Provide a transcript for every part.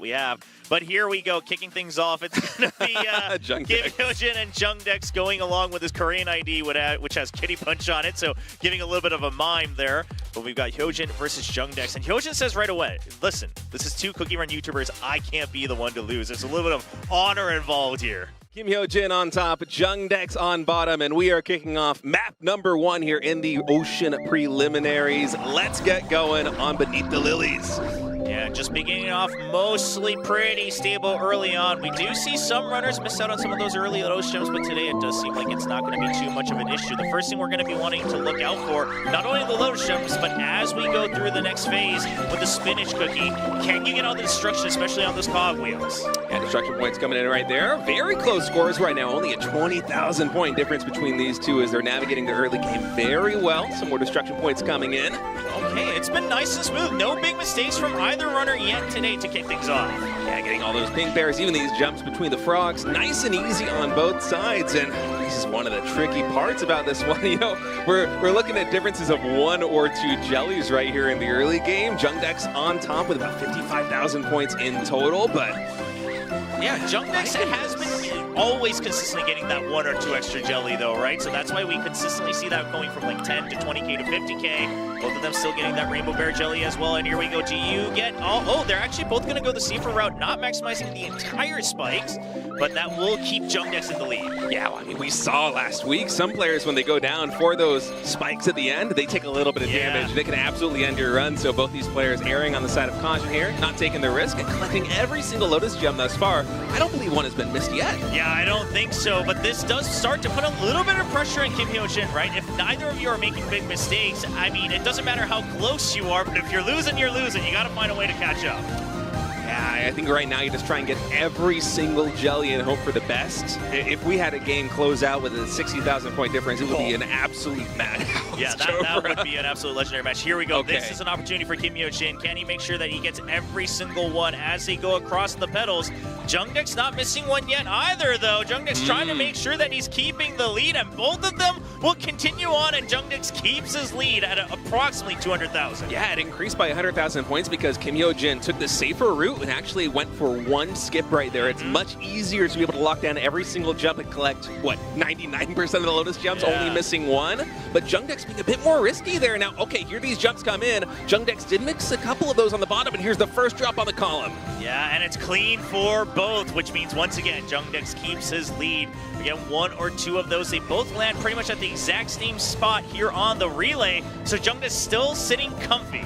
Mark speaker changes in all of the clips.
Speaker 1: we have. But here we go, kicking things off. It's going to be Hyojin and Jungdex going along with his Korean ID, which has Kitty Punch on it, so giving a little bit of a mime there. But we've got Hyojin versus Jungdex, and Hyojin says right away, listen, this is two CookieRun YouTubers. I can't be the one to lose. There's a little bit of honor involved here.
Speaker 2: Kim Hyojin on top, Jungdex on bottom, and we are kicking off map number 1 here in the Ocean Preliminaries. Let's get going on Beneath the Lilies.
Speaker 1: Yeah, just beginning off mostly pretty stable early on. We do see some runners miss out on some of those early Lotus Gems, but today it does seem like it's not going to be too much of an issue. The first thing we're going to be wanting to look out for, not only the Lotus Gems, but as we go through the next phase with the Spinach Cookie, can you get all the destruction, especially on those cogwheels?
Speaker 2: Yeah, destruction points coming in right there. Very close scores right now. Only a 20,000 point difference between these two as they're navigating the early game very well. Some more destruction points coming in.
Speaker 1: Okay, it's been nice and smooth. No big mistakes from either runner yet today to kick things off.
Speaker 2: Yeah, getting all those pink bears, even these jumps between the frogs, nice and easy on both sides. And this is one of the tricky parts about this one. You know, we're looking at differences of 1 or 2 jellies right here in the early game. Jungdex on top with about 55,000 points in total, but
Speaker 1: yeah, Jungdex has been always consistently getting that 1 or 2 extra jelly though, right? So that's why we consistently see that going from like 10 to 20k to 50k. Both of them still getting that rainbow bear jelly as well. And here we go. Do you get oh, they're actually both going to go the safer route, not maximizing the entire spikes, but that will keep Jungdex in the lead.
Speaker 2: Yeah, well, I mean, we saw last week some players when they go down for those spikes at the end, they take a little bit of damage. They can absolutely end your run. So both these players erring on the side of caution here, not taking the risk and collecting every single Lotus Gem thus far. I don't believe one has been missed yet.
Speaker 1: Yeah, I don't think so, but this does start to put a little bit of pressure on Kim Hyojin, right? If neither of you are making big mistakes, I mean, it doesn't matter how close you are, but if you're losing, you're losing. You got to find a way to catch up.
Speaker 2: Yeah, I think right now you just try and get every single jelly and hope for the best. If we had a game close out with a 60,000 point difference, it would be an absolute madhouse.
Speaker 1: Yeah, that would be an absolute legendary match. Here we go.
Speaker 2: Okay.
Speaker 1: This is an opportunity for Kim Hyojin. Can he make sure that he gets every single one as they go across the pedals? Jungdex not missing one yet either, though. Jungdex trying to make sure that he's keeping the lead, and both of them will continue on, and Jungdex keeps his lead at approximately 200,000.
Speaker 2: Yeah, it increased by 100,000 points because Kim Hyojin took the safer route and actually went for 1 skip right there. It's much easier to be able to lock down every single jump and collect, what, 99% of the Lotus Gems, only missing 1. But Jungdex being a bit more risky there. Now, okay, here these jumps come in. Jungdex did mix a couple of those on the bottom, and here's the first drop on the column.
Speaker 1: Yeah, and it's clean for both, which means once again, Jungdex keeps his lead. Again, 1 or 2 of those, they both land pretty much at the exact same spot here on the relay. So Jungdex still sitting comfy.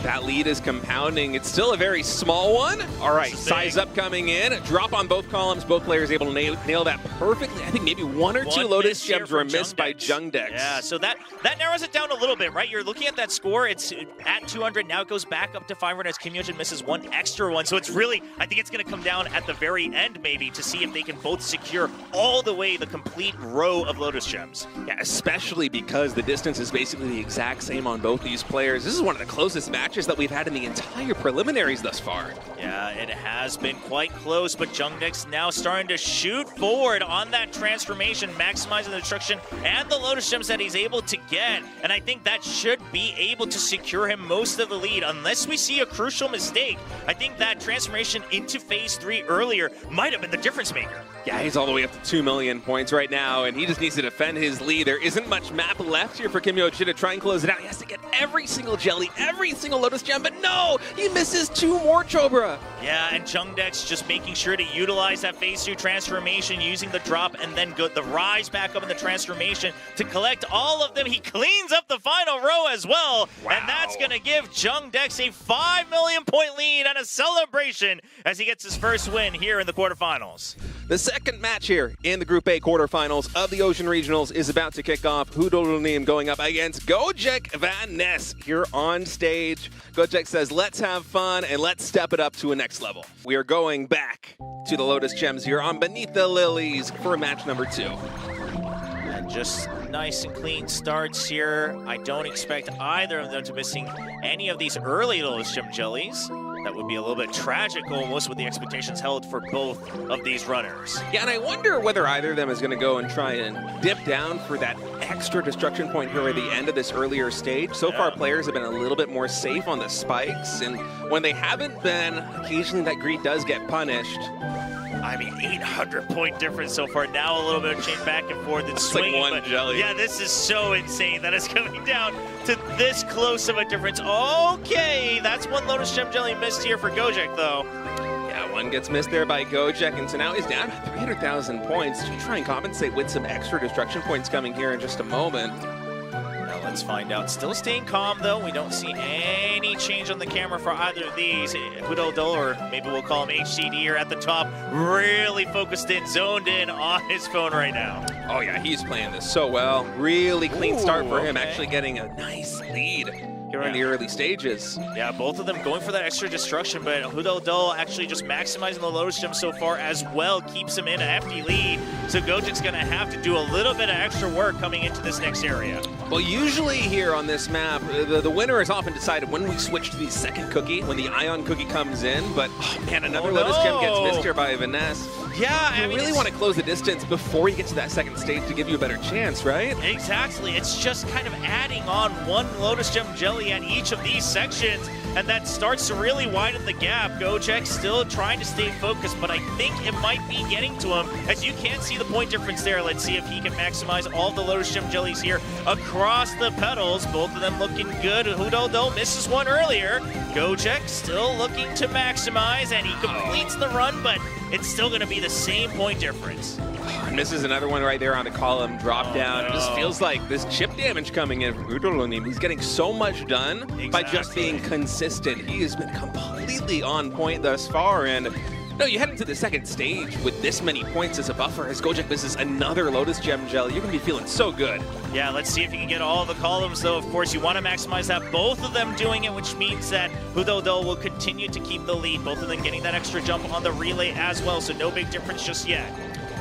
Speaker 2: That lead is compounding. It's still a very small one. All right, size up coming in. Drop on both columns. Both players able to nail that perfectly. I think maybe 1 or 2 Lotus Gems were missed by Jungdex.
Speaker 1: Yeah, so that narrows it down a little bit, right? You're looking at that score. It's at 200. Now it goes back up to 500 as Kim Hyojin misses 1 extra one. So it's really, I think it's going to come down at the very end maybe to see if they can both secure all the way the complete row of Lotus Gems.
Speaker 2: Yeah, especially because the distance is basically the exact same on both these players. This is one of the closest matches that we've had in the entire preliminaries thus far.
Speaker 1: Yeah, it has been quite close, but Jungdex now starting to shoot forward on that transformation, maximizing the destruction and the Lotus Gems that he's able to get. And I think that should be able to secure him most of the lead, unless we see a crucial mistake. I think that transformation into phase 3 earlier might have been the difference maker.
Speaker 2: Yeah, he's all the way up to 2 million points right now, and he just needs to defend his lead. There isn't much map left here for Kim Hyojin to try and close it out. He has to get every single jelly, every single Lotus Gem, but no! He misses 2 more Chobra!
Speaker 1: Yeah, and Jungdex just making sure to utilize that phase 2 transformation, using the drop and then the rise back up in the transformation to collect all of them. He cleans up the final row as well, and that's going to give Jungdex a 5 million point lead and a celebration as he gets his first win here in the quarterfinals.
Speaker 2: The second match here in the Group A quarterfinals of the Ocean Regionals is about to kick off. Hudolim going up against Gojek Van Ness here on stage. Gojek says, let's have fun and let's step it up to a next level. We are going back to the Lotus Gems here on Beneath the Lilies for match number 2.
Speaker 1: And just nice and clean starts here. I don't expect either of them to missing any of these early Lotus Gem jellies. That would be a little bit tragic almost with the expectations held for both of these runners.
Speaker 2: Yeah, and I wonder whether either of them is going to go and try and dip down for that extra destruction point here at the end of this earlier stage. So far, players have been a little bit more safe on the spikes, and when they haven't been, occasionally that greed does get punished.
Speaker 1: I mean, 800-point difference so far. Now a little bit of chain back and forth and swinging.
Speaker 2: Like one jelly.
Speaker 1: Yeah, this is so insane that it's coming down to this close of a difference. Okay, that's one Lotus Gem Jelly missed here for Gojek, though.
Speaker 2: Yeah, one gets missed there by Gojek, and so now he's down 300,000 points to try and compensate with some extra destruction points coming here in just a moment.
Speaker 1: Now let's find out. Still staying calm, though. We don't see any change on the camera for either of these. Hudol, or maybe we'll call him HCD here at the top, really focused in, zoned in on his phone right now.
Speaker 2: Oh yeah, he's playing this so well. Really clean start for him,
Speaker 1: okay.
Speaker 2: actually getting a nice lead here in the early stages.
Speaker 1: Yeah, both of them going for that extra destruction, but Hudol actually just maximizing the Lotus Gem so far as well, keeps him in a hefty lead. So Gojek's gonna have to do a little bit of extra work coming into this next area.
Speaker 2: Well, usually here on this map, the winner is often decided when we switch to the second cookie, when the Ion cookie comes in, but oh man, another Lotus Gem gets missed here by Vanessa.
Speaker 1: Yeah, I mean,
Speaker 2: really want to close the distance before you get to that second stage to give you a better chance, right?
Speaker 1: Exactly. It's just kind of adding on one Lotus Gem Jelly at each of these sections, and that starts to really widen the gap. Gojek still trying to stay focused, but I think it might be getting to him, as you can see the point difference there. Let's see if he can maximize all the Lotus Gem Jellies here across the petals. Both of them looking good. Hudol misses one earlier. Gojek still looking to maximize, and he completes the run, but it's still going to be the same point difference.
Speaker 2: And this is another one right there on the column, drop down.
Speaker 1: No.
Speaker 2: It just feels like this chip damage coming in from Hudol. He's getting so much done by just being consistent. He has been completely on point thus far, and no, you head into the second stage with this many points as a buffer. As Gojek misses another Lotus Gem Jelly, you're going to be feeling so good.
Speaker 1: Yeah, let's see if you can get all the columns, though. Of course, you want to maximize that. Both of them doing it, which means that Hudol will continue to keep the lead. Both of them getting that extra jump on the relay as well, so no big difference just yet.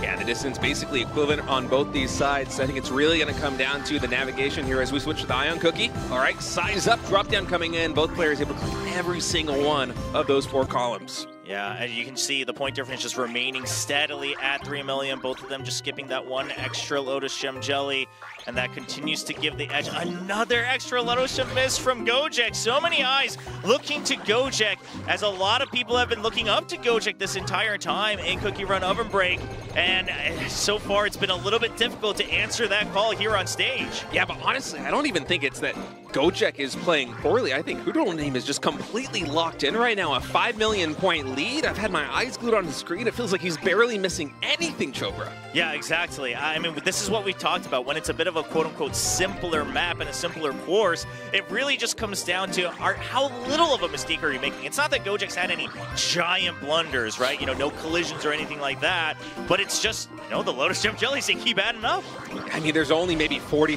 Speaker 2: Yeah, the distance basically equivalent on both these sides. I think it's really going to come down to the navigation here as we switch to the Ion Cookie. All right, size up, drop down coming in. Both players able to clear every single one of those 4 columns.
Speaker 1: Yeah, and you can see the point difference just remaining steadily at 3 million. Both of them just skipping that one extra Lotus Gem Jelly, and that continues to give the edge. Another extra Lotus Gem miss from Gojek. So many eyes looking to Gojek, as a lot of people have been looking up to Gojek this entire time in CookieRun OvenBreak, and so far it's been a little bit difficult to answer that call here on stage.
Speaker 2: Yeah, but honestly, I don't even think it's that Gojek is playing poorly. I think Hudol is just completely locked in right now. A 5 million point lead. I've had my eyes glued on the screen. It feels like he's barely missing anything, Chopra.
Speaker 1: Yeah, exactly. I mean, this is what we've talked about. When it's a bit of a quote-unquote simpler map and a simpler course, it really just comes down to how little of a mistake are you making. It's not that Gojek's had any giant blunders, right? You know, no collisions or anything like that, but it's just, you know, the Lotus Gem Jellies, they keep adding up.
Speaker 2: I mean, there's only maybe 40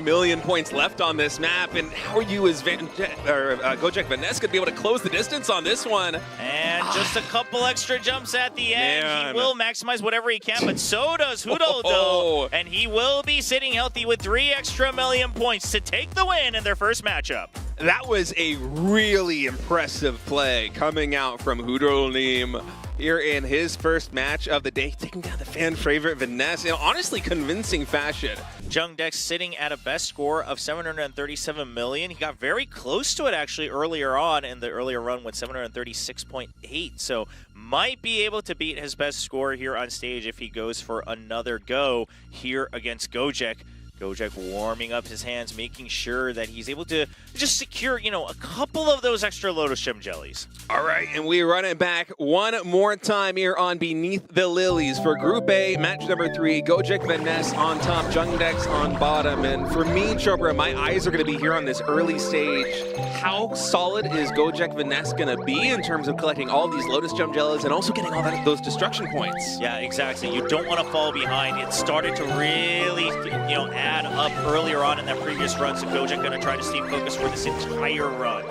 Speaker 2: million points left on this map, and how are you as Gojek Vanessa going to be able to close the distance on this one?
Speaker 1: And just a couple extra jumps at the end. Man. He will maximize whatever he can, but so does Hudol, and he will be sitting healthy with 3 extra million points to take the win in their first matchup.
Speaker 2: That was a really impressive play coming out from Hudol here in his first match of the day, taking down the fan favorite Vanessa in honestly convincing fashion.
Speaker 1: Jungdex sitting at a best score of 737 million. He got very close to it actually earlier on in the earlier run with 736.8. So might be able to beat his best score here on stage if he goes for another go here against Gojek. Gojek warming up his hands, making sure that he's able to just secure, you know, a couple of those extra Lotus Gem Jellies.
Speaker 2: All right, and we run it back one more time here on Beneath the Lilies for Group A, match number 3. Gojek Vanessa on top, Jungdex on bottom. And for me, Chopra, my eyes are going to be here on this early stage. How solid is Gojek Vanessa going to be in terms of collecting all these Lotus Gem Jellies and also getting all those destruction points?
Speaker 1: Yeah, exactly. You don't want to fall behind. It started to really, you know, add up earlier on in that previous run, so Gojek going to try to stay focused for this entire run.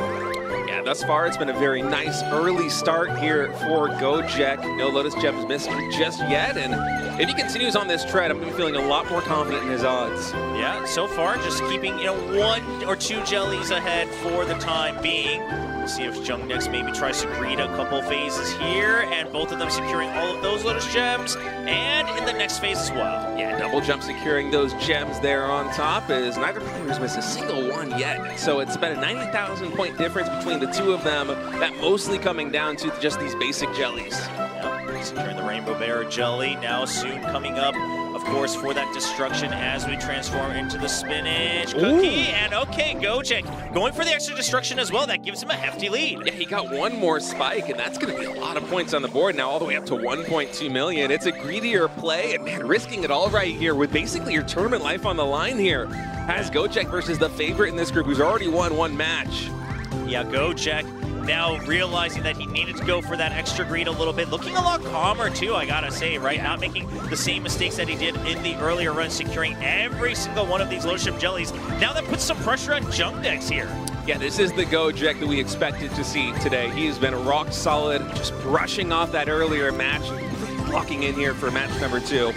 Speaker 2: Yeah, thus far it's been a very nice early start here for Gojek. No Lotus Gems missed just yet, and if he continues on this tread, I'm going to be feeling a lot more confident in his odds.
Speaker 1: Yeah, so far just keeping, you know, 1 or 2 jellies ahead for the time being. We'll see if Jungdex maybe tries to greet a couple phases here, and both of them securing all of those Lotus Gems, and in the next phase as well.
Speaker 2: Yeah, double jump securing those gems there on top as neither player's missed a single one yet. So it's about a 90,000 point difference between the two of them, that mostly coming down to just these basic jellies.
Speaker 1: Yep, securing the Rainbow Bear Jelly, now soon coming up, of course, for that destruction as we transform into the spinach cookie.
Speaker 2: Ooh.
Speaker 1: And okay, Gojek going for the extra destruction as well. That gives him a hefty lead.
Speaker 2: Yeah, he got one more spike, and that's going to be a lot of points on the board now, all the way up to 1.2 million. It's a greedier play, and man, risking it all right here with basically your tournament life on the line here. Has Gojek versus the favorite in this group who's already won one match.
Speaker 1: Yeah, Gojek now realizing that he needed to go for that extra greed a little bit. Looking a lot calmer too, I gotta say, right? Not making the same mistakes that he did in the earlier run, securing every single one of these Lotus Gem jellies. Now that puts some pressure on Jungdex here.
Speaker 2: Yeah, this is the Gojek that we expected to see today. He has been rock solid, just brushing off that earlier match, locking in here for match number 2.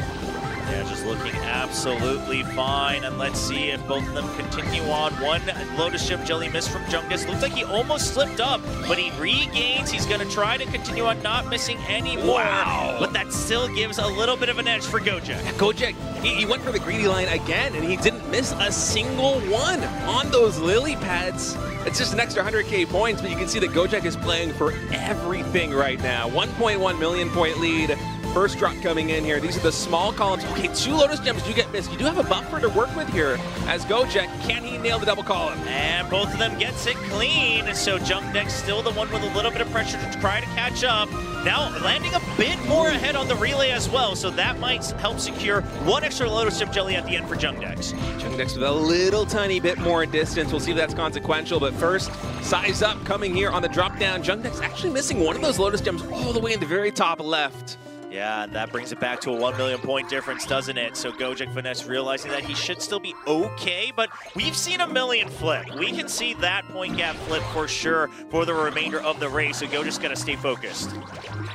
Speaker 1: Yeah, just looking absolutely fine. And let's see if both of them continue on. One Lotus Gem jelly miss from Jungdex. Looks like he almost slipped up, but he regains. He's going to try to continue on, not missing any more.
Speaker 2: Wow.
Speaker 1: But that still gives a little bit of an edge for Gojek.
Speaker 2: Yeah, Gojek, he went for the greedy line again, and he didn't miss a single one on those lily pads. It's just an extra 100K points, but you can see that Gojek is playing for everything right now. 1.1 million point lead. First drop coming in here. These are the small columns. Okay, 2 Lotus Gems do get missed. You do have a buffer to work with here as Gojek. Can he nail the double column?
Speaker 1: And both of them gets it clean. So Jungdex still the one with a little bit of pressure to try to catch up. Now landing a bit more ahead on the relay as well. So that might help secure one extra Lotus Gem jelly at the end for Jungdex.
Speaker 2: Jungdex with a little tiny bit more distance. We'll see if that's consequential. But first, size up coming here on the drop down. Jungdex actually missing one of those Lotus Gems all the way in the very top left.
Speaker 1: Yeah, and that brings it back to a 1 million point difference, doesn't it? So Gojek Finesse realizing that he should still be okay, but we've seen a million flip. We can see that point gap flip for sure for the remainder of the race, so Gojek's got to stay focused.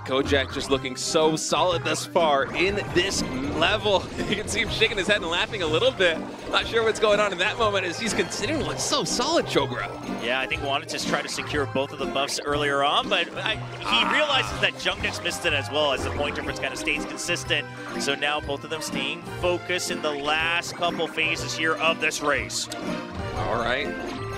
Speaker 2: Gojek just looking so solid thus far in this level. You can see him shaking his head and laughing a little bit. Not sure what's going on in that moment as he's considering what's so solid, Chogra.
Speaker 1: Yeah, I think wanted to try to secure both of the buffs earlier on, but he realizes that Jungdex missed it as well as the point difference kind of stays consistent. So now both of them staying focused in the last couple phases here of this race.
Speaker 2: All right.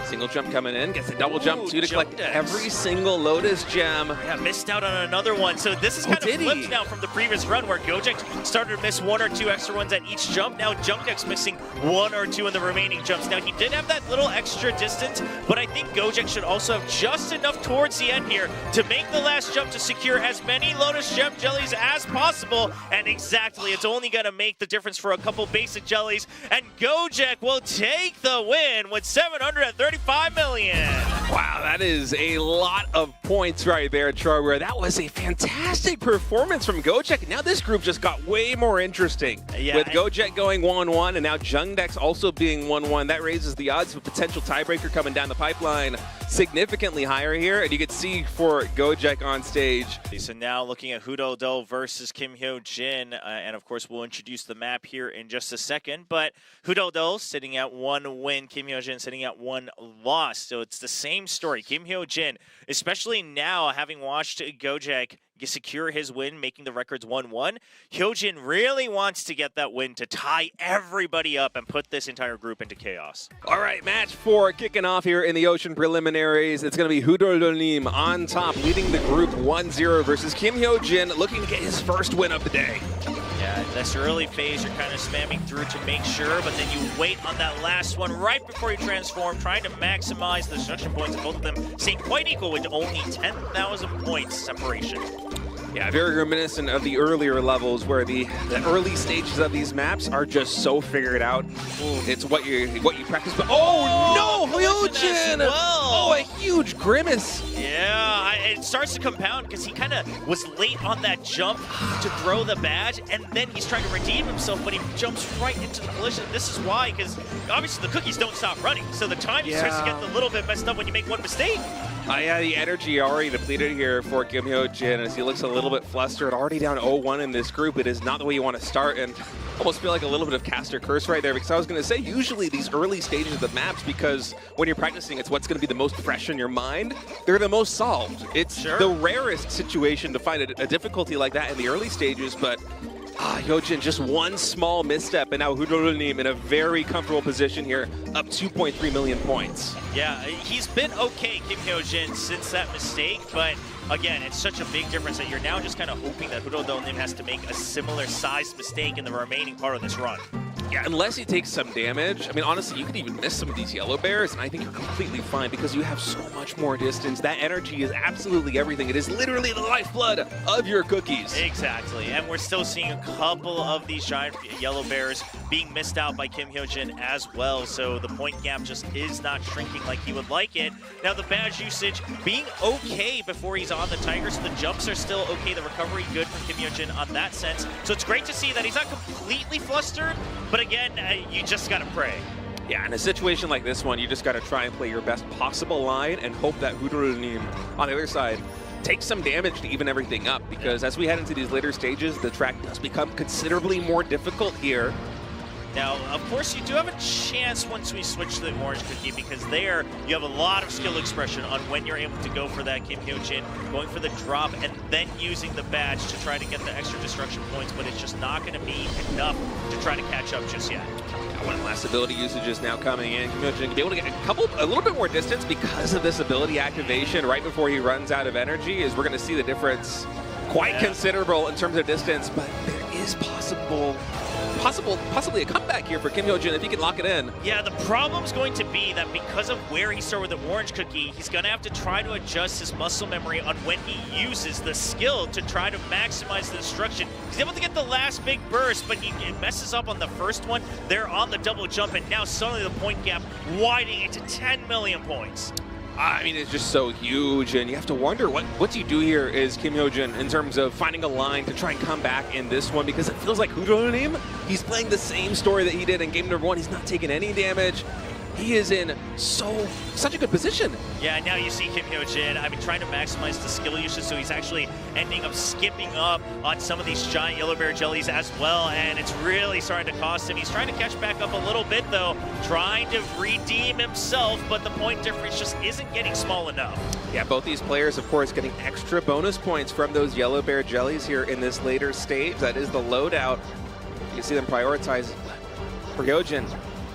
Speaker 2: Single jump coming in, gets a double jump too to collect
Speaker 1: Jungdex.
Speaker 2: every single Lotus Gem.
Speaker 1: Yeah, missed out on another one. So this is kind of flipped now from the previous run where Gojek started to miss 1 or 2 extra ones at each jump. Now Jungdex missing 1 or 2 in the remaining jumps. Now he did have that little extra distance, but I think Gojek should also have just enough towards the end here to make the last jump to secure as many Lotus Gem jellies as possible. And exactly, it's only going to make the difference for a couple basic jellies. And Gojek will take the win with 735 million.
Speaker 2: Wow, that is a lot of points right there, Trower. That was a fantastic performance from Gojek. Now this group just got way more interesting.
Speaker 1: Yeah,
Speaker 2: with Gojek going 1-1 and now Jungdex also being 1-1. That raises the odds of a potential tiebreaker coming down the pipeline significantly higher here. And you can see for Gojek on stage.
Speaker 1: So now looking at Hudo versus Kim Hyo Jin. And of course, we'll introduce the map here in just a second. But Hudo sitting at 1 win, Kim Hyo Jin sitting at 1 loss. So it's the same story. Kim Hyo Jin, especially now having watched Gojek secure his win, making the records 1-1. Hyojin really wants to get that win to tie everybody up and put this entire group into chaos.
Speaker 2: All right, match 4 kicking off here in the Ocean preliminaries. It's going to be Hudoldonim on top, leading the group 1-0 versus Kim Hyojin, looking to get his first win of the day.
Speaker 1: Yeah, this early phase, you're kind of spamming through to make sure, but then you wait on that last one right before you transform, trying to maximize the destruction points, and both of them staying quite equal with only 10,000 points separation.
Speaker 2: Yeah, very reminiscent of the earlier levels where the early stages of these maps are just so figured out. It's what you practice. But oh no, Hyojin!
Speaker 1: Well.
Speaker 2: Oh, a huge grimace.
Speaker 1: Yeah, it starts to compound because he kind of was late on that jump to throw the badge, and then he's trying to redeem himself, but he jumps right into the collision. This is why, because obviously the cookies don't stop running, so the time starts to get a little bit messed up when you make one mistake.
Speaker 2: Yeah, the energy already depleted here for Kim Hyo-jin as he looks a little bit flustered. Already down 0-1 in this group. It is not the way you want to start, and almost feel like a little bit of caster curse right there, because I was going to say usually these early stages of the maps, because when you're practicing, it's what's going to be the most fresh in your mind. They're the most solved. It's the rarest situation to find a difficulty like that in the early stages, but Hyojin, just one small misstep, and now Hudoronim in a very comfortable position here, up 2.3 million points.
Speaker 1: Yeah, he's been okay, Kim Hyojin, since that mistake, but again, it's such a big difference that you're now just kind of hoping that Hudoronim has to make a similar sized mistake in the remaining part of this run.
Speaker 2: Yeah, unless he takes some damage. I mean, honestly, you could even miss some of these yellow bears, and I think you're completely fine because you have so much more distance. That energy is absolutely everything. It is literally the lifeblood of your cookies.
Speaker 1: Exactly, and we're still seeing a couple of these giant yellow bears being missed out by Kim Hyojin as well, so the point gap just is not shrinking like he would like it. Now, the badge usage being okay before he's on the Tiger, so the jumps are still okay, the recovery good for Kim Hyojin on that sense. So it's great to see that he's not completely flustered, but again, you just gotta pray.
Speaker 2: Yeah, in a situation like this one, you just gotta try and play your best possible line and hope that Hudoronim on the other side takes some damage to even everything up, because as we head into these later stages, the track does become considerably more difficult here.
Speaker 1: Now, of course, you do have a chance once we switch to the orange cookie, because there you have a lot of skill expression on when you're able to go for that Kim Hyojin, going for the drop, and then using the badge to try to get the extra destruction points, but it's just not going to be enough to try to catch up just yet.
Speaker 2: One last ability usage is now coming in. Kim Hyojin can be able to get a little bit more distance because of this ability activation right before he runs out of energy, as we're going to see the difference quite considerable in terms of distance, but there is possibly a comeback here for Kim Hyojin if he can lock it in.
Speaker 1: Yeah, the problem's going to be that because of where he started with the orange cookie, he's going to have to try to adjust his muscle memory on when he uses the skill to try to maximize the destruction. He's able to get the last big burst, but he messes up on the first one. They're on the double jump, and now suddenly the point gap widening it to 10 million points.
Speaker 2: I mean, it's just so huge, and you have to wonder what do you do here is Kim Hyojin in terms of finding a line to try and come back in this one, because it feels like Hudoronim, he's playing the same story that he did in game number 1. He's not taking any damage. He is in such a good position.
Speaker 1: Yeah, now you see Kim Hyojin, I mean, trying to maximize the skill usage, so he's actually ending up skipping up on some of these giant yellow bear jellies as well, and it's really starting to cost him. He's trying to catch back up a little bit, though, trying to redeem himself, but the point difference just isn't getting small enough.
Speaker 2: Yeah, both these players, of course, getting extra bonus points from those yellow bear jellies here in this later stage. That is the loadout. You can see them prioritize for Hyojin.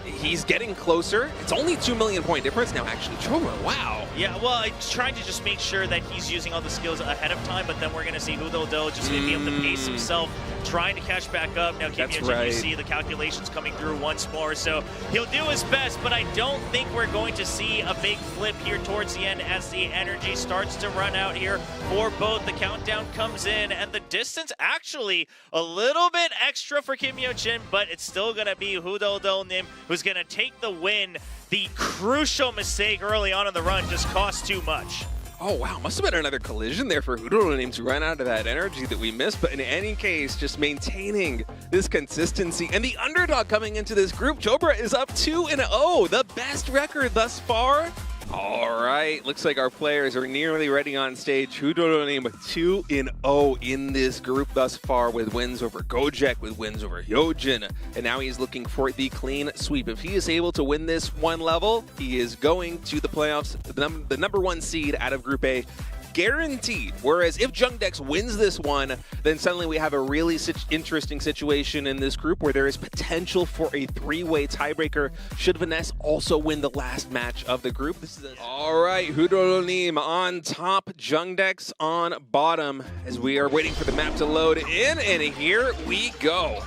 Speaker 2: He's getting closer. It's only 2 million point difference now, actually. Choma, wow.
Speaker 1: Yeah, well, I'm trying to just make sure that he's using all the skills ahead of time, but then we're going to see Hudol just going to be able to pace himself, trying to catch back up. Now, Kim Hyojin, you see the calculations coming through once more, so he'll do his best, but I don't think we're going to see a big flip here towards the end as the energy starts to run out here for both. The countdown comes in, and the distance actually a little bit extra for Kim Hyojin, but it's still going to be Hudol Nim who's going to take the win. The crucial mistake early on in the run just cost too much.
Speaker 2: Oh, wow. Must have been another collision there for Hudoronim to run out of that energy that we missed. But in any case, just maintaining this consistency. And the underdog coming into this group, Chobra is up 2-0, the best record thus far. All right, looks like our players are nearly ready on stage. Hudoronim with 2-0 in this group thus far, with wins over Gojek, with wins over Hyojin, and now he's looking for the clean sweep. If he is able to win this one level, he is going to the playoffs, the number 1 seed out of Group A. Guaranteed. Whereas if Jungdex wins this one, then suddenly we have a really interesting situation in this group where there is potential for a 3-way tiebreaker should Vanessa also win the last match of the group. All right, Hudoronim on top, Jungdex on bottom, as we are waiting for the map to load in, and here we go.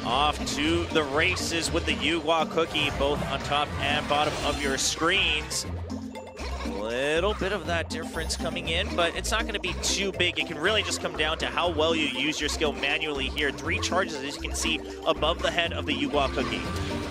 Speaker 1: Off to the races with the Yuhua cookie, both on top and bottom of your screens. Little bit of that difference coming in, but it's not going to be too big. It can really just come down to how well you use your skill manually here. 3 charges, as you can see, above the head of the Yuhua cookie.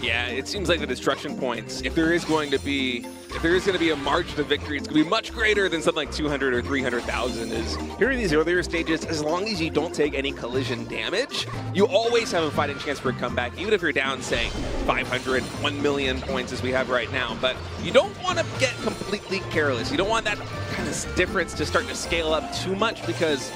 Speaker 2: Yeah, it seems like the destruction points, if there is going to be a margin of victory, it's going to be much greater than something like 200 or 300,000 is. Here in these earlier stages, as long as you don't take any collision damage, you always have a fighting chance for a comeback, even if you're down, say, 500, 1 million points as we have right now. But you don't want to get completely careless. You don't want that kind of difference to start to scale up too much because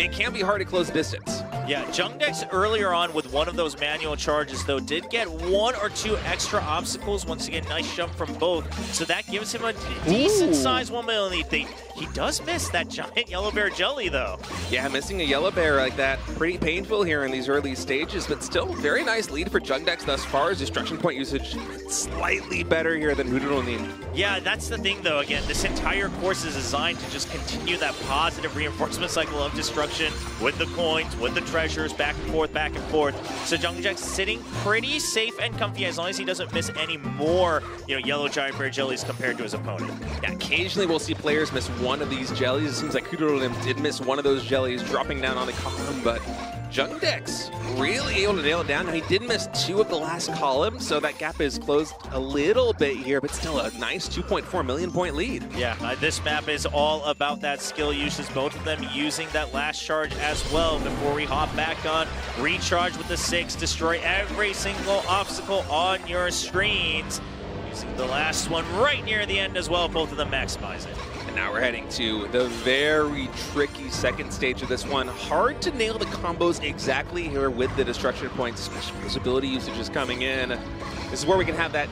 Speaker 2: it can be hard to close distance.
Speaker 1: Yeah, Jungdex earlier on with one of those manual charges, though, did get 1 or 2 extra obstacles. Once again, nice jump from both. So that gives him a decent-sized 1 million lead. He does miss that giant yellow bear jelly, though.
Speaker 2: Yeah, missing a yellow bear like that, pretty painful here in these early stages, but still very nice lead for Jungdex thus far. His destruction point usage slightly better here than Hudronim.
Speaker 1: Yeah, that's the thing, though. Again, this entire course is designed to just continue that positive reinforcement cycle of destruction with the coins, with the treasures, back and forth, back and forth. So Jungdex sitting pretty safe and comfy as long as he doesn't miss any more, yellow giant bear jellies compared to his opponent.
Speaker 2: Yeah, occasionally we'll see players miss one of these jellies. It seems like Hudronim did miss one of those jellies dropping down on the column, but Jungdex really able to nail it down. Now, he did miss 2 of the last columns, so that gap is closed a little bit here, but still a nice 2.4 million point lead.
Speaker 1: Yeah, this map is all about that skill usage, both of them using that last charge as well before we hop back on. Recharge with the 6, destroy every single obstacle on your screens. Using the last one right near the end as well, both of them maximize it.
Speaker 2: And now we're heading to the very tricky second stage of this one. Hard to nail the combos exactly here with the destruction points, especially because ability usage is coming in. This is where we can have that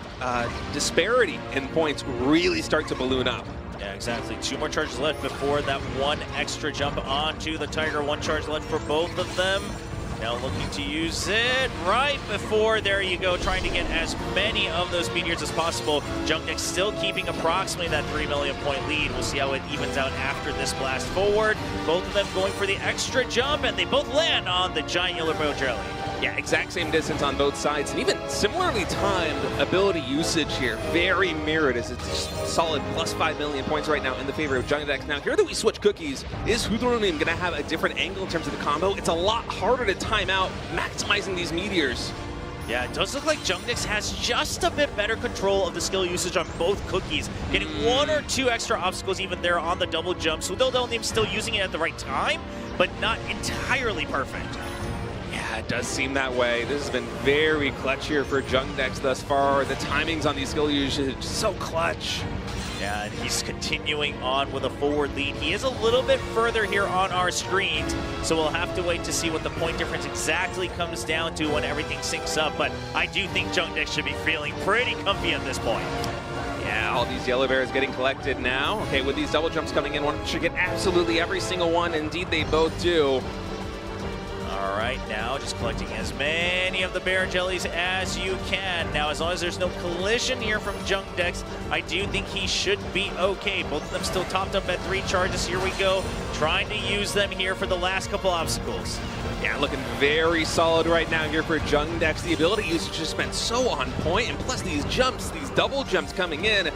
Speaker 2: disparity in points really start to balloon up.
Speaker 1: Yeah, exactly. 2 more charges left before that 1 extra jump onto the Tiger. 1 charge left for both of them. Now looking to use it right before, there you go, trying to get as many of those meteors as possible. Jungdex still keeping approximately that 3 million point lead. We'll see how it evens out after this blast forward. Both of them going for the extra jump, and they both land on the giant yellow bear jelly.
Speaker 2: Yeah, exact same distance on both sides, and even similarly timed ability usage here. Very mirrored as it's solid plus 5 million points right now in the favor of Jungdex. Now, here that we switch cookies, is Hudronim going to have a different angle in terms of the combo? It's a lot harder to time out, maximizing these meteors.
Speaker 1: Yeah, it does look like Jungdex has just a bit better control of the skill usage on both cookies. Getting 1 or 2 extra obstacles even there on the double jump. So Hudronim still using it at the right time, but not entirely perfect.
Speaker 2: Yeah, it does seem that way. This has been very clutch here for Jungdex thus far. The timings on these skill usage, so clutch.
Speaker 1: Yeah, and he's continuing on with a forward lead. He is a little bit further here on our screens, so we'll have to wait to see what the point difference exactly comes down to when everything syncs up. But I do think Jungdex should be feeling pretty comfy at this point.
Speaker 2: Yeah, all these yellow bears getting collected now. Okay, with these double jumps coming in, one should get absolutely every single one. Indeed, they both do.
Speaker 1: All right, now just collecting as many of the bear jellies as you can. Now, as long as there's no collision here from Jungdex, I do think he should be okay. Both of them still topped up at 3 charges. Here we go, trying to use them here for the last couple obstacles.
Speaker 2: Yeah, looking very solid right now here for Jungdex. The ability usage has been so on point, and plus these jumps, these double jumps coming in,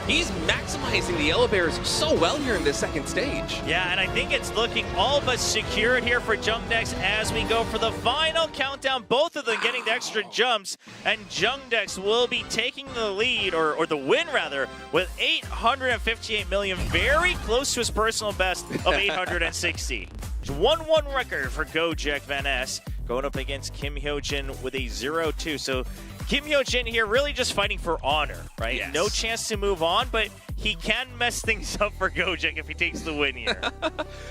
Speaker 2: he's maximizing the yellow bears so well here in this second stage.
Speaker 1: Yeah, and I think it's looking all but secured here for Jungdex as we go for the final countdown. Both of them getting the extra jumps, and Jungdex will be taking the lead, or the win rather, with 858 million, very close to his personal best of 860. 1-1 record for Gojek Van Ness, going up against Kim Hyo-jin with a 0-2. So Kim Hyo-jin here really just fighting for honor, right?
Speaker 2: Yes.
Speaker 1: No chance to move on, but he can mess things up for Gojek if he takes the win here.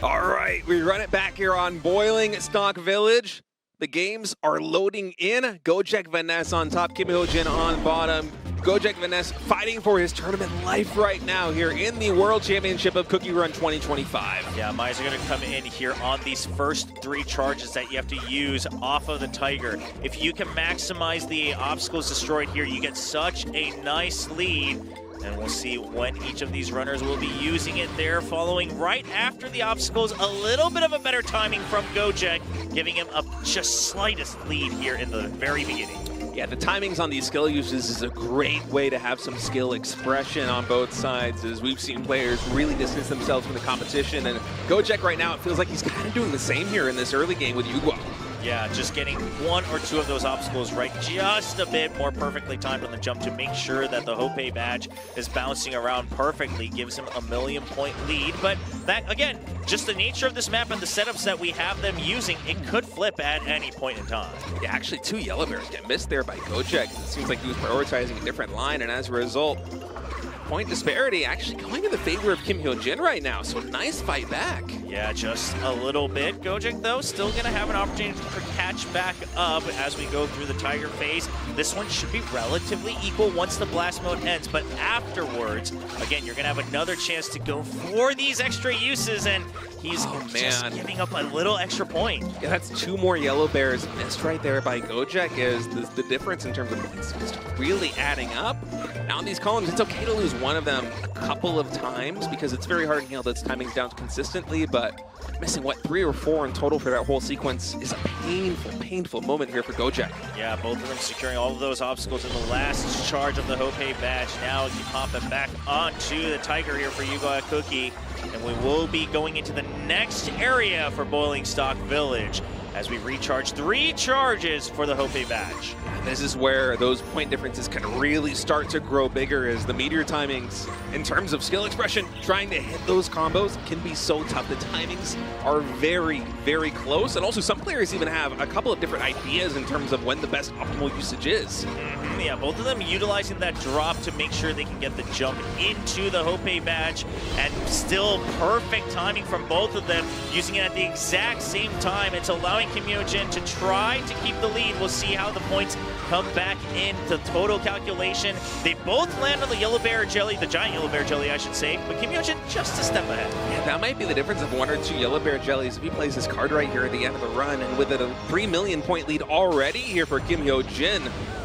Speaker 2: All right, we run it back here on Boiling Stock Village. The games are loading in. Gojek Van Ness on top, Kim Hyo-jin on bottom. Gojek Van Ness fighting for his tournament life right now here in the World Championship of CookieRun 2025.
Speaker 1: Yeah, Mize are going to come in here on these first 3 charges that you have to use off of the Tiger. If you can maximize the obstacles destroyed here, you get such a nice lead. And we'll see when each of these runners will be using it there, following right after the obstacles. A little bit of a better timing from Gojek, giving him a just slightest lead here in the very beginning.
Speaker 2: Yeah, the timings on these skill uses is a great way to have some skill expression on both sides, as we've seen players really distance themselves from the competition. And Gojek right now, it feels like he's kind of doing the same here in this early game with Yugwa.
Speaker 1: Yeah, just getting one or two of those obstacles right just a bit more perfectly timed on the jump to make sure that the Hope badge is bouncing around perfectly gives him a 1,000,000-point lead. But that, again, just the nature of this map and the setups that we have them using, it could flip at any point in time.
Speaker 2: Yeah, actually 2 yellow bears get missed there by Gojek. It seems like he was prioritizing a different line, and as a result, point disparity actually going in the favor of Kim Hyo-jin right now, so nice fight back.
Speaker 1: Yeah, just a little bit. Gojek, though, still going to have an opportunity to catch back up as we go through the Tiger phase. This one should be relatively equal once the blast mode ends, but afterwards, again, you're going to have another chance to go for these extra uses, and he's just giving up a little extra point.
Speaker 2: Yeah, that's 2 more yellow bears missed right there by Gojek. Is the difference in terms of points just really adding up. Now on these columns, it's okay to lose one of them a couple of times because it's very hard to nail those timings down consistently, but missing, what, 3 or 4 in total for that whole sequence is a painful, painful moment here for Gojek.
Speaker 1: Yeah, both of them securing all of those obstacles in the last charge of the Hope badge. Now you pop it back onto the Tiger here for Yuga Cookie, and we will be going into the next area for Boiling Stock Village as we recharge 3 charges for the Hope badge.
Speaker 2: This is where those point differences can really start to grow bigger as the meteor timings, in terms of skill expression, trying to hit those combos can be so tough. The timings are very, very close, and also some players even have a couple of different ideas in terms of when the best optimal usage is.
Speaker 1: Yeah, both of them utilizing that drop to make sure they can get the jump into the Hope badge, and still perfect timing from both of them, using it at the exact same time. It's allowing Kim Hyo-jin to try to keep the lead. We'll see how the points come back in the total calculation. They both land on the yellow bear jelly, the giant yellow bear jelly, I should say, but Kim Hyo-jin just a step ahead.
Speaker 2: Yeah, that might be the difference of 1 or 2 yellow bear jellies if he plays this card right here at the end of the run, and with a 3 million point lead already here for Kim Hyo-jin.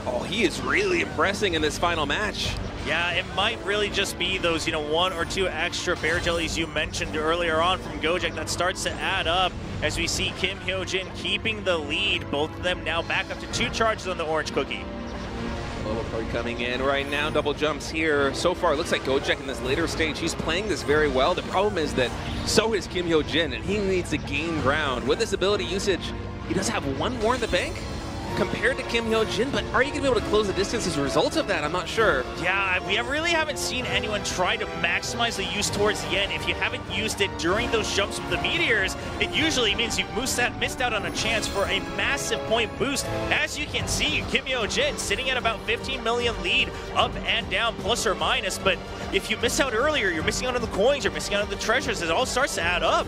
Speaker 2: Oh, he is really impressing in this final match.
Speaker 1: Yeah, it might really just be those, 1 or 2 extra bear jellies you mentioned earlier on from Gojek that starts to add up as we see Kim Hyo-jin keeping the lead. Both of them now back up to 2 charges on the orange cookie.
Speaker 2: Global card coming in right now, double jumps here. So far, it looks like Gojek in this later stage, he's playing this very well. The problem is that so is Kim Hyo-jin, and he needs to gain ground. With this ability usage, he does have 1 more in the bank compared to Kim Hyo-jin, but are you going to be able to close the distance as a result of that? I'm not sure.
Speaker 1: Yeah, we really haven't seen anyone try to maximize the use towards the end. If you haven't used it during those jumps with the meteors, it usually means you've missed out on a chance for a massive point boost. As you can see, Kim Hyo-jin sitting at about 15 million lead, up and down, plus or minus, but if you miss out earlier, you're missing out on the coins, you're missing out on the treasures, it all starts to add up.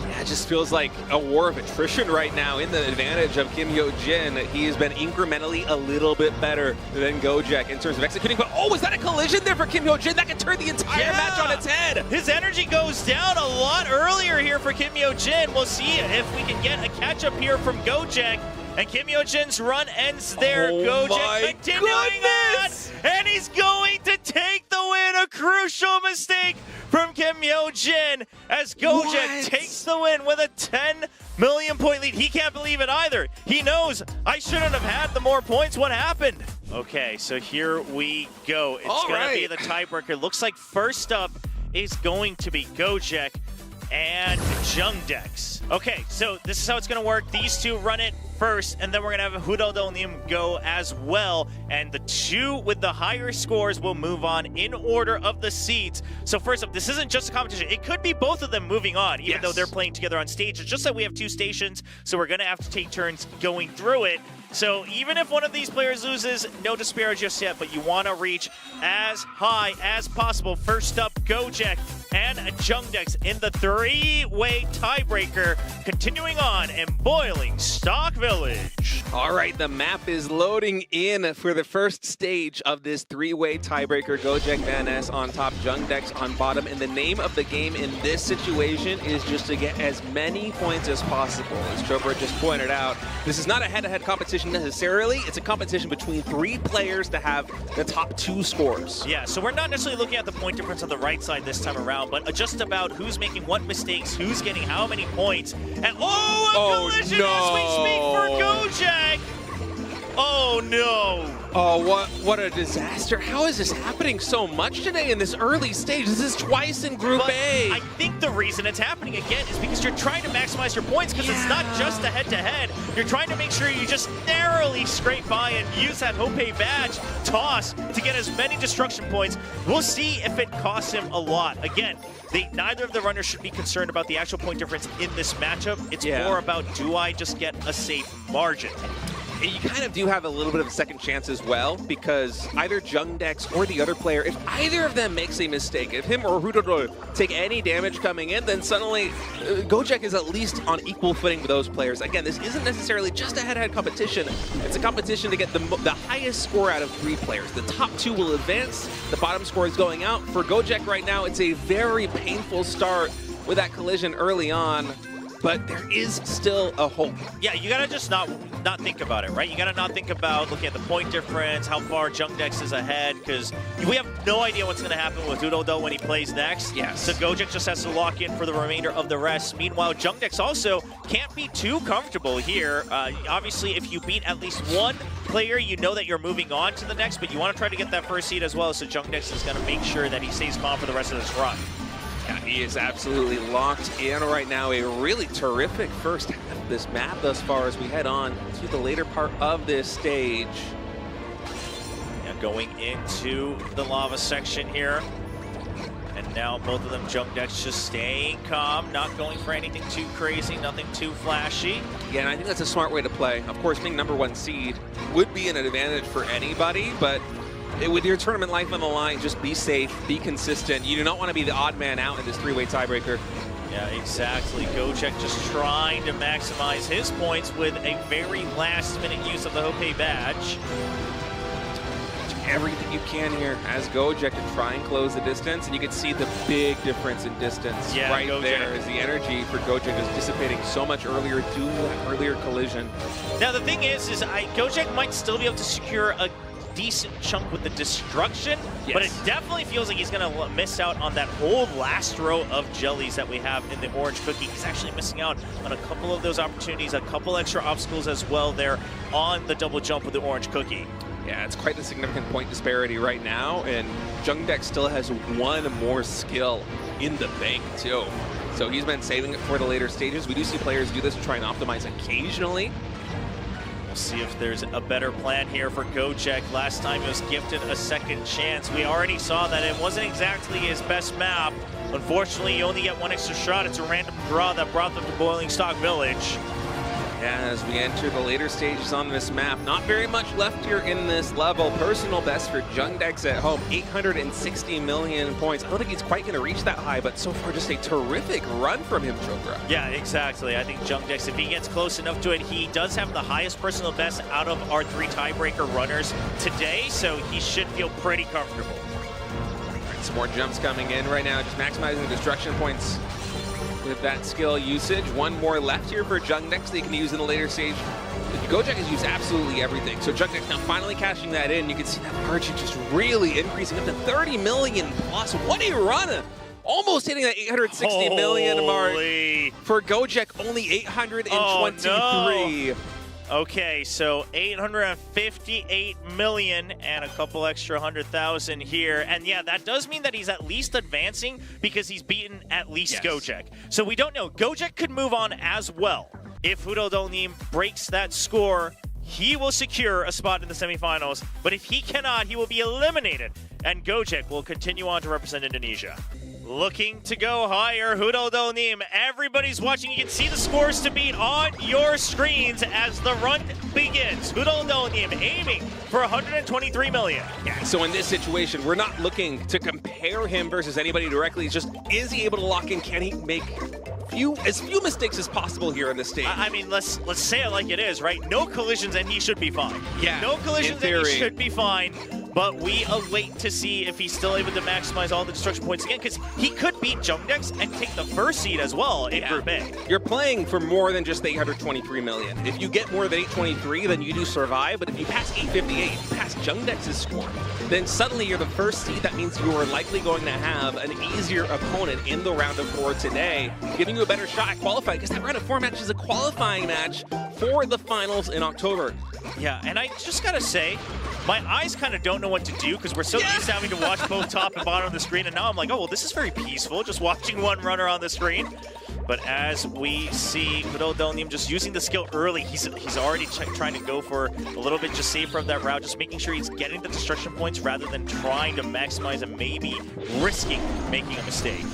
Speaker 2: Yeah, it just feels like a war of attrition right now in the advantage of Kim Hyo-jin. He has been incrementally a little bit better than Gojek in terms of executing, but oh, was that a collision there for Kim Hyo-jin? That could turn the entire match on its head.
Speaker 1: His energy goes down a lot earlier here for Kim Hyo-jin. We'll see if we can get a catch-up here from Gojek. And Kim Hyo-jin's run ends there.
Speaker 2: Oh,
Speaker 1: Gojek continuing that, and he's going to take the win. A crucial mistake from Kim Hyo-jin as Gojek takes the win with a 10 million point lead. He can't believe it either. He knows, I shouldn't have had the more points. What happened? Okay, so here we go. It's going to be the tiebreaker. Looks like first up is going to be Gojek and Jungdex. Okay, so this is how it's going to work. These two run it first, and then we're going to have Hudaldonium go as well. And the 2 with the higher scores will move on in order of the seeds. So first up, this isn't just a competition. It could be both of them moving on, even though they're playing together on stage. It's just that we have 2 stations, so we're going to have to take turns going through it. So even if one of these players loses, no despair just yet, but you want to reach as high as possible. First up, Gojek and Jungdex in the 3-way tiebreaker, continuing on in Boiling Stock Village.
Speaker 2: All right, the map is loading in for the first stage of this 3-way tiebreaker. Gojek Van Ness on top, Jungdex on bottom, and the name of the game in this situation is just to get as many points as possible. As Chopra just pointed out, this is not a head-to-head competition necessarily. It's a competition between 3 players to have the top 2 scores.
Speaker 1: Yeah, so we're not necessarily looking at the point difference on the right side this time around, but just about who's making what mistakes, who's getting how many points, and a collision as we speak for Gojek! Oh no!
Speaker 2: Oh, what a disaster. How is this happening so much today in this early stage? This is twice in Group A.
Speaker 1: I think the reason it's happening again is because you're trying to maximize your points, because it's not just a head-to-head. You're trying to make sure you just narrowly scrape by and use that Hope badge toss to get as many destruction points. We'll see if it costs him a lot. Again, neither of the runners should be concerned about the actual point difference in this matchup. It's more about, do I just get a safe margin?
Speaker 2: You kind of do have a little bit of a second chance as well, because either Jungdex or the other player, if either of them makes a mistake, if him or Hudodo take any damage coming in, then suddenly Gojek is at least on equal footing with those players. Again, this isn't necessarily just a head-to-head competition. It's a competition to get the highest score out of 3 players. The top 2 will advance. The bottom score is going out. For Gojek right now, it's a very painful start with that collision early on. But there is still a hope.
Speaker 1: Yeah, you gotta just not think about it, right? You gotta not think about looking at the point difference, how far Jungdex is ahead, because we have no idea what's gonna happen with Hudodo when he plays next.
Speaker 2: Yes.
Speaker 1: So Gojek just has to lock in for the remainder of the rest. Meanwhile, Jungdex also can't be too comfortable here. Obviously, if you beat at least one player, you know that you're moving on to the next, but you want to try to get that first seed as well, so Jungdex is gonna make sure that he stays calm for the rest of this run.
Speaker 2: Yeah, he is absolutely locked in right now. A really terrific first half of this map thus far as we head on to the later part of this stage.
Speaker 1: Yeah, going into the lava section here. And now both of them, Jungdex just staying calm, not going for anything too crazy, nothing too flashy.
Speaker 2: Yeah, and I think that's a smart way to play. Of course, being #1 seed would be an advantage for anybody, but with your tournament life on the line, just be safe, be consistent. You do not want to be the odd man out in this 3-way tiebreaker.
Speaker 1: Yeah, exactly. Gojek just trying to maximize his points with a very last-minute use of the Hope badge.
Speaker 2: Everything you can here as Gojek to try and close the distance, and you can see the big difference in distance right Gojek. There as the energy for Gojek is dissipating so much earlier due to that earlier collision.
Speaker 1: Now the thing is Gojek might still be able to secure a decent chunk with the destruction, but it definitely feels like he's going to miss out on that whole last row of jellies that we have in the orange cookie. He's actually missing out on a couple of those opportunities, a couple extra obstacles as well there on the double jump with the orange cookie.
Speaker 2: Yeah, it's quite the significant point disparity right now, and Jungdex still has one more skill in the bank too. So he's been saving it for the later stages. We do see players do this to try and optimize occasionally.
Speaker 1: We'll see if there's a better plan here for Gojek. Last time he was gifted a second chance. We already saw that it wasn't exactly his best map. Unfortunately, you only get one extra shot. It's a random draw that brought them to Boiling Stock Village.
Speaker 2: As we enter the later stages on this map, not very much left here in this level. Personal best for Jungdex at home, 860 million points. I don't think he's quite going to reach that high, but so far just a terrific run from him, Chogra.
Speaker 1: Yeah, exactly. I think Jungdex, if he gets close enough to it, he does have the highest personal best out of our 3 tiebreaker runners today, so he should feel pretty comfortable.
Speaker 2: All right, some more jumps coming in right now, just maximizing the destruction points with that skill usage. One more left here for Jungdex that he can use in the later stage. Gojek has used absolutely everything. So Jungdex now finally cashing that in. You can see that margin just really increasing up to 30 million plus. What a run! Almost hitting that 860 million mark. For Gojek, only 823.
Speaker 1: Oh, no. Okay, so 858 million and a couple extra 100,000 here. And yeah, that does mean that he's at least advancing because he's beaten at least Gojek. So we don't know. Gojek could move on as well. If Hudodo breaks that score, he will secure a spot in the semifinals. But if he cannot, he will be eliminated. And Gojek will continue on to represent Indonesia. Looking to go higher, Hudodo, everybody's watching. You can see the scores to beat on your screens as the run begins. Hudodo aiming for 123 million.
Speaker 2: Yeah, so in this situation, we're not looking to compare him versus anybody directly. It's just, is he able to lock in? Can he make as few mistakes as possible here in this stage?
Speaker 1: I mean, let's say it like it is, right? No collisions and he should be fine.
Speaker 2: Yeah,
Speaker 1: no collisions and he should be fine. But we await to see if he's still able to maximize all the destruction points again, because he could beat Jungdex and take the first seed as well in Group A.
Speaker 2: You're playing for more than just the 823 million. If you get more than 823, then you do survive. But if you pass 858, if you pass Jungdex's score, then suddenly you're the first seed. That means you are likely going to have an easier opponent in the round of 4 today, giving you a better shot at qualifying, because that round of 4 match is a qualifying match for the finals in October.
Speaker 1: Yeah, and I just gotta say, my eyes kind of don't know what to do because we're so used to having to watch both top and bottom of the screen, and now I'm like, oh, well, this is very peaceful, just watching one runner on the screen. But as we see Hudo just using the skill early, he's already trying to go for a little bit just safer of that route, just making sure he's getting the destruction points rather than trying to maximize and maybe risking making a mistake.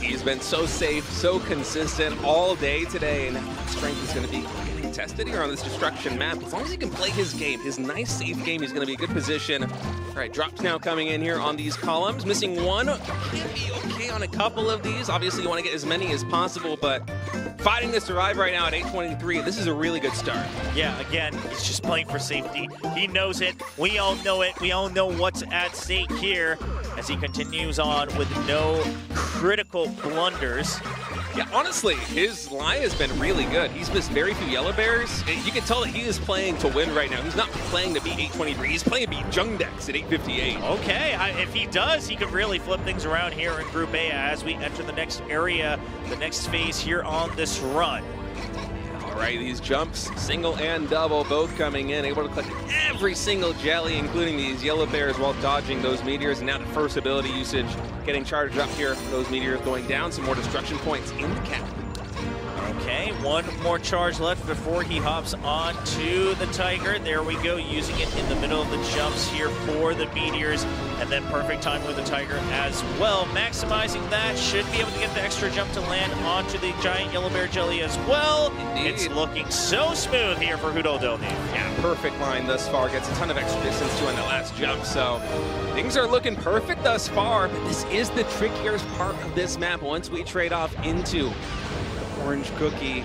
Speaker 2: He's been so safe, so consistent all day today, and strength is going to be getting tested here on this destruction map. As long as he can play his game, his nice safe game, he's going to be in a good position. All right, drops now coming in here on these columns. Missing one, can be okay on a couple of these. Obviously, you want to get as many as possible, but fighting to survive right now at 823, this is a really good start.
Speaker 1: Yeah, again, he's just playing for safety. He knows it. We all know it. We all know what's at stake here as he continues on with no critical blunders.
Speaker 2: Yeah, honestly, his line has been really good. He's missed very few yellow bears. You can tell that he is playing to win right now. He's not playing to beat 823. He's playing to beat Jungdex at 858.
Speaker 1: Okay, if he does, he could really flip things around here in Group A as we enter the next area, the next phase here on this run.
Speaker 2: All right, these jumps, single and double, both coming in, able to collect every single jelly, including these yellow bears while dodging those meteors. And now the first ability usage getting charged up here. Those meteors going down, some more destruction points in the cap.
Speaker 1: Okay, one more charge left before he hops on to the Tiger. There we go, using it in the middle of the jumps here for the meteors. And then perfect time with the Tiger as well. Maximizing that, should be able to get the extra jump to land onto the giant yellow bear jelly as well.
Speaker 2: Indeed.
Speaker 1: It's looking so smooth here for Hudo.
Speaker 2: Yeah, perfect line thus far. Gets a ton of extra distance too on the last jump. So things are looking perfect thus far. But this is the trickiest part of this map once we trade off into Orange Cookie.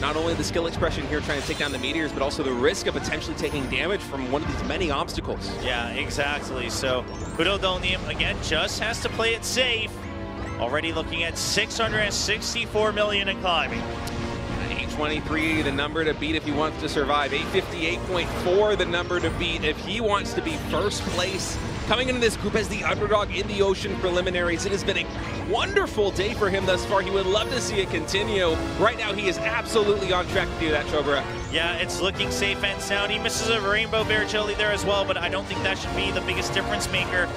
Speaker 2: Not only the skill expression here trying to take down the meteors, but also the risk of potentially taking damage from one of these many obstacles.
Speaker 1: Yeah, exactly. So Hudo again just has to play it safe. Already looking at 664 million in climbing.
Speaker 2: 823, the number to beat if he wants to survive. 858.4, the number to beat if he wants to be first place. Coming into this group as the underdog in the Ocean preliminaries, it has been a wonderful day for him thus far. He would love to see it continue. Right now, he is absolutely on track to do that, Chobra.
Speaker 1: Yeah, it's looking safe and sound. He misses a rainbow bear jelly there as well, but I don't think that should be the biggest difference maker.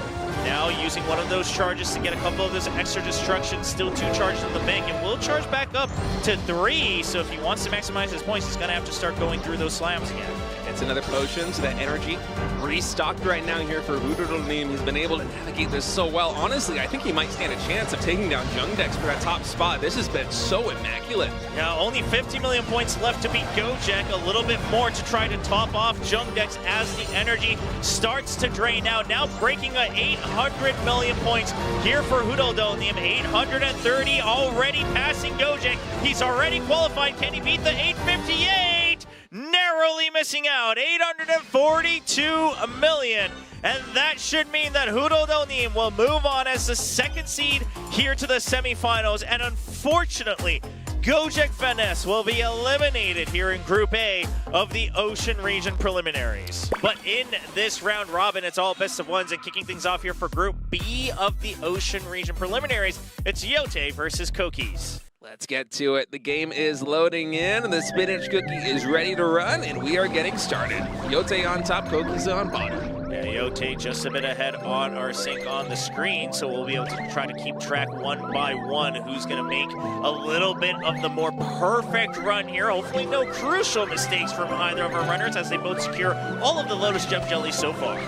Speaker 1: Now using one of those charges to get a couple of those extra destructions, still 2 charges in the bank, and will charge back up to 3. So if he wants to maximize his points, he's gonna have to start going through those slams again.
Speaker 2: It's another potion, so that energy restocked right now here for Hudo. He's been able to navigate this so well. Honestly, I think he might stand a chance of taking down Jungdex for that top spot. This has been so immaculate.
Speaker 1: Now, only 50 million points left to beat Gojek. A little bit more to try to top off Jungdex as the energy starts to drain out. Now breaking at 800 million points here for Hudo. 830 already passing Gojek. He's already qualified. Can he beat the 858? Narrowly missing out, 842 million. And that should mean that Hudo will move on as the second seed here to the semifinals. And unfortunately, Gojek Finesse will be eliminated here in Group A of the Ocean Region preliminaries. But in this round robin, it's all best of ones, and kicking things off here for Group B of the Ocean Region preliminaries, it's Yote versus Cookies.
Speaker 2: Let's get to it. The game is loading in, and the spinach cookie is ready to run, and we are getting started. Yote on top, Cookies on bottom.
Speaker 1: Yeah, Yote just a bit ahead on our sync on the screen, so we'll be able to try to keep track one by one who's going to make a little bit of the more perfect run here. Hopefully no crucial mistakes from either of our runners as they both secure all of the Lotus Gem Jellies so far.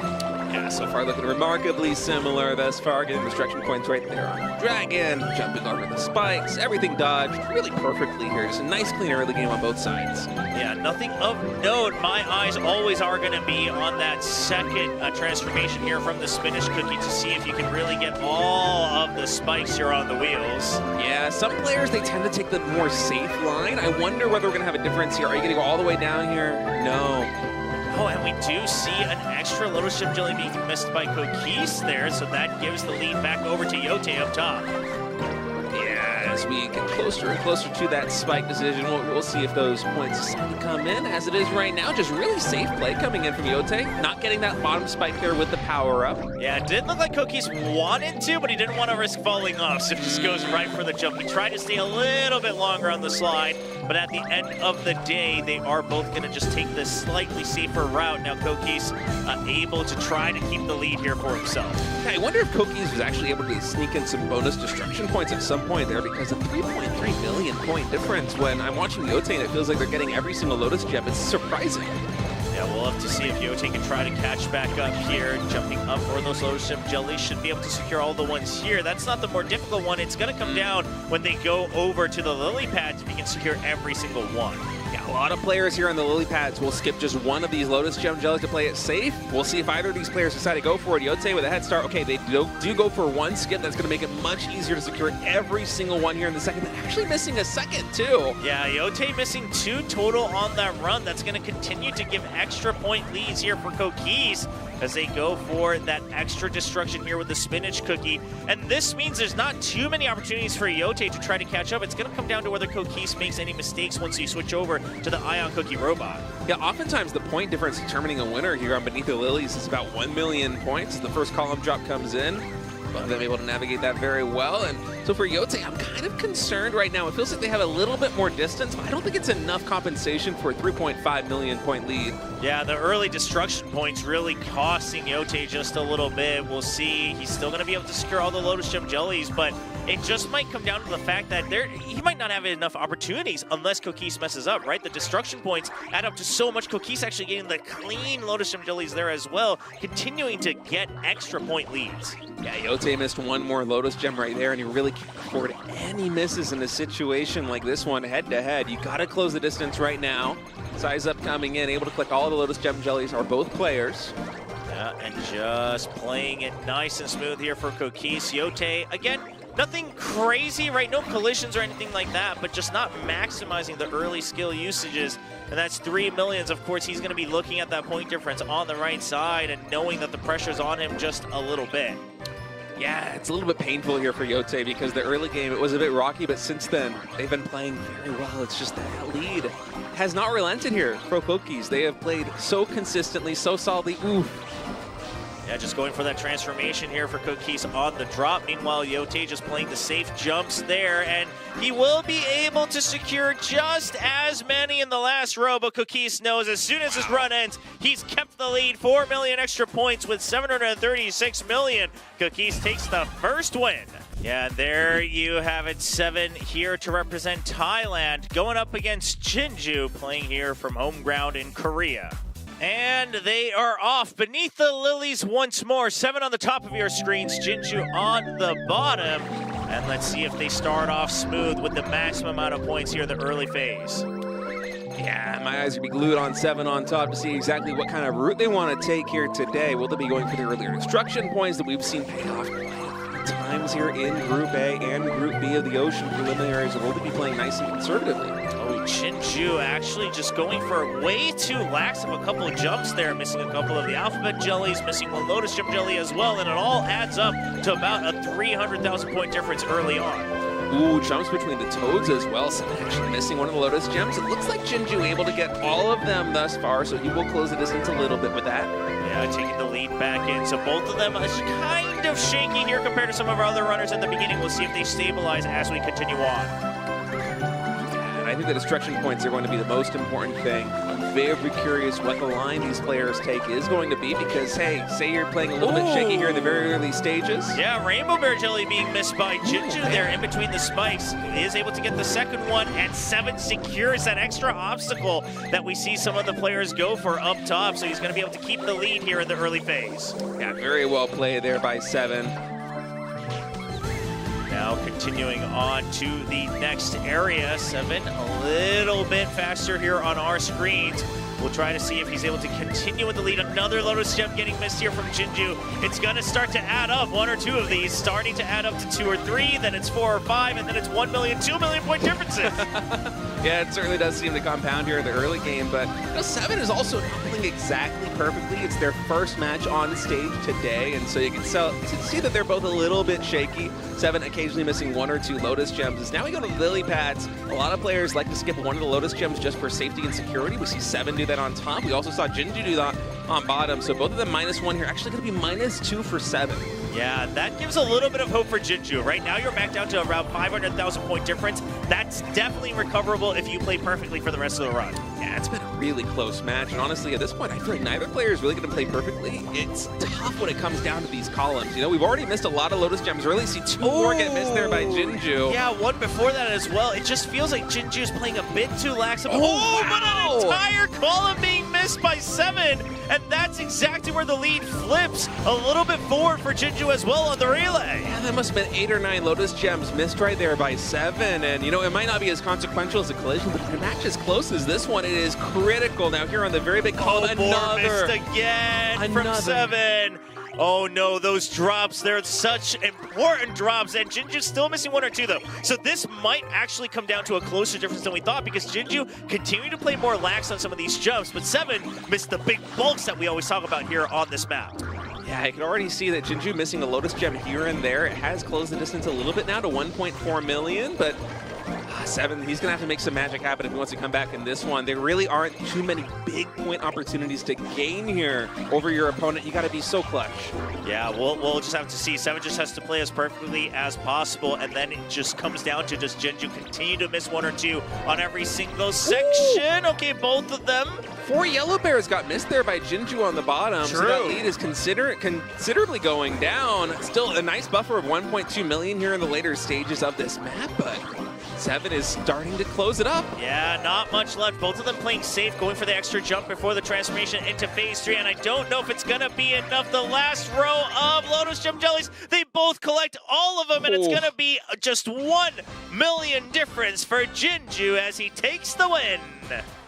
Speaker 2: Yeah, so far looking remarkably similar thus far, getting destruction points right there on Dragon, jumping over the spikes, everything dodged really perfectly here. Just a nice clean early game on both sides.
Speaker 1: Yeah, nothing of note. My eyes always are going to be on that second transformation here from the spinach cookie to see if you can really get all of the spikes here on the wheels.
Speaker 2: Yeah, some players, they tend to take the more safe line. I wonder whether we're going to have a difference here. Are you going to go all the way down here? No.
Speaker 1: Oh, and we do see an extra Lotus Gem Jelly being missed by Cookies there, so that gives the lead back over to Yote up top.
Speaker 2: Yeah, as we get closer and closer to that spike decision, we'll see if those points decide to come in. As it is right now, just really safe play coming in from Yote. Not getting that bottom spike there with the power-up.
Speaker 1: Yeah, it didn't look like Cookies wanted to, but he didn't want to risk falling off, so he just goes right for the jump. He tried to stay a little bit longer on the slide, but at the end of the day, they are both going to just take this slightly safer route. Now, Cookie's able to try to keep the lead here for himself.
Speaker 2: I wonder if Cookies was actually able to sneak in some bonus destruction points at some point there, because a 3.3 million point difference when I'm watching Yote and it feels like they're getting every single Lotus Gem. It's surprising.
Speaker 1: Yeah, we'll have to see if Yote can try to catch back up here. Jumping up for those Lotus Gem Jellies, should be able to secure all the ones here. That's not the more difficult one. It's going to come down when they go over to the lily pads if you can secure every single one.
Speaker 2: Yeah, a lot of players here on the lily pads will skip just one of these Lotus Gem Jellies to play it safe. We'll see if either of these players decide to go for it. Yote with a head start. Okay, they do go for one skip. That's going to make it much easier to secure every single one here in the second. But actually missing a second, too.
Speaker 1: Yeah, Yote missing 2 total on that run. That's going to continue to give extra point leads here for Cookies as they go for that extra destruction here with the spinach cookie. And this means there's not too many opportunities for Yote to try to catch up. It's going to come down to whether Cookies makes any mistakes once you switch over to the Ion Cookie robot.
Speaker 2: Yeah, oftentimes the point difference determining a winner here on Beneath the Lilies is about 1 million points. The first column drop comes in. Both of them able to navigate that very well. And so for Yote, I'm kind of concerned right now. It feels like they have a little bit more distance, but I don't think it's enough compensation for a 3.5 million point lead.
Speaker 1: Yeah, the early destruction points really costing Yote just a little bit. We'll see. He's still going to be able to secure all the Lotus Gem Jellies, but it just might come down to the fact that he might not have enough opportunities unless Cookies messes up, right? The destruction points add up to so much. Cookies actually getting the clean Lotus Gem Jellies there as well, continuing to get extra point leads.
Speaker 2: Yeah, Yote missed one more Lotus Gem right there, and you really can't afford any misses in a situation like this one head-to-head. You got to close the distance right now. Size Up coming in, able to collect all the Lotus Gem Jellies are both players.
Speaker 1: Yeah, and just playing it nice and smooth here for Cookies. Yote, again, nothing crazy, right? No collisions or anything like that, but just not maximizing the early skill usages. And that's 3 millions. Of course, he's going to be looking at that point difference on the right side and knowing that the pressure's on him just a little bit.
Speaker 2: Yeah, it's a little bit painful here for Yote because the early game, it was a bit rocky, but since then, they've been playing very well. It's just that lead has not relented here for Cookies. They have played so consistently, so solidly. Oof.
Speaker 1: Yeah, just going for that transformation here for Cookies on the drop. Meanwhile, Yote just playing the safe jumps there, and he will be able to secure just as many in the last row, but Cookies knows as soon as his run ends, he's kept the lead. 4 million extra points with 736 million. Cookies takes the first win. Yeah, there you have it. 7 here to represent Thailand, going up against Jinju, playing here from home ground in Korea. And they are off beneath the lilies once more. 7 on the top of your screens, Jinju on the bottom. And let's see if they start off smooth with the maximum amount of points here in the early phase.
Speaker 2: Yeah, my eyes are going to be glued on 7 on top to see exactly what kind of route they want to take here today. Will they be going for the earlier destruction points that we've seen pay off times here in Group A and Group B of the Ocean preliminaries, or will they be playing nice and conservatively?
Speaker 1: Oh, Jinju actually just going for way too lax of a couple of jumps there, missing a couple of the Alphabet Jellies, missing one Lotus Gem Jelly as well, and it all adds up to about a 300,000 point difference early on.
Speaker 2: Ooh, jumps between the Toads as well. Someone actually missing one of the Lotus Gems. It looks like Jinju able to get all of them thus far, so he will close the distance a little bit with that.
Speaker 1: Yeah, taking the lead back in. So both of them are kind of shaky here compared to some of our other runners in the beginning. We'll see if they stabilize as we continue on.
Speaker 2: And I think the destruction points are going to be the most important thing. I'm very curious what the line these players take is going to be because, hey, say you're playing a little bit shaky here in the very early stages.
Speaker 1: Yeah, Rainbow Bear Jelly being missed by Jinju there in between the spikes. He is able to get the second one, and 7 secures that extra obstacle that we see some of the players go for up top, so he's going to be able to keep the lead here in the early phase.
Speaker 2: Yeah, very well played there by 7.
Speaker 1: Now continuing on to the next area. 7 a little bit faster here on our screens. We'll try to see if he's able to continue with the lead. Another Lotus Gem getting missed here from Jinju. It's going to start to add up. 1 or 2 of these starting to add up to 2 or 3. Then it's 4 or 5. And then it's 1 million, 2 million point differences.
Speaker 2: Yeah, it certainly does seem to compound here in the early game. But 7 is also not playing exactly perfectly. It's their first match on stage today. And so you can see that they're both a little bit shaky. 7 occasionally missing 1 or 2 Lotus Gems. As now we go to the lily pads. A lot of players like to skip one of the Lotus Gems just for safety and security. We see 7 do that on top. We also saw Jinju do that on bottom. So both of them -1 here. Actually going to be -2 for 7.
Speaker 1: Yeah, that gives a little bit of hope for Jinju. Right now, you're back down to around 500,000 point difference. That's definitely recoverable if you play perfectly for the rest of the run.
Speaker 2: Yeah, it's been a really close match, and honestly, at this point, I feel like neither player is really going to play perfectly. It's tough when it comes down to these columns. You know, we've already missed a lot of Lotus Gems. Really see two more get missed there by Jinju.
Speaker 1: Yeah, one before that as well. It just feels like Jinju's playing a bit too lax.
Speaker 2: Wow.
Speaker 1: But an entire column being missed by 7, and that's exactly where the lead flips a little bit forward for Jinju as well on the relay.
Speaker 2: Yeah, that must have been 8 or 9 Lotus Gems missed right there by 7, and you know, it might not be as consequential as a collision, but in a match as close as this one, it is critical. Now here on the very big column,
Speaker 1: another missed again from 7. Oh no, those drops, they're such important drops, and Jinju's still missing 1 or 2 though. So this might actually come down to a closer difference than we thought, because Jinju continued to play more lax on some of these jumps, but 7 missed the big bulks that we always talk about here on this map.
Speaker 2: Yeah, I can already see that Jinju missing a Lotus Gem here and there. It has closed the distance a little bit now to 1.4 million, but 7, he's going to have to make some magic happen if he wants to come back in this one. There really aren't too many big point opportunities to gain here over your opponent. You got to be so clutch.
Speaker 1: Yeah, we'll just have to see. 7 just has to play as perfectly as possible, and then it just comes down to, does Jinju continue to miss 1 or 2 on every single section? Ooh. Okay, both of them.
Speaker 2: 4 Yellow Bears got missed there by Jinju on the bottom.
Speaker 1: True.
Speaker 2: So that lead is considerably going down. Still a nice buffer of 1.2 million here in the later stages of this map, but 7 is starting to close it up.
Speaker 1: Yeah, not much left. Both of them playing safe, going for the extra jump before the transformation into phase 3, and I don't know if it's going to be enough. The last row of Lotus Gem Jellies, they both collect all of them, and it's going to be just 1 million difference for Jinju as he takes the win.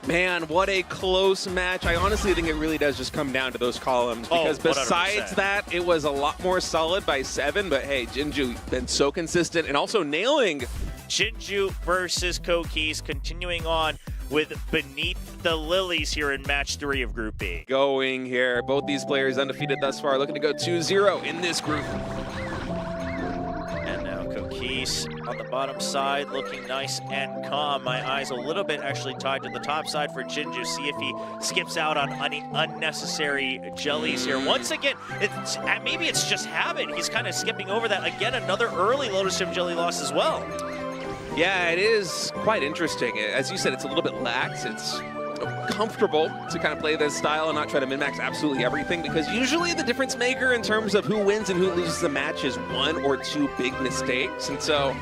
Speaker 2: Man, what a close match. I honestly think it really does just come down to those columns, because besides that, it was a lot more solid by 7, but hey, Jinju been so consistent and also nailing.
Speaker 1: Jinju versus Cookies, continuing on with Beneath the Lilies here in match 3 of Group B.
Speaker 2: Going here, both these players undefeated thus far, looking to go 2-0 in this group.
Speaker 1: And now Cookies on the bottom side, looking nice and calm. My eyes a little bit actually tied to the top side for Jinju. See if he skips out on any unnecessary jellies here. Once again, maybe it's just habit. He's kind of skipping over that. Again, another early Lotus Gem Jelly loss as well.
Speaker 2: Yeah, it is quite interesting. As you said, it's a little bit lax. It's comfortable to kind of play this style and not try to min-max absolutely everything, because usually the difference maker in terms of who wins and who loses the match is 1 or 2 big mistakes. And so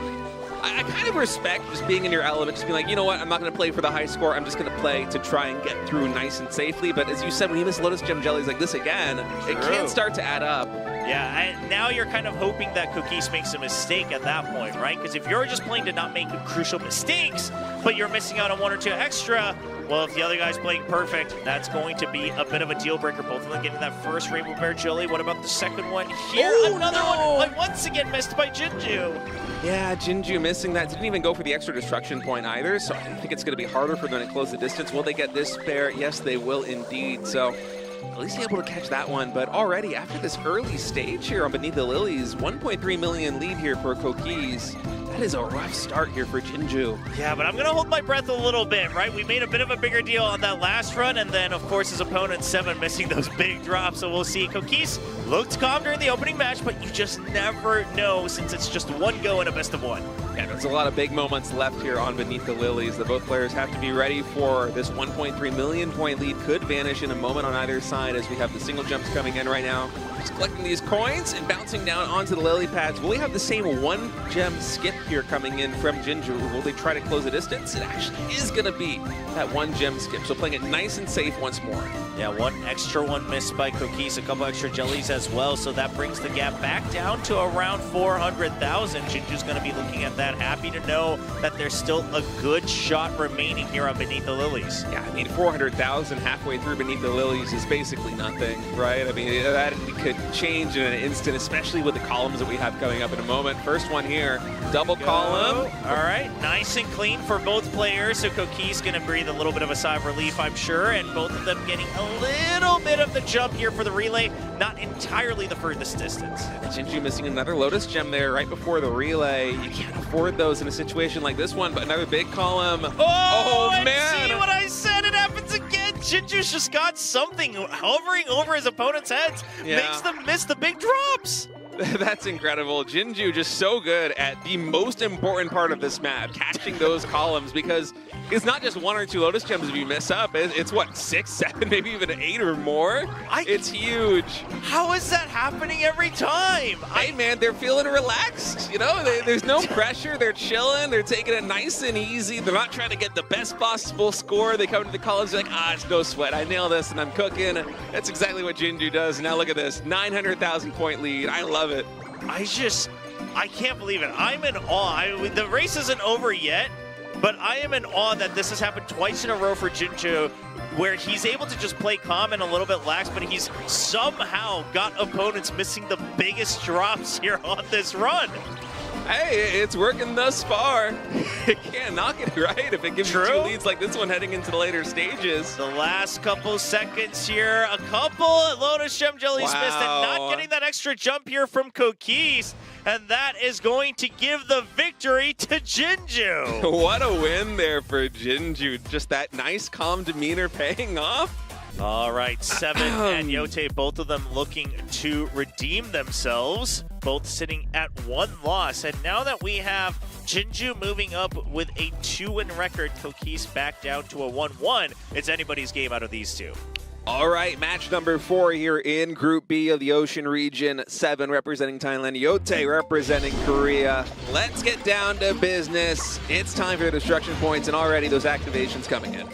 Speaker 2: I kind of respect just being in your element, just being like, you know what, I'm not going to play for the high score. I'm just going to play to try and get through nice and safely. But as you said, when you miss Lotus Gem Jellies like this again, it can start to add up.
Speaker 1: Yeah, and now you're kind of hoping that Cookies makes a mistake at that point, right? Because if you're just playing to not make crucial mistakes, but you're missing out on 1 or 2 extra, well, if the other guy's playing perfect, that's going to be a bit of a deal breaker. Both of them getting that first Rainbow Bear Jelly. What about the second one here?
Speaker 2: Ooh,
Speaker 1: another one, once again missed by Jinju.
Speaker 2: Yeah, Jinju missing that. Didn't even go for the extra destruction point either, so I think it's going to be harder for them to close the distance. Will they get this bear? Yes, they will indeed. So at least able to catch that one. But already after this early stage here on Beneath the Lilies, 1.3 million lead here for Cookies. That is a rough start here for Jinju.
Speaker 1: Yeah, but I'm going to hold my breath a little bit, right? We made a bit of a bigger deal on that last run, and then, of course, his opponent, 7, missing those big drops. So we'll see. Cookies looked calm during the opening match, but you just never know since it's just 1 go in a best of 1.
Speaker 2: Yeah, there's a lot of big moments left here on Beneath the Lilies that both players have to be ready for. This 1.3 million point lead could vanish in a moment on either side as we have the single jumps coming in right now. Just collecting these coins and bouncing down onto the lily pads. Will we have the same 1 gem skip here coming in from Jinju? Will they try to close the distance? It actually is going to be that 1 gem skip. So playing it nice and safe once more.
Speaker 1: Yeah, 1 extra one missed by Cookies, a couple extra jellies as well. So that brings the gap back down to around 400,000. Jinju's going to be looking at that. Happy to know that there's still a good shot remaining here on Beneath the Lilies.
Speaker 2: Yeah, I mean, 400,000 halfway through Beneath the Lilies is basically nothing, right? I mean, that could change in an instant, especially with the columns that we have coming up in a moment. First one here, double column.
Speaker 1: All right, nice and clean for both players. So Cookies going to breathe a little bit of a sigh of relief, I'm sure, and both of them getting a little bit of the jump here for the relay, not entirely the furthest distance.
Speaker 2: Jinju missing another Lotus Gem there right before the relay. You can't afford those in a situation like this one, but another big column.
Speaker 1: Oh
Speaker 2: man!
Speaker 1: See what I said? It happens again. Jinju's just got something hovering over his opponent's heads.
Speaker 2: Yeah.
Speaker 1: Makes them miss the big drops.
Speaker 2: That's incredible. Jinju just so good at the most important part of this map, catching those columns, because it's not just 1 or 2 Lotus Gems if you mess up. It's what, 6, 7, maybe even 8 or more? It's huge.
Speaker 1: How is that happening every time?
Speaker 2: Hey, man, they're feeling relaxed. You know, there's no pressure. They're chilling. They're taking it nice and easy. They're not trying to get the best possible score. They come to the columns like, it's no sweat. I nail this and I'm cooking. That's exactly what Jinju does. Now look at this, 900,000 point lead. I love it.
Speaker 1: I can't believe it. I'm in awe. The race isn't over yet, but I am in awe that this has happened twice in a row for Jinju, where he's able to just play calm and a little bit lax, but he's somehow got opponents missing the biggest drops here on this run.
Speaker 2: Hey, it's working thus far. It can't knock it, right? If it gives you 2 leads like this one heading into the later stages.
Speaker 1: The last couple seconds here, a couple Lotus Gem Jellies missed, and not getting that extra jump here from Cookies, and that is going to give the victory to Jinju.
Speaker 2: What a win there for Jinju. Just that nice, calm demeanor paying off.
Speaker 1: All right, Seven and Yote, both of them looking to redeem themselves, both sitting at 1 loss. And now that we have Jinju moving up with a 2-win record, Cookies back down to a 1-1, it's anybody's game out of these two.
Speaker 2: All right, match number 4 here in Group B of the Ocean region. 7 representing Thailand, Yote representing Korea. Let's get down to business. It's time for the destruction points, and already those activations coming in.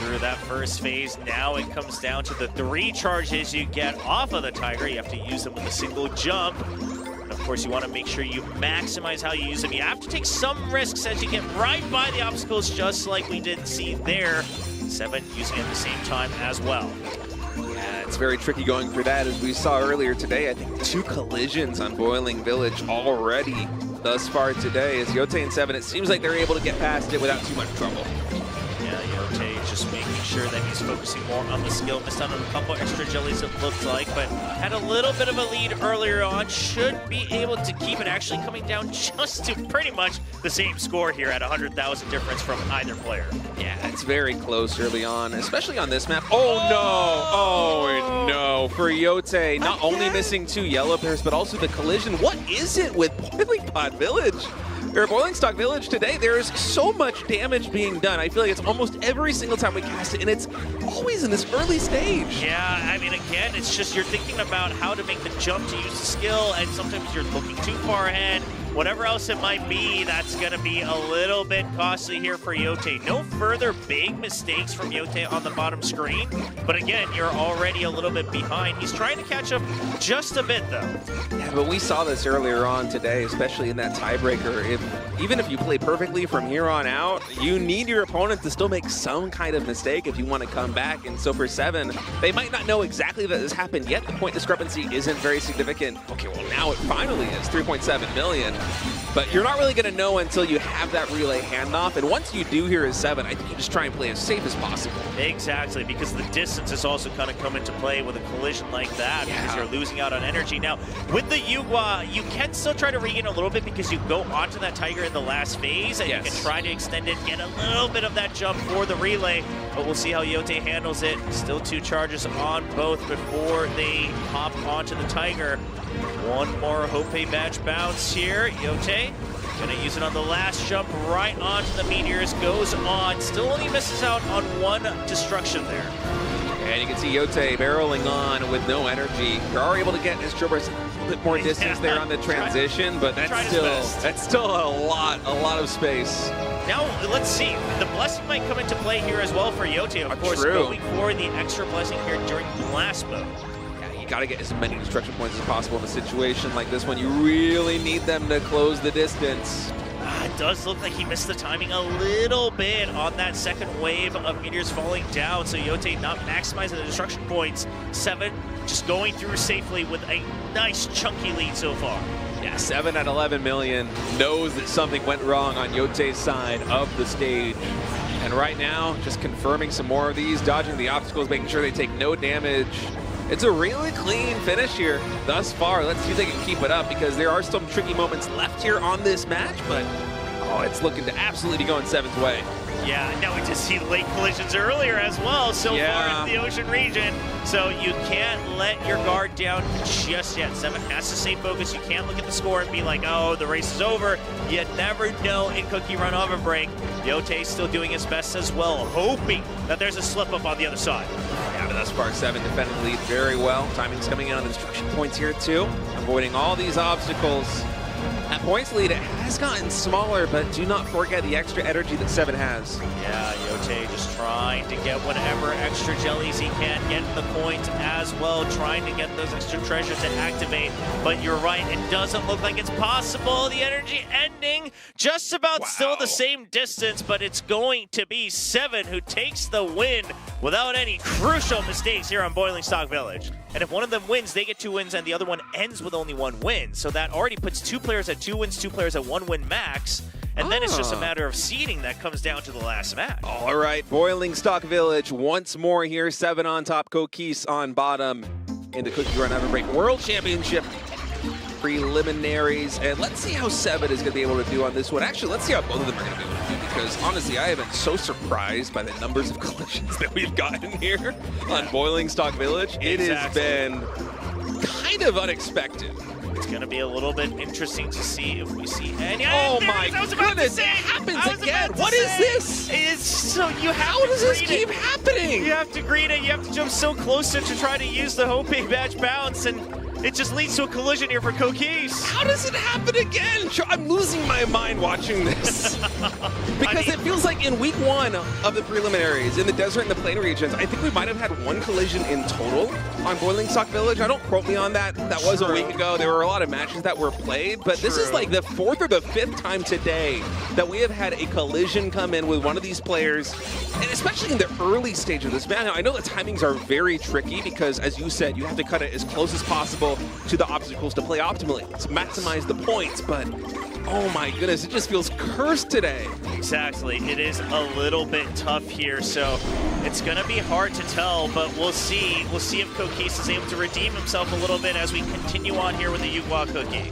Speaker 1: Through that first phase, now it comes down to the 3 charges you get off of the Tiger. You have to use them with a single jump. And of course, you want to make sure you maximize how you use them. You have to take some risks as you get right by the obstacles, just like we did see there. 7 using it at the same time as well.
Speaker 2: Yeah, it's very tricky going for that. As we saw earlier today, I think 2 collisions on Boiling Village already thus far today. As Yote and 7, it seems like they're able to get past it without too much trouble.
Speaker 1: Just making sure that he's focusing more on the skill. Missed out on a couple extra jellies, it looked like, but had a little bit of a lead earlier on. Should be able to keep it, actually coming down just to pretty much the same score here at 100,000 difference from either player.
Speaker 2: Yeah, it's very close early on, especially on this map. Oh no! Oh no! For Yote, not only missing 2 yellow pairs, but also the collision. What is it with Boiling Pod Village? Or Boiling Stock Village today, there is so much damage being done. I feel like it's almost every single time we cast it, and it's always in this early stage.
Speaker 1: Yeah, I mean, again, it's just you're thinking about how to make the jump to use the skill, and sometimes you're looking too far ahead. Whatever else it might be, that's going to be a little bit costly here for Yote. No further big mistakes from Yote on the bottom screen, but again, you're already a little bit behind. He's trying to catch up just a bit, though.
Speaker 2: Yeah, but we saw this earlier on today, especially in that tiebreaker. Even if you play perfectly from here on out, you need your opponent to still make some kind of mistake if you want to come back. And so for 7, they might not know exactly that this happened yet. The point discrepancy isn't very significant. Okay, well, now it finally is 3.7 million. But you're not really going to know until you have that relay handoff. And once you do here as 7, I think you just try and play as safe as possible.
Speaker 1: Exactly, because the distance is also kind of come into play with a collision like that, because you're losing out on energy. Now, with the Yugwa, you can still try to regain a little bit because you go onto that Tiger in the last phase, and you can try to extend it, get a little bit of that jump for the relay. But we'll see how Yote handles it. Still 2 charges on both before they hop onto the Tiger. 1 more Hope badge bounce here. Yote gonna use it on the last jump right onto the meteors. Goes on. Still only misses out on 1 destruction there.
Speaker 2: And you can see Yote barreling on with no energy. You are able to get his Traverse a little bit more distance there on the transition, but that's still a lot of space.
Speaker 1: Now, let's see. The blessing might come into play here as well for Yote. Of course, going for the extra blessing here during blast mode.
Speaker 2: You got to get as many destruction points as possible in a situation like this one. You really need them to close the distance.
Speaker 1: It does look like he missed the timing a little bit on that second wave of meteors falling down, so Yote not maximizing the destruction points. 7 just going through safely with a nice chunky lead so far.
Speaker 2: Yeah, 7 at 11 million knows that something went wrong on Yote's side of the stage. And right now, just confirming some more of these, dodging the obstacles, making sure they take no damage. It's a really clean finish here thus far. Let's see if they can keep it up, because there are some tricky moments left here on this match, but it's looking to absolutely be going 7's way.
Speaker 1: Yeah, now we just see late collisions earlier as well so far in the ocean region. So you can't let your guard down just yet. 7 has to stay focused. You can't look at the score and be like, oh, the race is over. You never know in CookieRun OvenBreak. Yote's still doing his best as well, hoping that there's a slip up on the other side.
Speaker 2: Yeah, but thus far 7 defending the lead very well. Timing's coming in on the destruction points here too, avoiding all these obstacles. That points lead has gotten smaller, but do not forget the extra energy that 7 has.
Speaker 1: Yeah, Yote just trying to get whatever extra jellies he can, get the points as well, trying to get those extra treasures to activate. But you're right, it doesn't look like it's possible. The energy ending just about still the same distance, but it's going to be 7 who takes the win without any crucial mistakes here on Boiling Stock Village. And if one of them wins, they get 2 wins, and the other one ends with only 1 win. So that already puts 2 players at 2 wins, 2 players at 1 win max. And then it's just a matter of seeding that comes down to the last match.
Speaker 2: All right, Boiling Stock Village once more here. 7 on top, Cookies on bottom in the CookieRun OvenBreak World Championship preliminaries. And let's see how 7 is going to be able to do on this one. Actually, let's see how both of them are going to be able to do, because honestly, I have been so surprised by the numbers of collisions that we've gotten here on Boiling Stock Village. It has been kind of unexpected.
Speaker 1: It's going to be a little bit interesting to see if we see any.
Speaker 2: Oh my goodness, it happens again. What is this? How does this keep happening?
Speaker 1: You have to greet it. You have to jump so close to try to use the Hope badge bounce, and it just leads to a collision here for Cookies.
Speaker 2: How does it happen again? I'm losing my mind watching this. Because it feels like in week 1 of the preliminaries, in the desert and the plain regions, I think we might have had 1 collision in total on Boiling Stock Village. I don't quote me on that. That was a week ago. There were a lot of matches that were played, but this is like the 4th or the 5th time today that we have had a collision come in with one of these players, and especially in the early stage of this match. Now, I know the timings are very tricky because, as you said, you have to cut it as close as possible to the obstacles to play optimally, to maximize the points, but oh my goodness, it just feels cursed today.
Speaker 1: Exactly, it is a little bit tough here, so it's gonna be hard to tell, but we'll see. We'll see if Cookies is able to redeem himself a little bit as we continue on here with the Yugwa Cookie.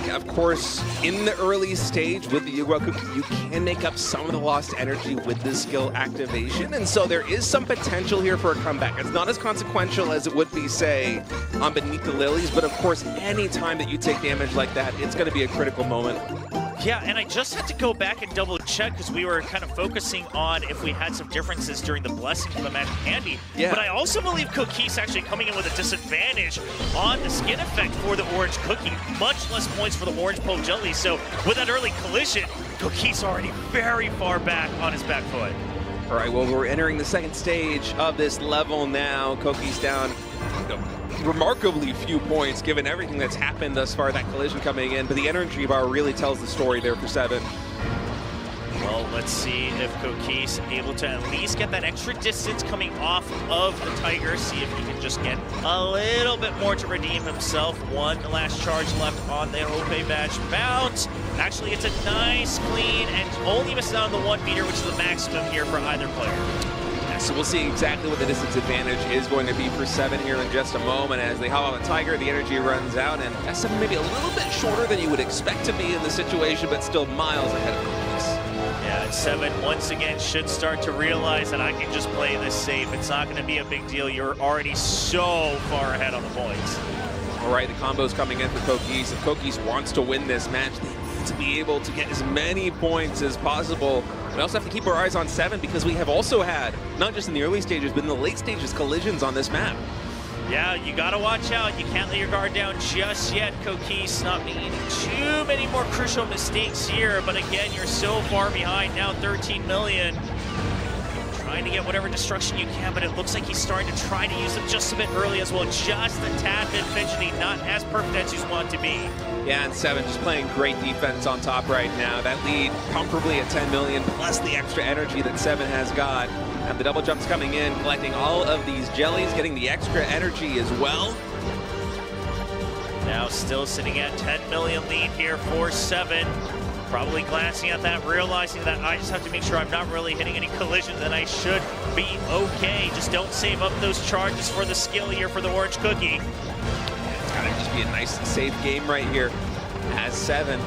Speaker 2: Yeah, of course, in the early stage with the Yugwa Cookie, you can make up some of the lost energy with the skill activation, and so there is some potential here for a comeback. It's not as consequential as it would be, say, on Beneath the Lilies, but of course, any time that you take damage like that, it's going to be a critical moment.
Speaker 1: Yeah, and I just had to go back and double check because we were kind of focusing on if we had some differences during the blessing from the Magic Candy. Yeah. But I also believe Cookies actually coming in with a disadvantage on the skin effect for the Orange Cookie. Much less points for the Orange Poke Jelly. So with that early collision, Cookies already very far back on his back foot.
Speaker 2: All right, well, we're entering the 2nd stage of this level now. Cookies down remarkably few points given everything that's happened thus far, that collision coming in, but the energy bar really tells the story there for 7.
Speaker 1: Well, let's see if Cookies able to at least get that extra distance coming off of the Tiger, see if he can just get a little bit more to redeem himself. 1 last charge left on the Hope badge bounce. Actually, it's a nice clean and only missed out on the 1 meter, which is the maximum here for either player.
Speaker 2: So we'll see exactly what the distance advantage is going to be for 7 here in just a moment. As they hop on the Tiger, the energy runs out, and S7 maybe a little bit shorter than you would expect to be in the situation, but still miles ahead of Cookies.
Speaker 1: Yeah, and 7 once again should start to realize that I can just play this safe. It's not going to be a big deal. You're already so far ahead on the points.
Speaker 2: All right, the combo's coming in for Cookies. If Cookies wants to win this match, they need to be able to get as many points as possible. We also have to keep our eyes on 7 because we have also had, not just in the early stages, but in the late stages, collisions on this map.
Speaker 1: Yeah, you gotta watch out. You can't let your guard down just yet, Cookies. Not making too many more crucial mistakes here, but again, you're so far behind now, 13 million. Trying to get whatever destruction you can, but it looks like he's starting to try to use them just a bit early as well. Just a tad bit fidgety, not as perfect as you want to be.
Speaker 2: Yeah, and 7 just playing great defense on top right now. That lead comfortably at 10 million, plus the extra energy that 7 has got. And the double jumps coming in, collecting all of these jellies, getting the extra energy as well.
Speaker 1: Now still sitting at 10 million lead here for 7. Probably glancing at that, realizing that I just have to make sure I'm not really hitting any collisions and I should be okay. Just don't save up those charges for the skill here for the Orange Cookie.
Speaker 2: It's gotta just be a nice safe game right here as 7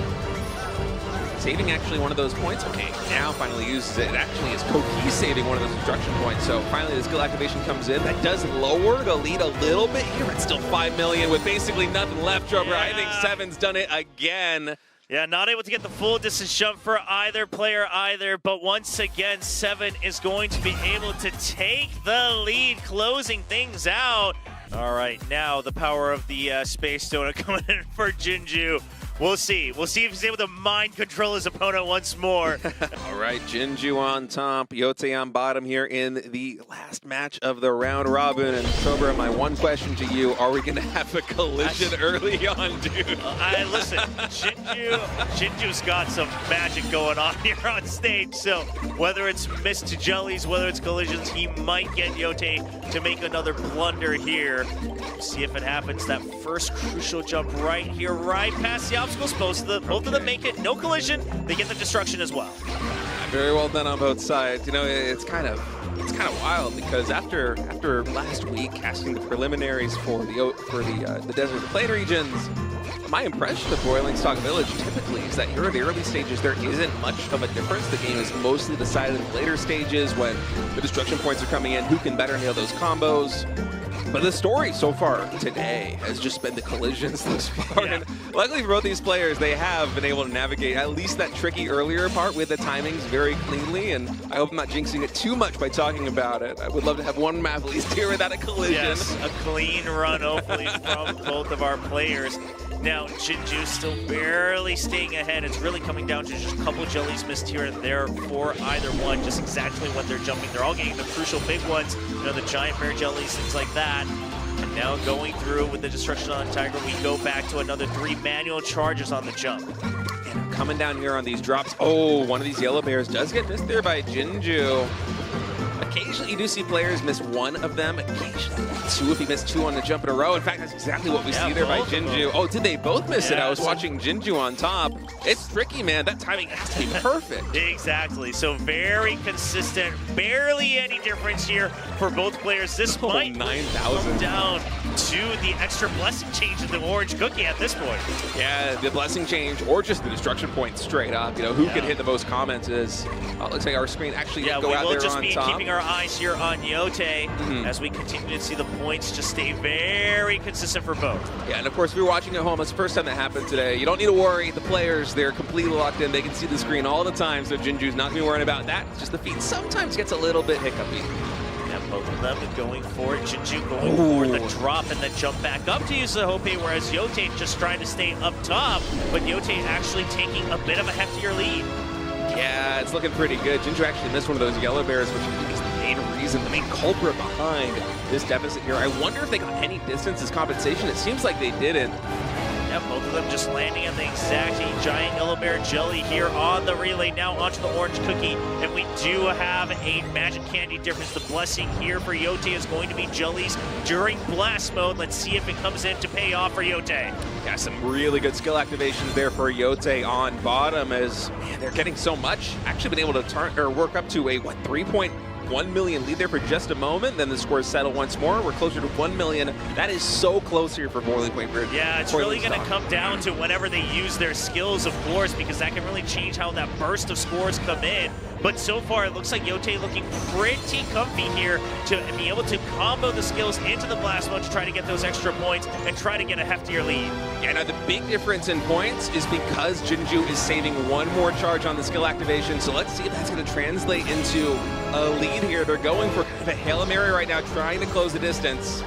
Speaker 2: saving actually one of those points. Okay, now finally uses it. It actually is Cookie saving one of those destruction points. So finally the skill activation comes in. That does lower the lead a little bit here. It's still 5 million with basically nothing left, Trevor. I think Seven's done it again.
Speaker 1: Yeah, not able to get the full distance jump for either player either, but once again, Seven is going to be able to take the lead, closing things out. All right, now the power of the Space Donut coming in for Jinju. We'll see. We'll see if he's able to mind control his opponent once more.
Speaker 2: All right, Jinju on top, Yote on bottom here in the last match of the round robin. And Cobra, my one question to you, are we going to have a collision early on, dude?
Speaker 1: Listen, Jinju's got some magic going on here on stage. So whether it's missed jellies, whether it's collisions, he might get Yote to make another blunder here. See if it happens. That first crucial jump right here, right past the obstacles. Both of them make it. No collision. They get the destruction as well.
Speaker 2: Very well done on both sides. You know, it's kind of wild because after last week casting the preliminaries for the Desert Plain regions, my impression of Boiling Stock Village typically is that here in the early stages there isn't much of a difference. The game is mostly decided in the later stages when the destruction points are coming in. Who can better nail those combos? But the story so far today has just been the collisions thus far.
Speaker 1: Yeah.
Speaker 2: And luckily for both these players, they have been able to navigate at least that tricky earlier part with the timings very cleanly. And I hope I'm not jinxing it too much by talking about it. I would love to have one map at least here without a collision.
Speaker 1: Yes, a clean run hopefully from both of our players. Now, Jinju still barely staying ahead. It's really coming down to just a couple jellies missed here and there for either one, just exactly when they're jumping. They're all getting the crucial big ones, you know, the giant bear jellies, things like that. And now going through with the destruction on Tiger, we go back to another 3 manual charges on the jump.
Speaker 2: And coming down here on these drops. Oh, one of these yellow bears does get missed there by Jinju. Occasionally you do see players miss one of them, occasionally 2 if he missed 2 on the jump in a row. In fact, that's exactly what we see there by Jinju. Oh, did they both miss it? I was watching Jinju on top. It's tricky, man. That timing has to be perfect.
Speaker 1: Exactly. So very consistent. Barely any difference here for both players. This might
Speaker 2: 9,000
Speaker 1: come down to the extra blessing change of the orange cookie at this point.
Speaker 2: Yeah, the blessing change or just the destruction point straight up. You know, who can hit the most comments is, looks like our screen actually did go out there on top.
Speaker 1: Yeah, we will just be keeping our eyes here on Yote as we continue to see the points just stay very consistent for both.
Speaker 2: Yeah, and of course, if you're watching at home, it's the first time that happened today. You don't need to worry. The players, they're completely locked in. They can see the screen all the time, so Jinju's not going to be worrying about that. It's just the feed sometimes gets a little bit hiccupy.
Speaker 1: Yeah, both of them going for it. Jinju going for the drop and then jump back up to use the Hope, whereas Yote just trying to stay up top, but Yote actually taking a bit of a heftier lead.
Speaker 2: Yeah, it's looking pretty good. Jinju actually missed one of those yellow bears, which I think is the main reason, the main culprit behind this deficit here. I wonder if they got any distance as compensation. It seems like they didn't.
Speaker 1: Yeah, both of them just landing on the exact giant yellow bear jelly here on the relay. Now onto the orange cookie, and we do have a magic candy difference. The blessing here for Yote is going to be jellies during blast mode. Let's see if it comes in to pay off for Yote.
Speaker 2: Yeah, some really good skill activations there for Yote on bottom as, man, they're getting so much. Actually been able to turn or work up to a, 3.1 million lead there for just a moment. Then the scores settle once more. We're closer to 1 million. That is so close here for Boiling Point Bridge.
Speaker 1: Yeah, it's really going to come down to whenever they use their skills, of course, because that can really change how that burst of scores come in. But so far, it looks like Yote looking pretty comfy here to be able to combo the skills into the blast mode to try to get those extra points and try to get a heftier lead.
Speaker 2: Yeah, now the big difference in points is because Jinju is saving one more charge on the skill activation. So let's see if that's going to translate into a lead here. They're going for the Hail Mary right now, trying to close the distance.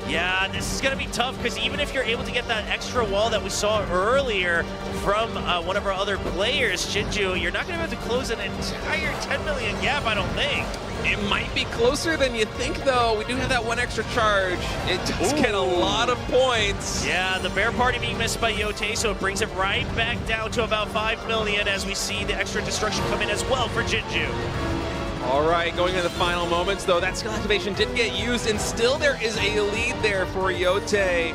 Speaker 1: Yeah, this is going to be tough because even if you're able to get that extra wall that we saw earlier from one of our other players, Jinju, you're not going to be able to close an entire 10 million gap, I don't think.
Speaker 2: It might be closer than you think, though. We do have that one extra charge. It does get a lot of points.
Speaker 1: Yeah, the bear party being missed by Yote, so it brings it right back down to about 5 million as we see the extra destruction come in as well for Jinju.
Speaker 2: All right, going into the final moments, though, that skill activation did get used, and still there is a lead there for Yote.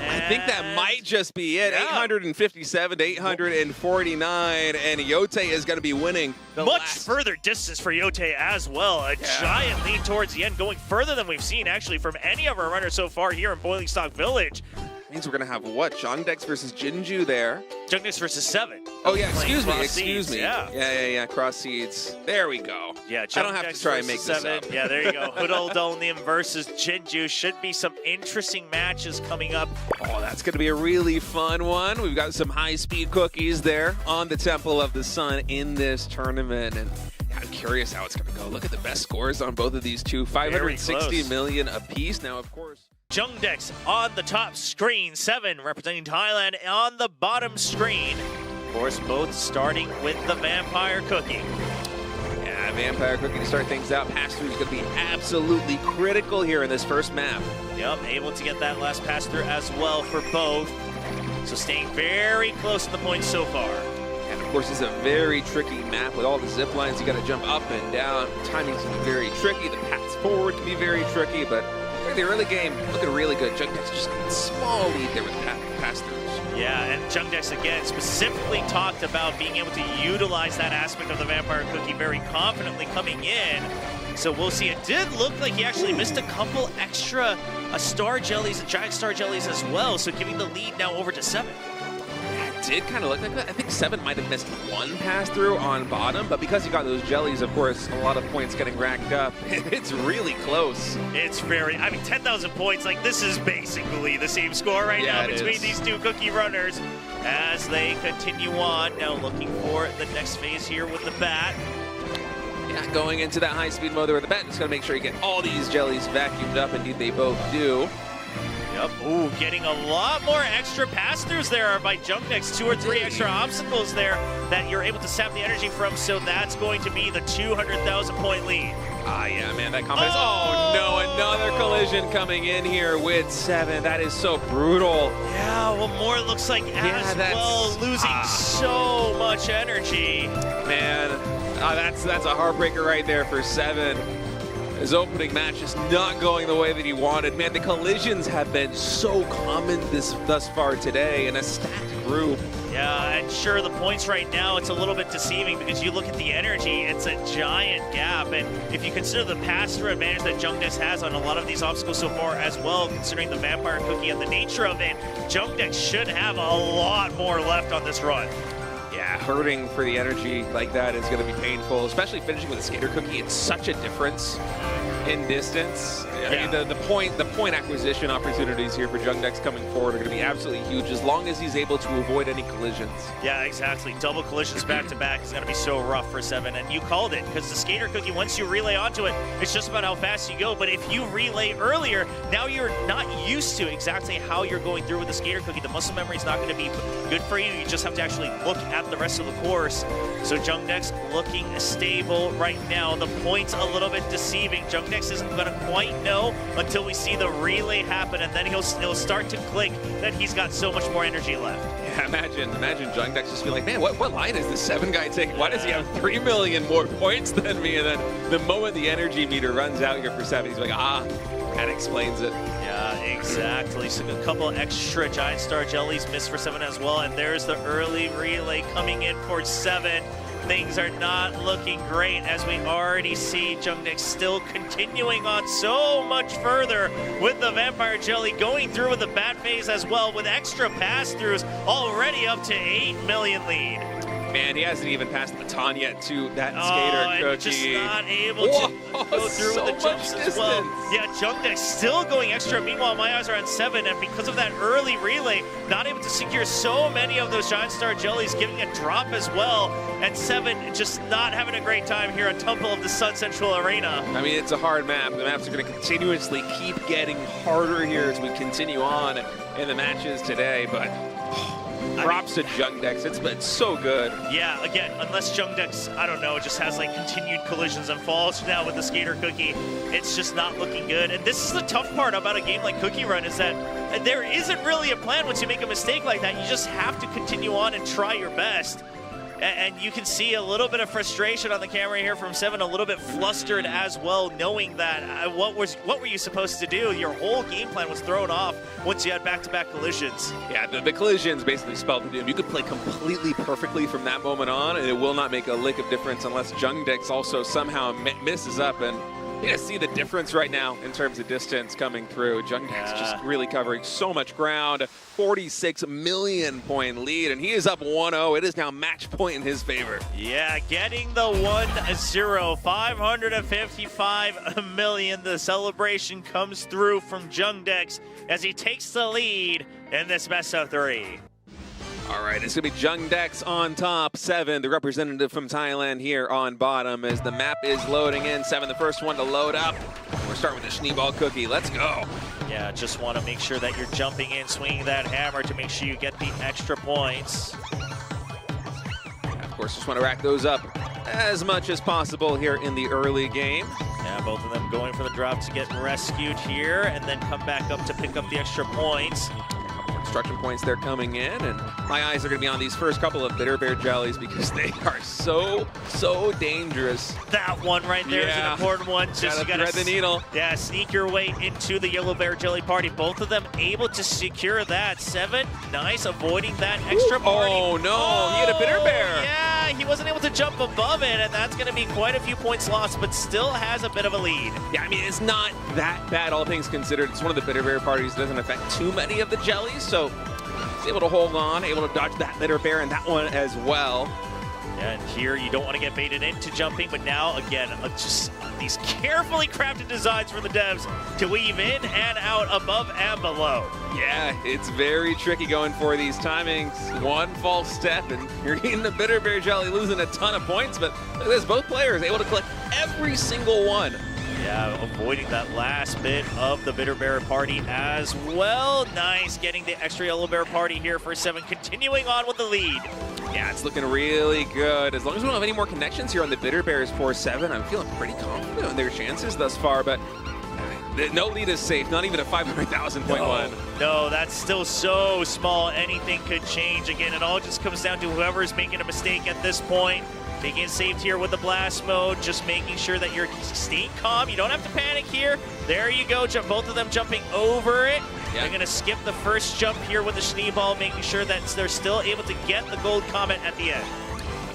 Speaker 2: I think that might just be it. 857 to 849, and Yote is going to be winning.
Speaker 1: Much further distance for Yote as well. A giant lead towards the end, going further than we've seen, actually, from any of our runners so far here in Boiling Stock Village.
Speaker 2: Means we're going to have what? Jungdex versus Jinju there.
Speaker 1: Jungdex versus 7.
Speaker 2: Oh, yeah, excuse me.
Speaker 1: Yeah.
Speaker 2: Yeah, cross seeds. There we go.
Speaker 1: Yeah,
Speaker 2: I don't have to try and make this
Speaker 1: 7.
Speaker 2: up.
Speaker 1: Yeah, there you go. Hudaldonium versus Jinju. Should be some interesting matches coming up.
Speaker 2: Oh, that's going to be a really fun one. We've got some high-speed cookies there on the Temple of the Sun in this tournament. And I'm curious how it's going to go. Look at the best scores on both of these two. 560 million apiece. Now, of course,
Speaker 1: Jungdex on the top screen, 7 representing Thailand on the bottom screen. Of course, both starting with the Vampire Cookie.
Speaker 2: Yeah, Vampire Cookie to start things out. Pass-through is going to be absolutely critical here in this first map.
Speaker 1: Yep, able to get that last pass-through as well for both. So staying very close to the points so far.
Speaker 2: And of course, it's a very tricky map with all the zip lines. You got to jump up and down. Timing's going to be very tricky. The paths forward can be very tricky, but the early game looking really good. Jungdex just a small lead there with pass-throughs.
Speaker 1: Yeah, and Jungdex again specifically talked about being able to utilize that aspect of the Vampire Cookie very confidently coming in. So we'll see. It did look like he actually missed a couple extra star jellies and giant star jellies as well. So giving the lead now over to 7.
Speaker 2: It did kind of look like that. I think 7 might have missed one pass-through on bottom, but because he got those jellies, of course, a lot of points getting racked up. It's really close.
Speaker 1: It's very, 10,000 points, like this is basically the same score right now between these two cookie runners as they continue on. Now looking for the next phase here with the bat.
Speaker 2: Yeah, going into that high-speed mode there with the bat, just going to make sure you get all these jellies vacuumed up. Indeed, they both do.
Speaker 1: Yep. Ooh, getting a lot more extra pass-throughs there by Jungdex. 2 or 3 extra obstacles there that you're able to sap the energy from. So that's going to be the 200,000 point lead.
Speaker 2: Ah, yeah, man, that confidence. Oh, no, another collision coming in here with 7. That is so brutal.
Speaker 1: Yeah, well, more looks like as well, losing so much energy.
Speaker 2: Man, that's a heartbreaker right there for 7. His opening match is not going the way that he wanted. Man, the collisions have been so common thus far today in a stacked group.
Speaker 1: Yeah, and sure, the points right now, it's a little bit deceiving because you look at the energy, it's a giant gap. And if you consider the pass-through advantage that Jungdex has on a lot of these obstacles so far as well, considering the Vampire Cookie and the nature of it, Jungdex should have a lot more left on this run.
Speaker 2: Yeah, hurting for the energy like that is going to be painful, especially finishing with a Skater Cookie. It's such a difference in distance.
Speaker 1: Yeah.
Speaker 2: I mean, the point acquisition opportunities here for Jungdex coming forward are going to be absolutely huge as long as he's able to avoid any collisions.
Speaker 1: Yeah, exactly. Double collisions back-to-back is going to be so rough for 7, and you called it, because the Skater Cookie, once you relay onto it, it's just about how fast you go, but if you relay earlier, now you're not used to exactly how you're going through with the Skater Cookie. The muscle memory is not going to be good for you. You just have to actually look at the rest of the course. So Jungdex looking stable right now. The points a little bit deceiving. Jungdex isn't going to quite know until we see the relay happen, and then he'll start to click that he's got so much more energy left.
Speaker 2: Yeah, imagine Jungdex just be like, man, what line is this 7 guy taking? Why does he have 3 million more points than me? And then the moment the energy meter runs out here for 7, he's like, that explains it.
Speaker 1: Yeah, exactly. So a couple extra giant star jellies missed for 7 as well, and there's the early relay coming in for 7. Things are not looking great as we already see Jungdex still continuing on so much further with the Vampire Jelly, going through with the bat phase as well with extra pass-throughs, already up to 8 million lead.
Speaker 2: Man, he hasn't even passed the baton yet to that Skater Cookie.
Speaker 1: Just not able to go through with the jumps as well. Yeah, Jungdex still going extra. Meanwhile, my eyes are on 7, and because of that early relay, not able to secure so many of those giant star jellies, giving a drop as well. And 7 just not having a great time here on Temple of the Sun Central Arena.
Speaker 2: I mean, it's a hard map. The maps are going to continuously keep getting harder here as we continue on in the matches today, but props to Jungdex. It's been so good.
Speaker 1: Yeah, again, unless Jungdex, I don't know, just has like continued collisions and falls now with the Skater Cookie, it's just not looking good. And this is the tough part about a game like CookieRun, is that there isn't really a plan once you make a mistake like that. You just have to continue on and try your best. And you can see a little bit of frustration on the camera here from 7, a little bit flustered as well, knowing that what were you supposed to do? Your whole game plan was thrown off once you had back-to-back collisions.
Speaker 2: Yeah, the collisions basically spelled the doom. You could play completely perfectly from that moment on, and it will not make a lick of difference unless Jungdex also somehow messes up and You can see the difference right now in terms of distance coming through. Jungdex just really covering so much ground. 46 million point lead, and he is up 1-0. It is now match point in his favor.
Speaker 1: Yeah, getting the 1-0, 555 million. The celebration comes through from Jungdex as he takes the lead in this best of 3.
Speaker 2: All right, it's going to be Jungdex on top, 7, the representative from Thailand here on bottom as the map is loading in. 7, the first one to load up. We're starting with the Schneeball Cookie. Let's go.
Speaker 1: Yeah, just want to make sure that you're jumping in, swinging that hammer to make sure you get the extra points.
Speaker 2: Of course, just want to rack those up as much as possible here in the early game.
Speaker 1: Yeah, both of them going for the drop to get rescued here and then come back up to pick up the extra points.
Speaker 2: Construction points they're coming in, and my eyes are going to be on these first couple of Bitter Bear jellies because they are so dangerous.
Speaker 1: That one right there is an important one. Just
Speaker 2: you gotta thread the needle.
Speaker 1: Yeah, sneak your way into the Yellow Bear Jelly Party. Both of them able to secure that. 7, nice, avoiding that extra party.
Speaker 2: Oh no, he had a Bitter Bear.
Speaker 1: Yeah, he wasn't able to jump above it, and that's going to be quite a few points lost, but still has a bit of a lead.
Speaker 2: Yeah, I mean, it's not that bad, all things considered. It's one of the Bitter Bear parties that doesn't affect too many of the jellies, so he's able to hold on, able to dodge that Bitter Bear and that one as well.
Speaker 1: And here you don't want to get baited into jumping, but now again, just these carefully crafted designs for the devs to weave in and out, above and below.
Speaker 2: Yeah, it's very tricky going for these timings. One false step and you're eating the Bitter Bear jelly, losing a ton of points, but look at this, both players able to collect every single one.
Speaker 1: Yeah, avoiding that last bit of the Bitter Bear Party as well. Nice, getting the extra Yellow Bear Party here for 7, continuing on with the lead.
Speaker 2: Yeah, it's looking really good. As long as we don't have any more connections here on the Bitter Bears for 7, I'm feeling pretty confident in their chances thus far, but no lead is safe, not even a 500,000 point one.
Speaker 1: No, that's still so small. Anything could change. Again, it all just comes down to whoever's making a mistake at this point. Taking it saved here with the blast mode, just making sure that you're staying calm. You don't have to panic here. There you go, both of them jumping over it. Yeah. They're gonna skip the first jump here with the Schneeball, making sure that they're still able to get the gold comet at the end.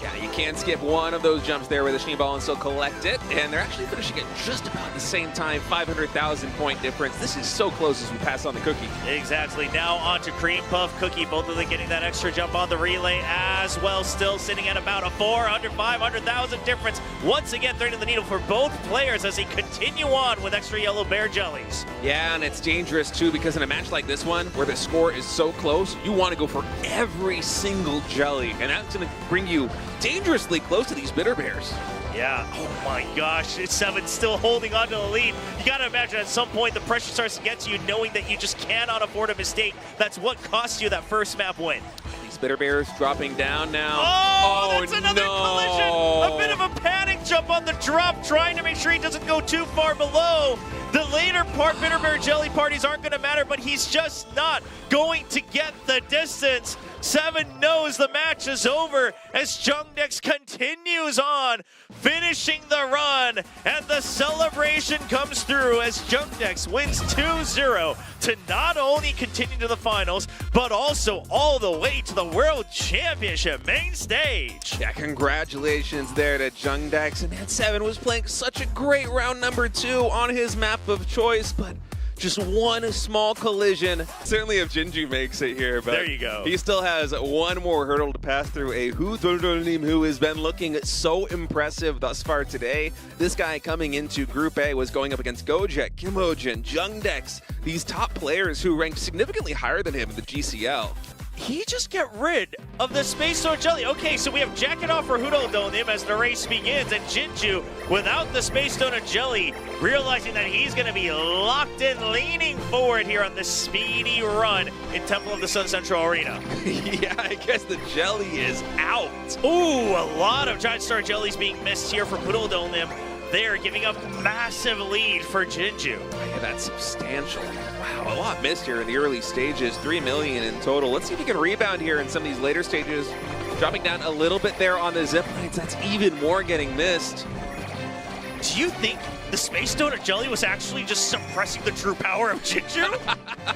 Speaker 2: Yeah, you can't skip one of those jumps there with a Schneeball and still collect it. And they're actually finishing at just about the same time, 500,000 point difference. This is so close as we pass on the Cookie.
Speaker 1: Exactly. Now on to Cream Puff Cookie. Both of them getting that extra jump on the relay as well. Still sitting at about a 500,000 difference. Once again, threading the needle for both players as they continue on with extra Yellow Bear jellies.
Speaker 2: Yeah, and it's dangerous too because in a match like this one, where the score is so close, you want to go for every single jelly. And that's going to bring you dangerously close to these Bitter Bears.
Speaker 1: Yeah, oh my gosh, 7 still holding on to the lead. You gotta imagine at some point the pressure starts to get to you knowing that you just cannot afford a mistake. That's what cost you that first map win.
Speaker 2: These Bitter Bears dropping down now.
Speaker 1: Oh, that's another collision. A bit of a panic jump on the drop, trying to make sure he doesn't go too far below. The later part Bitter Bear Jelly Parties aren't gonna matter, but he's just not going to get the distance. 7 knows the match is over as Jungdex continues on, finishing the run, and the celebration comes through as Jungdex wins 2-0 to not only continue to the finals, but also all the way to the World Championship main stage.
Speaker 2: Yeah, congratulations there to Jungdex, and man, 7 was playing such a great round number 2 on his map of choice, but just one small collision. Certainly if Jinju makes it here, but
Speaker 1: there you go.
Speaker 2: He still has one more hurdle to pass through. A who has been looking so impressive thus far today. This guy coming into Group A was going up against Gojek, Kimojin, Jungdex, these top players who ranked significantly higher than him in the GCL.
Speaker 1: He just get rid of the Space Sword Jelly. Okay, so we have Jacket Off for Hudodonim as the race begins, and Jinju, without the Space Donut Jelly, realizing that he's going to be locked in, leaning forward here on the speedy run in Temple of the Sun Central Arena.
Speaker 2: Yeah, I guess the jelly is out.
Speaker 1: Ooh, a lot of Giant Star Jellies being missed here from Hudodonim. They're giving up massive lead for Jinju.
Speaker 2: Yeah, that's substantial. Wow, a lot missed here in the early stages. 3 million in total. Let's see if he can rebound here in some of these later stages. Dropping down a little bit there on the zip lines. That's even more getting missed.
Speaker 1: Do you think the Space Donut Jelly was actually just suppressing the true power of Jinju?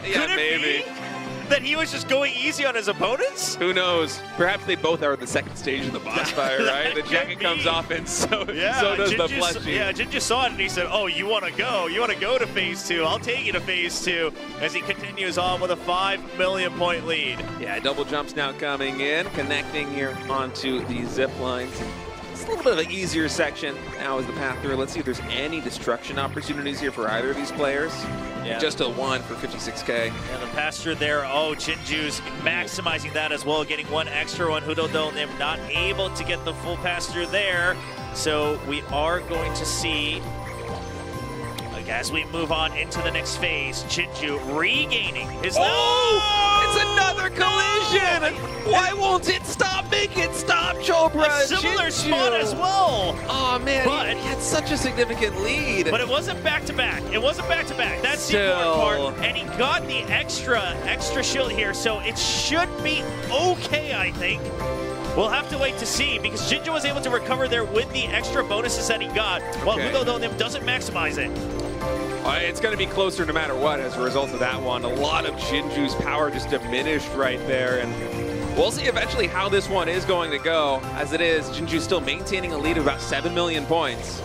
Speaker 2: Yeah, maybe.
Speaker 1: that he was just going easy on his opponents?
Speaker 2: Who knows? Perhaps they both are at the second stage of the boss fire, right? The jacket comes off, and so does the fleshy.
Speaker 1: Yeah, Jinju saw it, and he said, oh, you want to go? You want to go to phase 2? I'll take you to phase 2, as he continues on with a 5 million point lead.
Speaker 2: Yeah, double jumps now coming in, connecting here onto the zip lines. It's a little bit of an easier section now as the path through. Let's see if there's any destruction opportunities here for either of these players. Yeah. Just a 1 for 56K.
Speaker 1: And the pasture there, oh, Jinju's maximizing that as well, getting one extra one. Hudodonnim not able to get the full pasture there. So we are going to see, as we move on into the next phase, Jinju regaining his...
Speaker 2: It's another collision! Why won't it stop? Make it stop, Chopra!
Speaker 1: A similar spot as well!
Speaker 2: Oh man,
Speaker 1: but
Speaker 2: he had such a significant lead.
Speaker 1: But it wasn't back-to-back. It wasn't back-to-back. That's the important part. And he got the extra shield here, so it should be okay, I think. We'll have to wait to see, because Jinju was able to recover there with the extra bonuses that he got, while Hudodonnim doesn't maximize it.
Speaker 2: It's going to be closer no matter what as a result of that one. A lot of Jinju's power just diminished right there, and we'll see eventually how this one is going to go. As it is, Jinju still maintaining a lead of about 7 million points.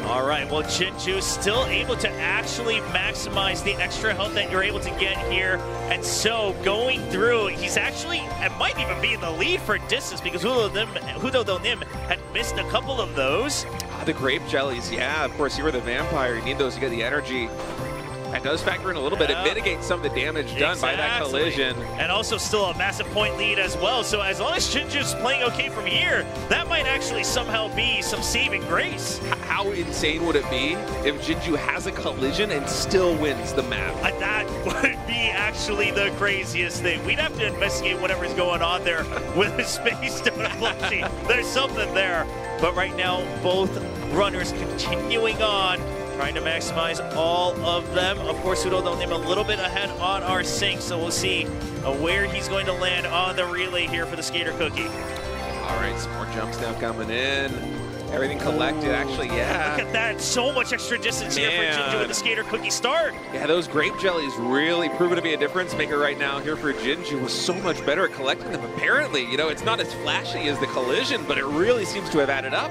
Speaker 1: All right, well, Jinju still able to actually maximize the extra health that you're able to get here. And so going through, he's actually, it might even be in the lead for distance, because Hudodonnim had missed a couple of those.
Speaker 2: The grape jellies, yeah, of course, you were the vampire. You need those to get the energy. That does factor in a little bit. It mitigates some of the damage done by that collision.
Speaker 1: And also still a massive point lead as well. So as long as Jinju's playing okay from here, that might actually somehow be some saving grace.
Speaker 2: How insane would it be if Jinju has a collision and still wins the map?
Speaker 1: That would be actually the craziest thing. We'd have to investigate whatever's going on there with his Space Donut plushie. There's something there. But right now, both runners continuing on, trying to maximize all of them. Of course, Hudodonnim a little bit ahead on our sync, so we'll see where he's going to land on the relay here for the Skater Cookie.
Speaker 2: All right, some more jumps now coming in. Everything collected, actually, yeah.
Speaker 1: Look at that, so much extra distance here for Jinju with the Skater Cookie start.
Speaker 2: Yeah, those grape jellies really proven to be a difference maker right now here for Jinju. Was so much better at collecting them, apparently. You know, it's not as flashy as the collision, but it really seems to have added up.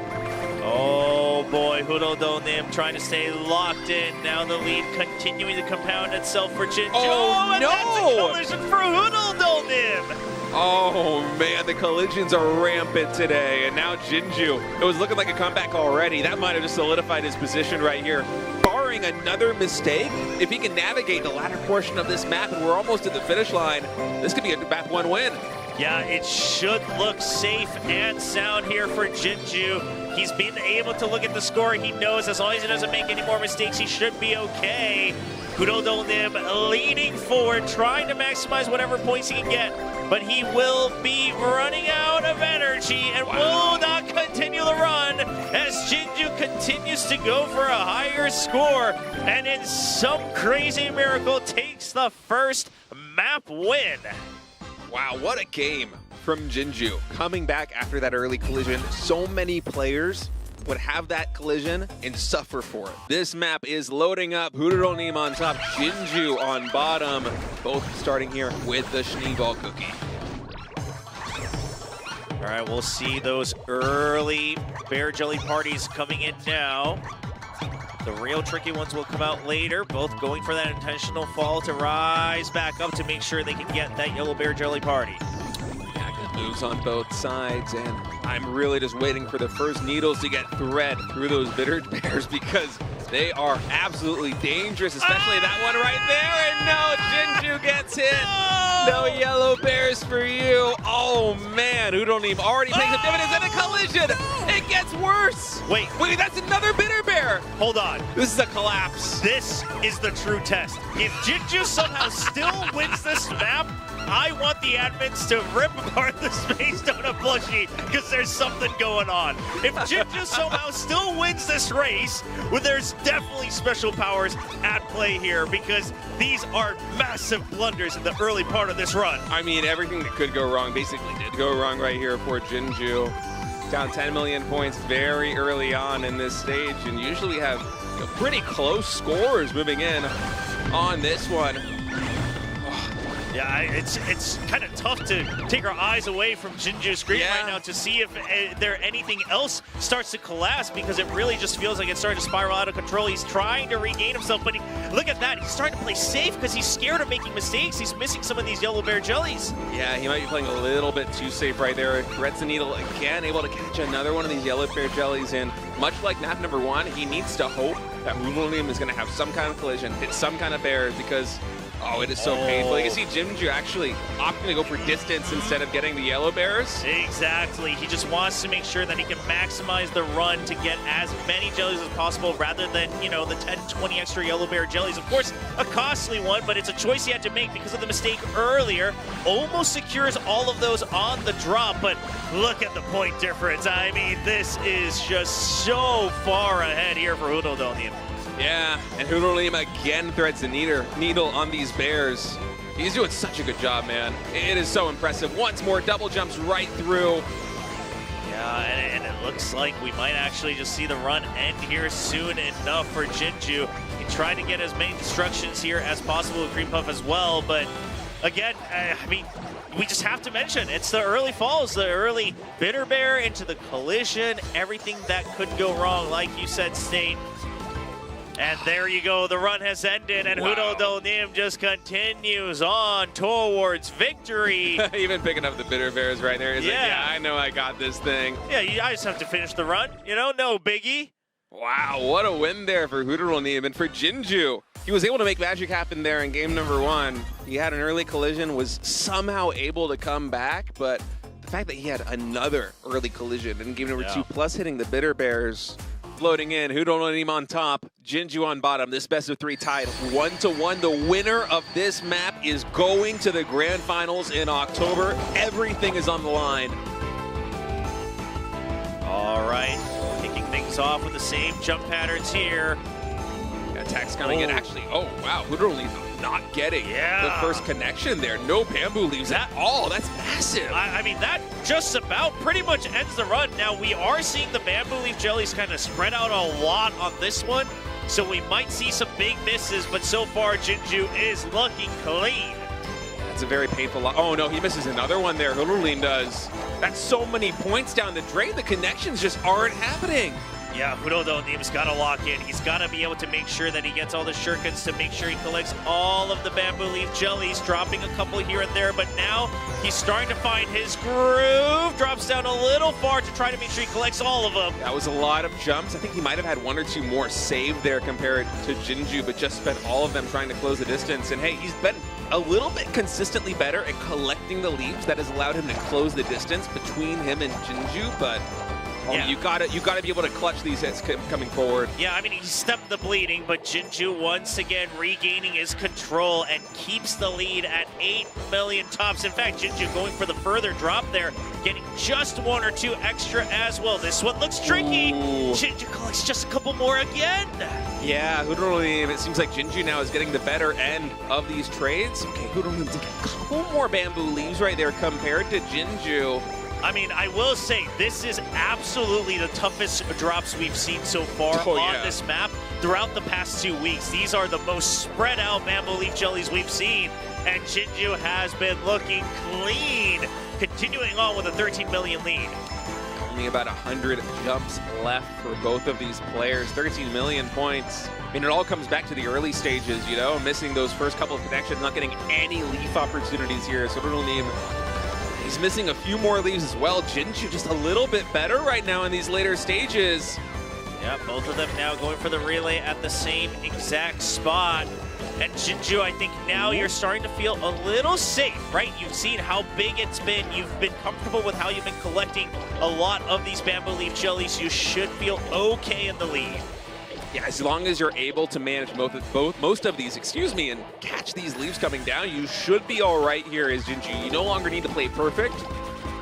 Speaker 1: Oh boy, Hudodonnim trying to stay locked in. Now the lead continuing to compound itself for Jinju.
Speaker 2: Oh,
Speaker 1: and
Speaker 2: no!
Speaker 1: That's a collision for Hudodonnim.
Speaker 2: Oh man, the collisions are rampant today, and now Jinju, it was looking like a comeback already. That might have just solidified his position right here. Barring another mistake, if he can navigate the latter portion of this map, and we're almost at the finish line, this could be a map 1 win.
Speaker 1: Yeah, it should look safe and sound here for Jinju. He's been able to look at the score. He knows as long as he doesn't make any more mistakes, he should be okay. Hudodonnim leaning forward, trying to maximize whatever points he can get, but he will be running out of energy and will not continue the run as Jinju continues to go for a higher score, and in some crazy miracle takes the first map win.
Speaker 2: Wow, what a game from Jinju. Coming back after that early collision, so many players would have that collision and suffer for it. This map is loading up. Hudodonnim on top, Jinju on bottom. Both starting here with the Schneeball Cookie.
Speaker 1: All right, we'll see those early bear jelly parties coming in now. The real tricky ones will come out later, both going for that intentional fall to rise back up to make sure they can get that yellow bear jelly party.
Speaker 2: Yeah, good moves on both sides, and I'm really just waiting for the first needles to get thread through those bitter bears because they are absolutely dangerous, especially that one right there. And no, Jinju gets hit. No yellow bears for you. Oh man, Hudodonnim already takes a dividends and a collision. It gets worse.
Speaker 1: Wait,
Speaker 2: that's another bitter bear.
Speaker 1: Hold on.
Speaker 2: This is a collapse.
Speaker 1: This is the true test. If Jinju somehow still wins this map, I want the admins to rip apart the Space Donut plushie because there's something going on. If Jinju somehow still wins this race, well, there's definitely special powers at play here because these are massive blunders in the early part of this run.
Speaker 2: I mean, everything that could go wrong basically did go wrong right here for Jinju. Down 10 million points very early on in this stage, and usually have pretty close scores moving in on this one.
Speaker 1: Yeah, it's kind of tough to take our eyes away from Jinju's screen right now to see if there anything else starts to collapse, because it really just feels like it's starting to spiral out of control. He's trying to regain himself, but look at that. He's starting to play safe because he's scared of making mistakes. He's missing some of these yellow bear jellies. Yeah,
Speaker 2: he might be playing a little bit too safe right there. Threads the needle again, able to catch another one of these yellow bear jellies, and much like map number 1, he needs to hope that Hoodlum is going to have some kind of collision, hit some kind of bears, because it is so painful. You can see Jinju actually opting to go for distance instead of getting the yellow bears.
Speaker 1: Exactly. He just wants to make sure that he can maximize the run to get as many jellies as possible rather than, the 10, 20 extra yellow bear jellies. Of course, a costly one, but it's a choice he had to make because of the mistake earlier. Almost secures all of those on the drop, but look at the point difference. I mean, this is just so far ahead here for Hoodlum.
Speaker 2: Yeah, and Hoodlum again threads the needle on these bears. He's doing such a good job, man. It is so impressive. Once more, double jumps right through.
Speaker 1: Yeah, and it looks like we might actually just see the run end here soon enough for Jinju. He tried to get as many destructions here as possible with Green Puff as well, but again, I mean, we just have to mention, it's the early falls, the early Bitter Bear into the collision, everything that could go wrong, like you said, State. And there you go, the run has ended, and Hoodlum just continues on towards victory.
Speaker 2: Even picking up the Bitter Bears right there. He's like, yeah, I know I got this thing.
Speaker 1: Yeah, I just have to finish the run, no biggie.
Speaker 2: Wow, what a win there for Hoodlum and for Jinju. He was able to make magic happen there in game number 1. He had an early collision, was somehow able to come back, but the fact that he had another early collision in game number 2, plus hitting the Bitter Bears, floating in, Hoodlum on top, Jinju on bottom. This best of 3 tied 1-1. The winner of this map is going to the grand finals in October. Everything is on the line.
Speaker 1: All right, kicking things off with the same jump patterns here.
Speaker 2: Attacks coming in. Actually, wow, Hoodlum not getting the first connection there. No bamboo leaves at all. That's massive.
Speaker 1: I mean, that just about pretty much ends the run. Now, we are seeing the bamboo leaf jellies kind of spread out a lot on this one, so we might see some big misses, but so far, Jinju is looking clean.
Speaker 2: That's a very painful lot. Oh, no, he misses another one there. Hoodlum does. That's so many points down the drain. The connections just aren't happening.
Speaker 1: Yeah, Hoodlum's got to lock in. He's got to be able to make sure that he gets all the shurikens to make sure he collects all of the bamboo leaf jellies, dropping a couple here and there, but now he's starting to find his groove. Drops down a little far to try to make sure he collects all of them.
Speaker 2: That was a lot of jumps. I think he might have had 1 or 2 more saved there compared to Jinju, but just spent all of them trying to close the distance. And hey, he's been a little bit consistently better at collecting the leaves. That has allowed him to close the distance between him and Jinju, but you gotta be able to clutch these hits coming forward.
Speaker 1: Yeah, I mean, he stopped the bleeding, but Jinju once again regaining his control and keeps the lead at 8 million tops. In fact, Jinju going for the further drop there, getting just 1 or 2 extra as well. This one looks tricky. Jinju collects just a couple more again.
Speaker 2: Yeah, Hoodlum, it seems like Jinju now is getting the better end of these trades. Okay, Hoodlum to get a couple more bamboo leaves right there compared to Jinju.
Speaker 1: I mean, I will say, this is absolutely the toughest drops we've seen so far on this map throughout the past 2 weeks. These are the most spread out bamboo leaf jellies we've seen, and Jinju has been looking clean, continuing on with a 13 million lead.
Speaker 2: Only about 100 jumps left for both of these players, 13 million points. I mean, it all comes back to the early stages, missing those first couple of connections, not getting any leaf opportunities here, so he's missing a few more leaves as well. Jinju just a little bit better right now in these later stages.
Speaker 1: Yeah, both of them now going for the relay at the same exact spot. And Jinju, I think now you're starting to feel a little safe, right? You've seen how big it's been. You've been comfortable with how you've been collecting a lot of these bamboo leaf jellies. You should feel okay in the lead.
Speaker 2: Yeah, as long as you're able to manage most of these, and catch these leaves coming down, you should be all right here as Jinju. You no longer need to play perfect.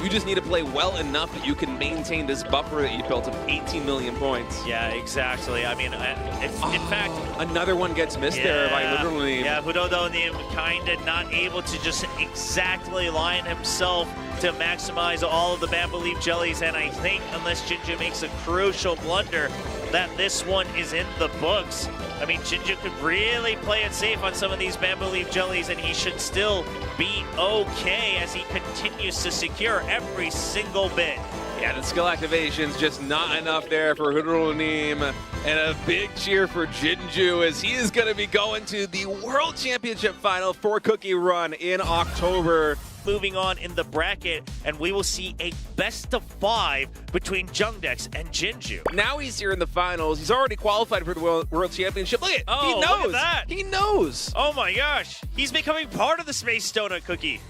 Speaker 2: You just need to play well enough that you can maintain this buffer that you built of 18 million points.
Speaker 1: Yeah, exactly. I mean, in fact,
Speaker 2: another one gets missed there by Hoodlum.
Speaker 1: Yeah, Hoodlum kind of not able to just exactly line himself to maximize all of the Bamboo Leaf jellies, and I think unless Jinju makes a crucial blunder, that this one is in the books. I mean, Jinju could really play it safe on some of these Bamboo Leaf jellies, and he should still be okay as he continues to secure every single bit.
Speaker 2: Yeah, the skill activation's just not enough there for Hudronim. And a big cheer for Jinju as he is going to be going to the World Championship Final for CookieRun in October.
Speaker 1: Moving on in the bracket, and we will see a best of 5 between Jungdex and Jinju.
Speaker 2: Now he's here in the finals. He's already qualified for the World Championship. Look at
Speaker 1: Oh,
Speaker 2: he knows.
Speaker 1: look at that.
Speaker 2: He knows.
Speaker 1: Oh my gosh, he's becoming part of the Space Donut Cookie.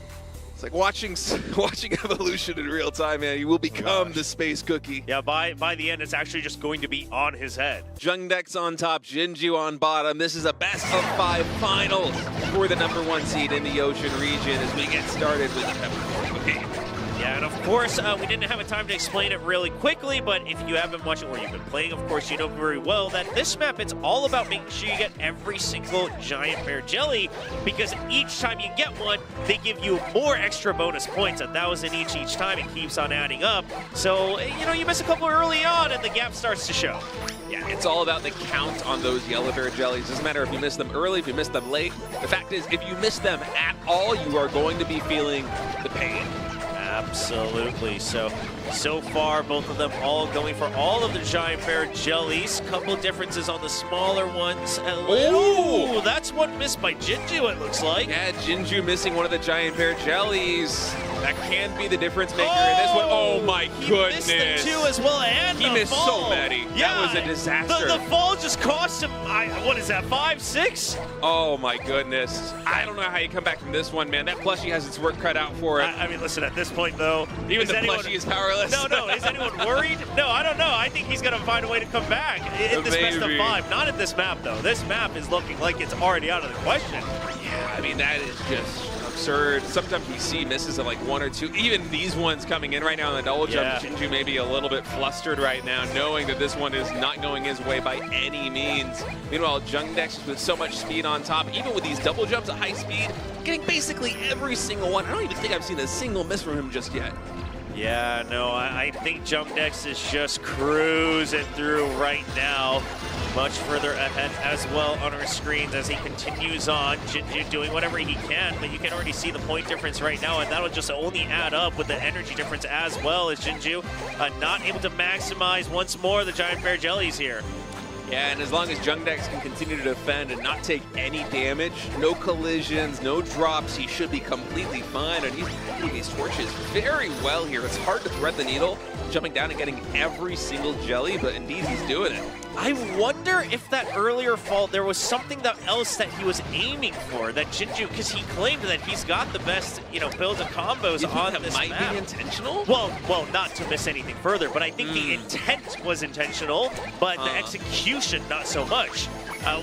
Speaker 2: It's like watching evolution in real time, man. You will become the Space Cookie.
Speaker 1: Yeah, by the end, it's actually just going to be on his head.
Speaker 2: Jungdex on top, Jinju on bottom. This is a best of 5 finals for the #1 seed in the Ocean region as we get started with the Peppercorn Cookie.
Speaker 1: Yeah, and of course, we didn't have a time to explain it really quickly, but if you have been watching or you've been playing, of course, you know very well that this map, it's all about making sure you get every single giant bear jelly, because each time you get one, they give you more extra bonus points, 1,000 each time. It keeps on adding up. So, you know, you miss a couple early on, and the gap starts to show.
Speaker 2: Yeah, it's all about the count on those yellow bear jellies. Doesn't matter if you miss them early, if you miss them late. The fact is, if you miss them at all, you are going to be feeling the pain.
Speaker 1: Absolutely. So far, both of them all going for all of the giant bear jellies. Couple differences on the smaller ones. Ooh, that's one missed by Jinju, it looks like.
Speaker 2: Yeah, Jinju missing one of the giant bear jellies. That can be the difference maker in this one. Oh my goodness.
Speaker 1: He missed them too as well, and
Speaker 2: he missed
Speaker 1: fall.
Speaker 2: so many.
Speaker 1: Yeah,
Speaker 2: that was a disaster.
Speaker 1: The fall just cost him, what is that, 5, 6?
Speaker 2: Oh my goodness. I don't know how you come back from this one, man. That plushie has its work cut out for it.
Speaker 1: I mean, listen, at this point though,
Speaker 2: even the plushie is powerless.
Speaker 1: No, is anyone worried? No, I don't know. I think he's going to find a way to come back in this best of 5. Not at this map, though. This map is looking like it's already out of the question.
Speaker 2: Yeah, I mean, that is just absurd. Sometimes we see misses of like 1 or 2. Even these ones coming in right now on the double jump. Jinju may be a little bit flustered right now, knowing that this one is not going his way by any means. Meanwhile, Jungdex with so much speed on top, even with these double jumps at high speed, getting basically every single one. I don't even think I've seen a single miss from him just yet.
Speaker 1: Yeah, no, I think Jungdex is just cruising through right now. Much further ahead as well on our screens as he continues on. Jinju doing whatever he can, but you can already see the point difference right now, and that'll just only add up with the energy difference as well as Jinju not able to maximize once more the giant bear jellies here.
Speaker 2: Yeah, and as long as Jungdex can continue to defend and not take any damage, no collisions, no drops, he should be completely fine. And he's hitting these torches very well here. It's hard to thread the needle, jumping down and getting every single jelly, but indeed he's doing it.
Speaker 1: I wonder if that earlier fall, there was something else that he was aiming for, that Jinju, because he claimed that he's got the best, you know, builds and combos on this map.
Speaker 2: Might be intentional?
Speaker 1: Well, not to miss anything further, but I think the intent was intentional, but the execution not so much.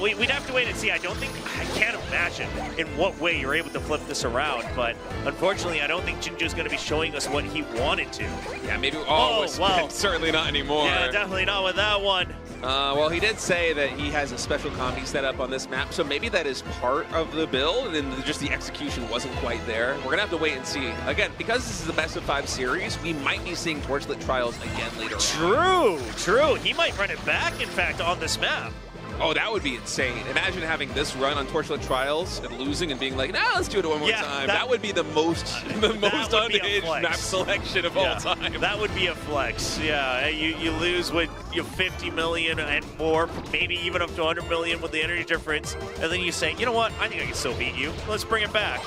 Speaker 1: We'd have to wait and see. I can't imagine in what way you're able to flip this around, but unfortunately, I don't think Jinju's going to be showing us what he wanted to.
Speaker 2: Yeah, maybe.
Speaker 1: Well,
Speaker 2: certainly not anymore.
Speaker 1: Yeah, definitely not with that one.
Speaker 2: Well, he did say that he has a special combi set up on this map, so maybe that is part of the build, and just the execution wasn't quite there. We're going to have to wait and see. Again, because this is the best of 5 series, we might be seeing Torchlit Trials again later on.
Speaker 1: True. He might run it back, in fact, on this map.
Speaker 2: Oh, that would be insane. Imagine having this run on Torchlit Trials and losing and being like, nah, let's do it one more time. That would be the most unhinged map selection of all time.
Speaker 1: That would be a flex. Yeah, you lose with your 50 million and more, maybe even up to 100 million with the energy difference, and then you say, you know what, I think I can still beat you. Let's bring it back.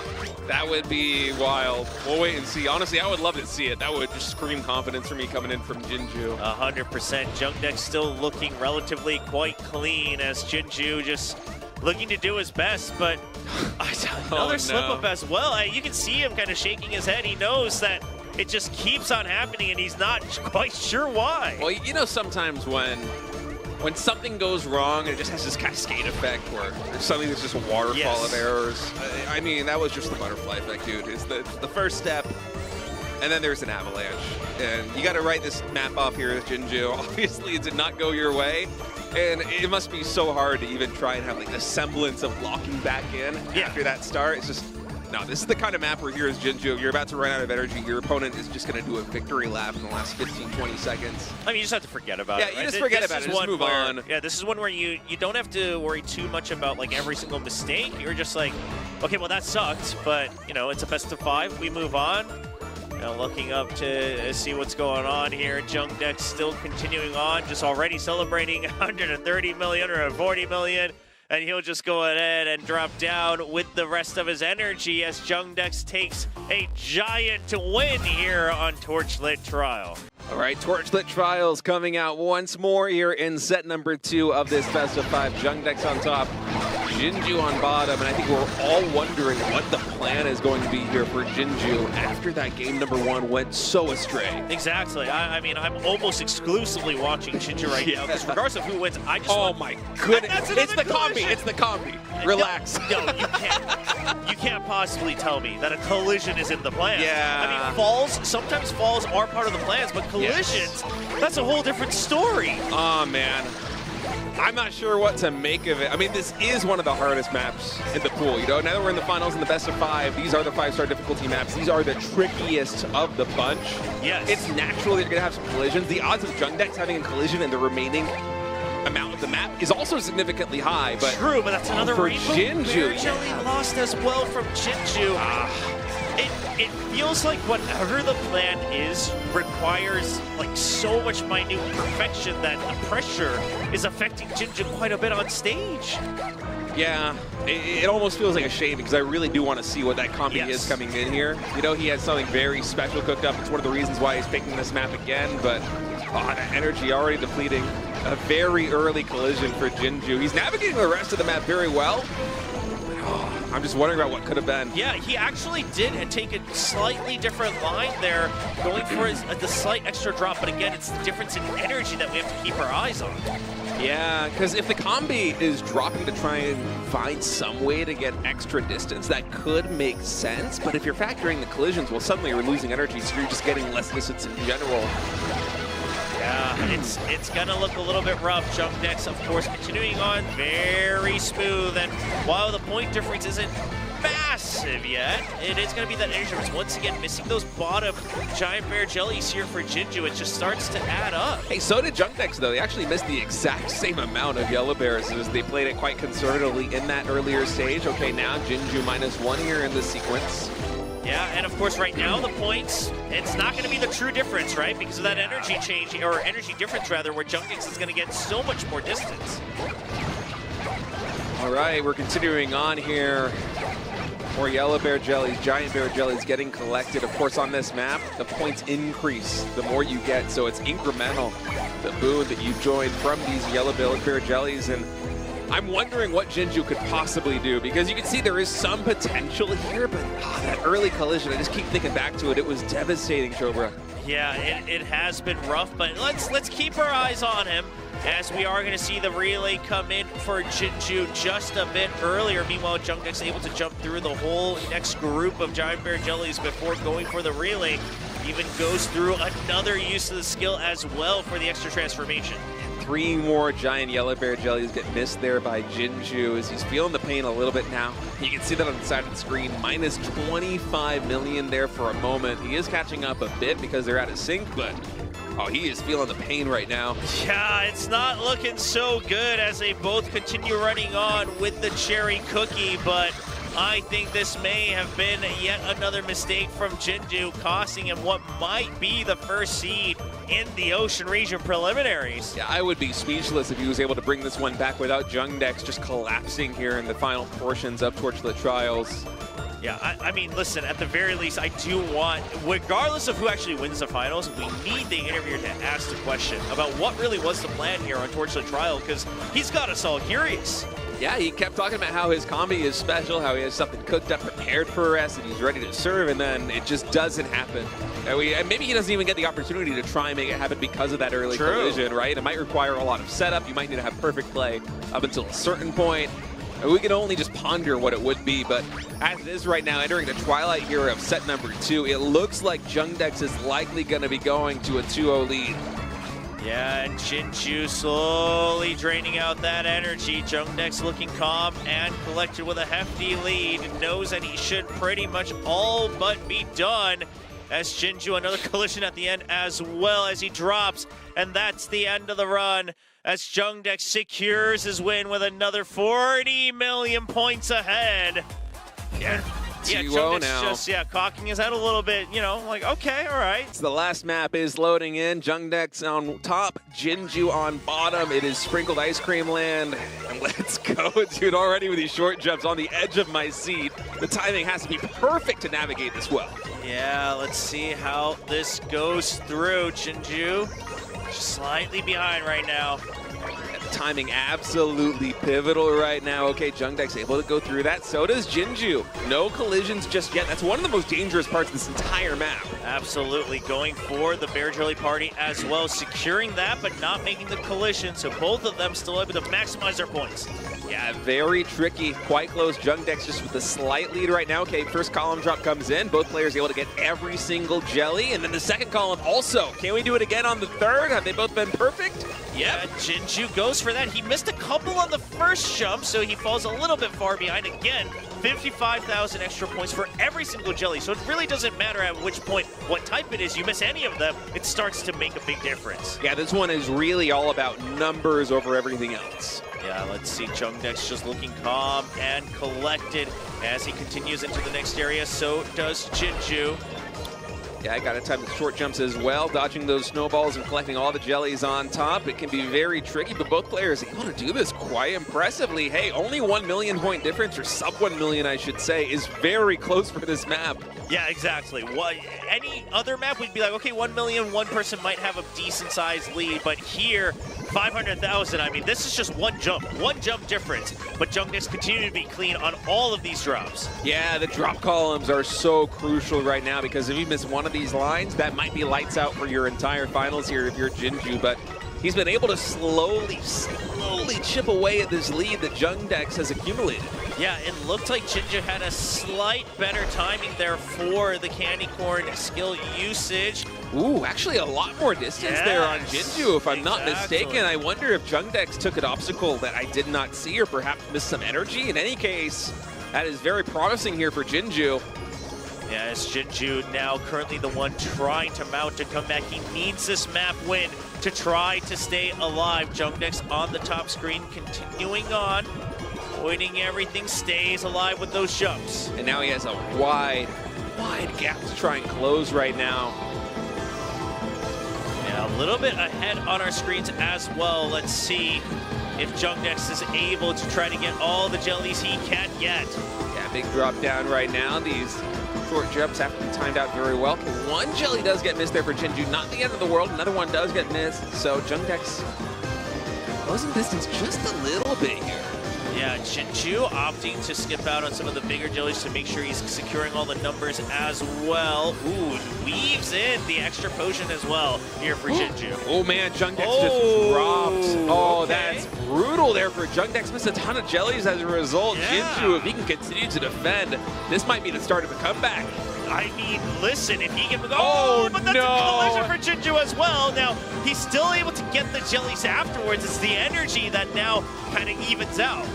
Speaker 2: That would be wild. We'll wait and see. Honestly, I would love to see it. That would just scream confidence for me coming in from Jinju.
Speaker 1: 100%. Jungdex still looking relatively quite clean as Jinju just looking to do his best, but another slip up as well. You can see him kind of shaking his head. He knows that it just keeps on happening and he's not quite sure why.
Speaker 2: Well, you know, sometimes when something goes wrong, it just has this cascade effect where there's something that's just a waterfall of errors. I mean, that was just the butterfly effect, dude. It's the first step, and then there's an avalanche. And you got to write this map off here as Jinju. Obviously, it did not go your way. And it must be so hard to even try and have like a semblance of locking back in after that start. It's just No, this is the kind of map where here's Jinju. You're about to run out of energy. Your opponent is just going to do a victory lap in the last 15, 20 seconds.
Speaker 1: I mean, you just have to forget about it.
Speaker 2: Yeah, you just forget about it. Just move on.
Speaker 1: Yeah, this is one where you don't have to worry too much about like every single mistake. You're just like, okay, well that sucked, but you know it's a best of 5. We move on. Now looking up to see what's going on here. Jungdex still continuing on, just already celebrating 130 million or 140 million. And he'll just go ahead and drop down with the rest of his energy as Jungdex takes a giant win here on Torchlit Trial.
Speaker 2: All right, Torchlit Trials coming out once more here in set number 2 of this best of 5. Jungdex on top, Jinju on bottom, and I think we're all wondering what the plan is going to be here for Jinju after that game number 1 went so astray.
Speaker 1: Exactly. I mean, I'm almost exclusively watching Jinju right now because regardless of who wins, I just
Speaker 2: Oh my goodness. It's the combi. It's the combi. Relax.
Speaker 1: No, you can't. You can't possibly tell me that a collision is in the plan.
Speaker 2: Yeah.
Speaker 1: I mean, falls, sometimes falls are part of the plans, but collisions, that's a whole different story.
Speaker 2: Oh, man. I'm not sure what to make of it. I mean, this is one of the hardest maps in the pool. You know, now that we're in the finals in the best of 5, these are the 5-star difficulty maps. These are the trickiest of the bunch.
Speaker 1: Yes.
Speaker 2: It's natural that you're going to have some collisions. The odds of Jungdex having a collision in the remaining amount of the map is also significantly high. But
Speaker 1: true, but that's another
Speaker 2: for
Speaker 1: rainbow.
Speaker 2: Jinju,
Speaker 1: Jelly lost as well from Jinju. It feels like whatever the plan is requires like so much minute perfection that the pressure is affecting Jinju quite a bit on stage.
Speaker 2: Yeah, it almost feels like a shame because I really do want to see what that combi is coming in here. You know, he has something very special cooked up. It's one of the reasons why he's picking this map again, but that energy already depleting. A very early collision for Jinju. He's navigating the rest of the map very well. I'm just wondering about what could have been.
Speaker 1: Yeah, he actually did take a slightly different line there, going for the slight extra drop, but again, it's the difference in energy that we have to keep our eyes on.
Speaker 2: Yeah, because if the combi is dropping to try and find some way to get extra distance, that could make sense, but if you're factoring the collisions, well, suddenly you're losing energy, so you're just getting less distance in general.
Speaker 1: Yeah, it's gonna look a little bit rough. Jungdex, of course, continuing on very smooth, and while the point difference isn't massive yet, it is gonna be that energy difference. Once again, missing those bottom giant bear jellies here for Jinju. It just starts to add up.
Speaker 2: Hey, so did Jungdex, though. They actually missed the exact same amount of yellow bears as they played it quite conservatively in that earlier stage. Okay, now Jinju -1 here in this sequence.
Speaker 1: Yeah, and of course right now the points, it's not going to be the true difference, right? Because of that energy change, or energy difference rather, where Jungdex is going to get so much more distance.
Speaker 2: All right, we're continuing on here. More yellow bear jellies, giant bear jellies getting collected. Of course, on this map, the points increase the more you get, so it's incremental. The boon that you join from these yellow bear jellies, and I'm wondering what Jinju could possibly do, because you can see there is some potential here, but that early collision, I just keep thinking back to it. It was devastating, Chobra.
Speaker 1: Yeah, it has been rough, but let's keep our eyes on him, as we are going to see the relay come in for Jinju just a bit earlier. Meanwhile, Jungdex able to jump through the whole next group of giant bear jellies before going for the relay. Even goes through another use of the skill as well for the extra transformation.
Speaker 2: 3 more giant yellow bear jellies get missed there by Jinju as he's feeling the pain a little bit now. You can see that on the side of the screen, -25 million there for a moment. He is catching up a bit because they're out of sync, but he is feeling the pain right now.
Speaker 1: Yeah, it's not looking so good as they both continue running on with the cherry cookie, but I think this may have been yet another mistake from Jinju, costing him what might be the first seed in the Ocean Region preliminaries.
Speaker 2: Yeah, I would be speechless if he was able to bring this one back without Jungdex just collapsing here in the final portions of Torchlit Trials.
Speaker 1: Yeah, I mean, listen, at the very least, I do want, regardless of who actually wins the finals, we need the interviewer to ask the question about what really was the plan here on Torchlit Trial, because he's got us all curious.
Speaker 2: Yeah, he kept talking about how his combi is special, how he has something cooked up, prepared for us, and he's ready to serve, and then it just doesn't happen. And maybe he doesn't even get the opportunity to try and make it happen because of that early collision, right? It might require a lot of setup. You might need to have perfect play up until a certain point. We can only just ponder what it would be, but as it is right now, entering the twilight here of set number 2, it looks like Jungdex is likely going to be going to a 2-0 lead.
Speaker 1: Yeah, and Jinju slowly draining out that energy. Jungdex looking calm and collected with a hefty lead. Knows that he should pretty much all but be done. As Jinju, another collision at the end as well as he drops. And that's the end of the run. As Jungdex secures his win with another 40 million points ahead.
Speaker 2: Yeah.
Speaker 1: Yeah,
Speaker 2: 2-0
Speaker 1: Jungdex
Speaker 2: now.
Speaker 1: just, cocking his head a little bit, you know, like, okay, all right.
Speaker 2: So the last map is loading in. Jungdex on top, Jinju on bottom. It is sprinkled ice cream land. And let's go, dude, already with these short jumps on the edge of my seat. The timing has to be perfect to navigate this well.
Speaker 1: Yeah, let's see how this goes through. Jinju just slightly behind right now.
Speaker 2: Timing absolutely pivotal right now. Okay, Jungdex able to go through that. So does Jinju. No collisions just yet. That's one of the most dangerous parts of this entire map.
Speaker 1: Absolutely. Going for the Bear Jelly Party as well. Securing that, but not making the collision. So both of them still able to maximize their points.
Speaker 2: Yeah, very tricky. Quite close. Jungdex just with a slight lead right now. Okay, first column drop comes in. Both players able to get every single jelly. And then the second column also. Can we do it again on the third? Have they both been perfect?
Speaker 1: Yeah, Jinju goes for that. He missed a couple on the first jump, so he falls a little bit far behind. Again, 55,000 extra points for every single jelly. So it really doesn't matter at which point, what type it is. You miss any of them, it starts to make a big difference.
Speaker 2: Yeah, this one is really all about numbers over everything else.
Speaker 1: Yeah, let's see. Jungdex just looking calm and collected as he continues into the next area. So does Jinju.
Speaker 2: Yeah, I got to time the short jumps as well, dodging those snowballs and collecting all the jellies on top. It can be very tricky, but both players able to do this quite impressively. Hey, only 1 million point difference, or sub 1 million, I should say, is very close for this map.
Speaker 1: Yeah, exactly. Any other map, we'd be like, okay, 1 million, one person might have a decent-sized lead, but here, 500,000, I mean, this is just one jump difference, but Jungdex continue to be clean on all of these drops.
Speaker 2: Yeah, the drop columns are so crucial right now, because if you miss one of these lines, that might be lights out for your entire finals here if you're Jinju, but he's been able to slowly chip away at this lead that Jungdex has accumulated.
Speaker 1: Yeah, it looked like Jinju had a slight better timing there for the candy corn skill usage.
Speaker 2: Ooh, actually a lot more distance there on Jinju, if I'm not mistaken. I wonder if Jungdex took an obstacle that I did not see, or perhaps missed some energy. In any case, that is very promising here for Jinju.
Speaker 1: Yeah, it's Jinju now currently the one trying to mount a comeback. He needs this map win to try to stay alive. Jungdex on the top screen, continuing on. Avoiding everything, stays alive with those jumps.
Speaker 2: And now he has a wide gap to try and close right now.
Speaker 1: Yeah, a little bit ahead on our screens as well. Let's see if Jungdex is able to try to get all the jellies he can get.
Speaker 2: Yeah, big drop down right now. These short jumps have to be timed out very well. One jelly does get missed there for Jinju. Not the end of the world. Another one does get missed. So Jungdex closing distance just a little bit here.
Speaker 1: Yeah, Jinju opting to skip out on some of the bigger jellies to make sure he's securing all the numbers as well. Ooh, weaves in the extra potion as well here for Jinju.
Speaker 2: Oh man, Jungdex just dropped. Oh, that's brutal there for Jungdex. Missed a ton of jellies as a result. Jinju, if he can continue to defend, this might be the start of a comeback.
Speaker 1: I mean, listen, if he can go, but that's a collision for Jinju as well. Now, he's still able to get the jellies afterwards. It's the energy that now kind of evens out.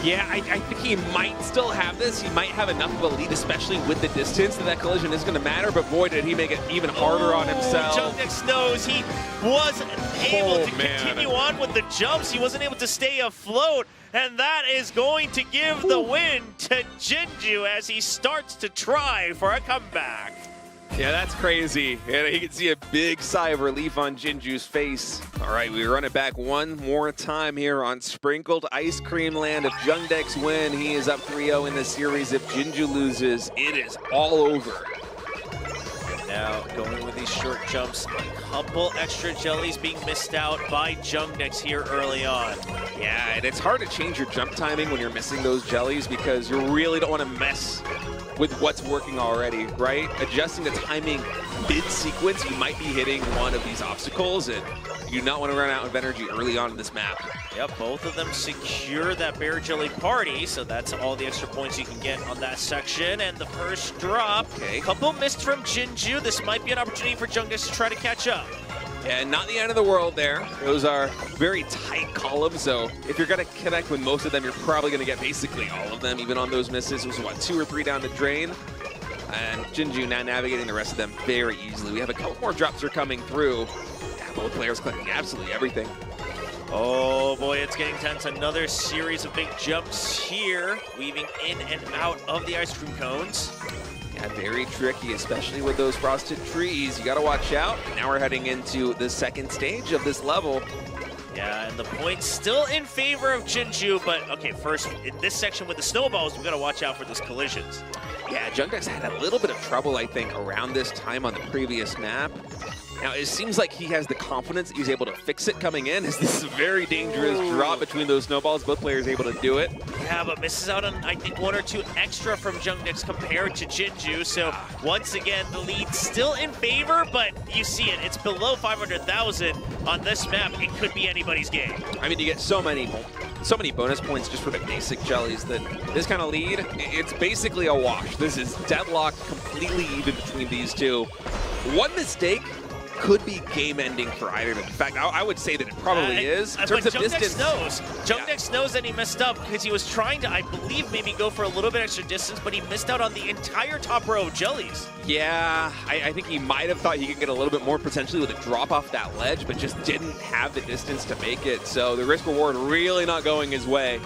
Speaker 2: Yeah, I think he might still have this. He might have enough of a lead, especially with the distance, that collision is going to matter, but boy, did he make it even harder on himself.
Speaker 1: Jungdex knows he wasn't able to continue on with the jumps. He wasn't able to stay afloat, and that is going to give the win to Jinju as he starts to try for a comeback.
Speaker 2: Yeah, that's crazy. And you can see a big sigh of relief on Jinju's face. All right, we run it back one more time here on Sprinkled Ice Cream Land. If Jungdex win, he is up 3-0 in the series. If Jinju loses, it is all over.
Speaker 1: Now, going with these short jumps, a couple extra jellies being missed out by Jungdex here early on.
Speaker 2: Yeah, and it's hard to change your jump timing when you're missing those jellies because you really don't want to mess with what's working already, right? Adjusting the timing mid-sequence, you might be hitting one of these obstacles, and you do not want to run out of energy early on in this map.
Speaker 1: Yep, both of them secure that Bear Jelly Party, so that's all the extra points you can get on that section. And the first drop, couple missed from Jinju. This might be an opportunity for Jungdex to try to catch up.
Speaker 2: And not the end of the world there. Those are very tight columns, so if you're going to connect with most of them, you're probably going to get basically all of them, even on those misses. It was, what, 2 or 3 down the drain? And Jinju now navigating the rest of them very easily. We have a couple more drops that are coming through. Yeah, both players collecting absolutely everything.
Speaker 1: Oh boy, it's getting tense. Another series of big jumps here, weaving in and out of the ice cream cones.
Speaker 2: Yeah, very tricky, especially with those frosted trees. You got to watch out. Now we're heading into the second stage of this level.
Speaker 1: Yeah, and the point's still in favor of Jinju, but okay, first, in this section with the snowballs, we got to watch out for those collisions.
Speaker 2: Yeah, Jungdex had a little bit of trouble, I think, around this time on the previous map. Now, it seems like he has the confidence that he's able to fix it coming in, as this is a very dangerous drop between those snowballs. Both players able to do it.
Speaker 1: Yeah, but misses out on, I think, 1 or 2 extra from Jungdex compared to Jinju. So, once again, the lead's still in favor, but you see it. It's below 500,000 on this map. It could be anybody's game.
Speaker 2: I mean, you get so many bonus points just for the basic jellies that this kind of lead, it's basically a wash. This is deadlocked, completely even between these two. One mistake could be game-ending for either of them. In fact, I would say that it probably is. In terms of distance,
Speaker 1: Jungdex knows that he messed up because he was trying to, I believe, maybe go for a little bit extra distance, but he missed out on the entire top row of jellies.
Speaker 2: Yeah, I think he might have thought he could get a little bit more potentially with a drop off that ledge, but just didn't have the distance to make it. So the risk-reward really not going his way.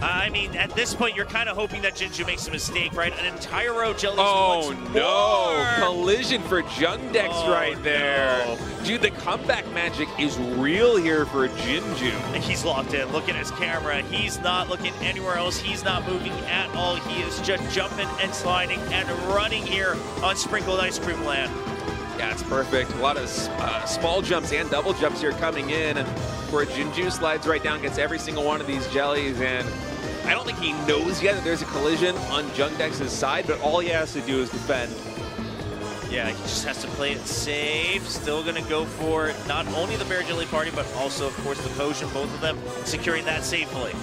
Speaker 1: I mean, at this point, you're kind of hoping that Jinju makes a mistake, right? An entire row of jellies
Speaker 2: Oh,
Speaker 1: once
Speaker 2: no.
Speaker 1: more.
Speaker 2: Collision for Jungdex right there.
Speaker 1: No.
Speaker 2: Dude, the comeback magic is real here for Jinju.
Speaker 1: He's locked in. Look at his camera. He's not looking anywhere else. He's not moving at all. He is just jumping and sliding and running here on Sprinkled Ice Cream Land.
Speaker 2: Yeah, it's perfect. A lot of small jumps and double jumps here coming in. And where Jinju slides right down, gets every single one of these jellies. And I don't think he knows yet that there's a collision on Jungdex's side, but all he has to do is defend.
Speaker 1: Yeah, he just has to play it safe. Still going to go for not only the Bear Jelly Party, but also, of course, the potion. Both of them securing that safely.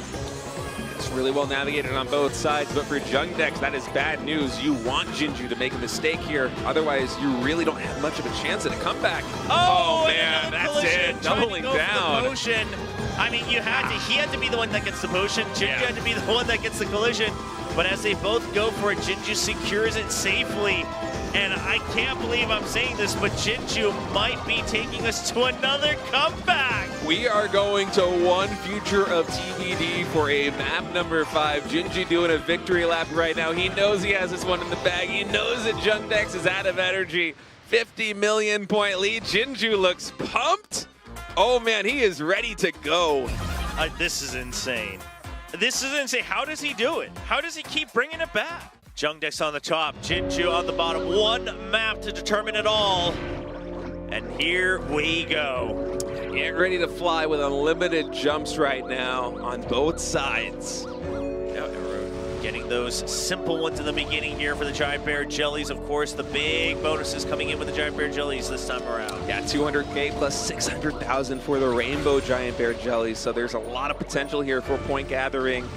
Speaker 2: It's really well navigated on both sides, but for Jungdex, that is bad news. You want Jinju to make a mistake here. Otherwise, you really don't have much of a chance at a comeback.
Speaker 1: Oh
Speaker 2: man, that's
Speaker 1: collision.
Speaker 2: it. Doubling down.
Speaker 1: The potion. I mean, he had to be the one that gets the potion. Jinju had to be the one that gets the collision. But as they both go for it, Jinju secures it safely. And I can't believe I'm saying this, but Jinju might be taking us to another comeback.
Speaker 2: We are going to one future of TBD for a map number 5. Jinju doing a victory lap right now. He knows he has this one in the bag. He knows that Jungdex is out of energy. 50 million point lead. Jinju looks pumped. Oh man, he is ready to go.
Speaker 1: This is insane. This is insane. How does he do it? How does he keep bringing it back? Jungdex on the top, Jinju on the bottom. One map to determine it all. And here we go.
Speaker 2: Get ready to fly with unlimited jumps right now on both sides.
Speaker 1: Getting those simple ones in the beginning here for the Giant Bear Jellies. Of course, the big bonuses coming in with the Giant Bear Jellies this time around.
Speaker 2: Yeah, 200K plus 600,000 for the Rainbow Giant Bear Jellies. So there's a lot of potential here for point gathering.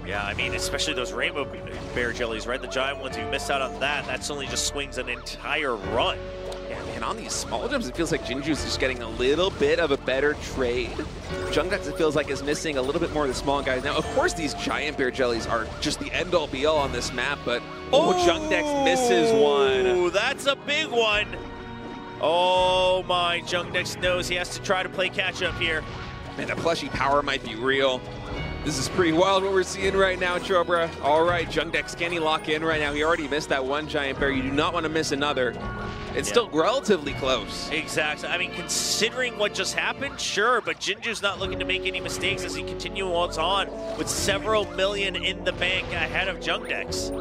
Speaker 1: Yeah, I mean, especially those Rainbow Bear Jellies, right? The giant ones, if you missed out on that, that's only just swings an entire run.
Speaker 2: Yeah, man, on these small jumps, it feels like Jinju's just getting a little bit of a better trade. Jungdex, it feels like, is missing a little bit more of the small guys. Now, of course, these Giant Bear Jellies are just the end-all, be-all on this map, but Jungdex misses one.
Speaker 1: Oh, that's a big one. Oh, my. Jungdex knows he has to try to play catch-up here.
Speaker 2: Man, the plushie power might be real. This is pretty wild what we're seeing right now, Chobra. All right, Jungdex, can he lock in right now? He already missed that one Giant Bear. You do not want to miss another. It's still relatively close.
Speaker 1: Exactly. I mean, considering what just happened, sure, but Jinju's not looking to make any mistakes as he continues on with several million in the bank ahead of Jungdex.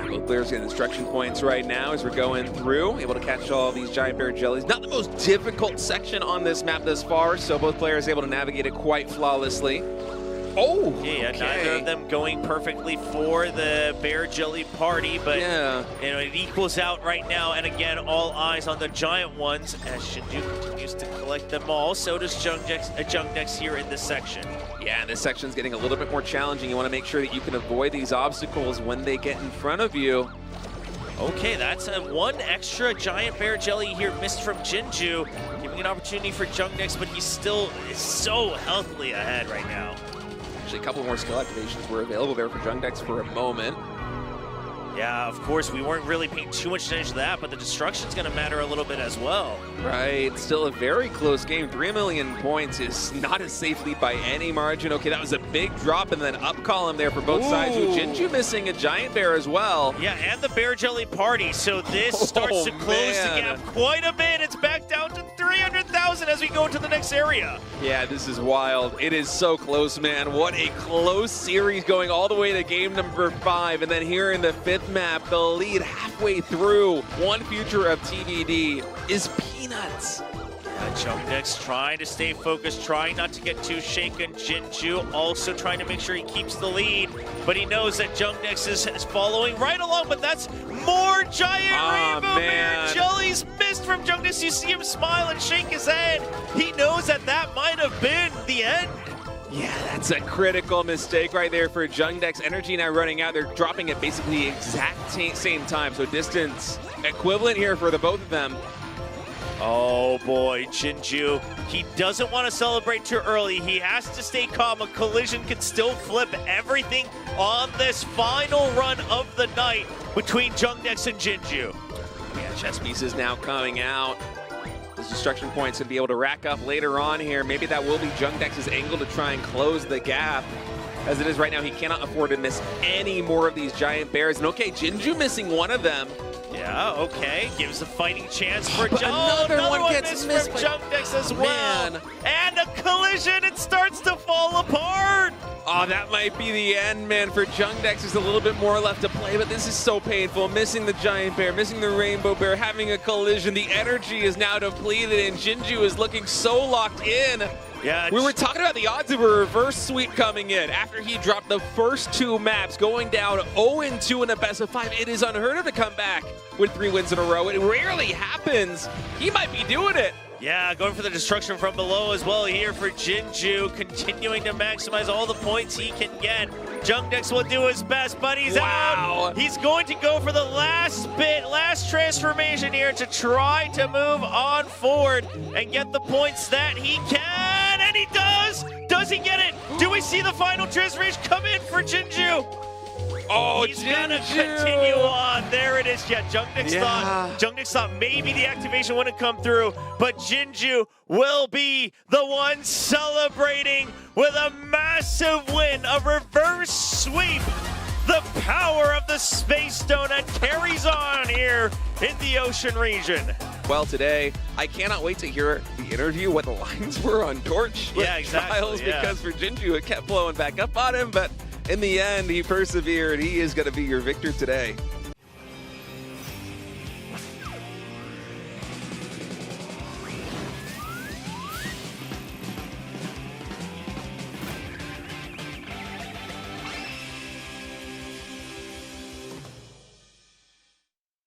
Speaker 2: Both players getting instruction points right now as we're going through, able to catch all these Giant Bear Jellies. Not the most difficult section on this map thus far, so both players able to navigate it quite flawlessly. Oh,
Speaker 1: yeah,
Speaker 2: okay.
Speaker 1: Neither of them going perfectly for the Bear Jelly Party, but you know, it equals out right now. And again, all eyes on the giant ones as Jinju continues to collect them all. So does Jungdex here in this section.
Speaker 2: Yeah, this section's getting a little bit more challenging. You want to make sure that you can avoid these obstacles when they get in front of you.
Speaker 1: Okay, that's one extra giant bear jelly here missed from Jinju, giving an opportunity for Jungnex, but he still is so healthily ahead right now.
Speaker 2: Actually, a couple more skill activations were available there for Jungnex for a moment.
Speaker 1: Yeah, of course, we weren't really paying too much attention to that, but the destruction's going to matter a little bit as well.
Speaker 2: Right, still a very close game. 3 million points is not a safe lead by any margin. Okay, that was a big drop and then up column there for both sides. Ooh, Jinju missing a giant bear as well.
Speaker 1: Yeah, and the bear jelly party. So this starts to close the gap quite a bit. It's back down to 300,000 as we go to the next area.
Speaker 2: Yeah, this is wild. It is so close, man. What a close series going all the way to game number 5. And then here in the 5th map, the lead halfway through. One future of TBD is peanuts.
Speaker 1: Jungnex trying to stay focused, trying not to get too shaken. Jinju also trying to make sure he keeps the lead, but he knows that Jungnex is following right along, but that's more giant rainbow bear jellies missed from Jungnex. You see him smile and shake his head. He knows that that might have been the end.
Speaker 2: Yeah, that's a critical mistake right there for Jungnex. Energy now running out. They're dropping at basically the exact same time, so distance equivalent here for the both of them.
Speaker 1: Oh boy, Jinju, he doesn't want to celebrate too early. He has to stay calm. A collision can still flip everything on this final run of the night between Jungnex and Jinju.
Speaker 2: Yeah, chess pieces now coming out. Those destruction points to be able to rack up later on here. Maybe that will be Jungnex's angle to try and close the gap. As it is right now, he cannot afford to miss any more of these giant bears. And okay, Jinju missing one of them.
Speaker 1: Yeah, okay. Gives a fighting chance for
Speaker 2: another one gets missed
Speaker 1: from Jungnex as well. And a collision, it starts to fall apart.
Speaker 2: Oh, that might be the end, man. For Jungnex, there's a little bit more left to play, but this is so painful. Missing the giant bear, missing the rainbow bear, having a collision. The energy is now depleted, and Jinju is looking so locked in.
Speaker 1: Yeah,
Speaker 2: we were talking about the odds of a reverse sweep coming in after he dropped the first 2 maps, going down 0-2 in a best of 5. It is unheard of to come back with 3 wins in a row. It rarely happens. He might be doing it.
Speaker 1: Yeah, going for the destruction from below as well here for Jinju, continuing to maximize all the points he can get. Jungnex will do his best, but he's out. He's going to go for the last transformation here to try to move on forward and get the points that he can, and he does! Does he get it? Do we see the final transformation come in for Jinju?
Speaker 2: Oh,
Speaker 1: he's gonna continue on. There it is. Yeah, Jungnex thought maybe the activation wouldn't come through, but Jinju will be the one celebrating with a massive win, a reverse sweep. The power of the Space Donut carries on here in the Ocean region.
Speaker 2: Well, today, I cannot wait to hear the interview, what the lines were on Torch.
Speaker 1: Yeah, exactly.
Speaker 2: Trials, because for Jinju, it kept blowing back up on him, but in the end, he persevered. He is going to be your victor today.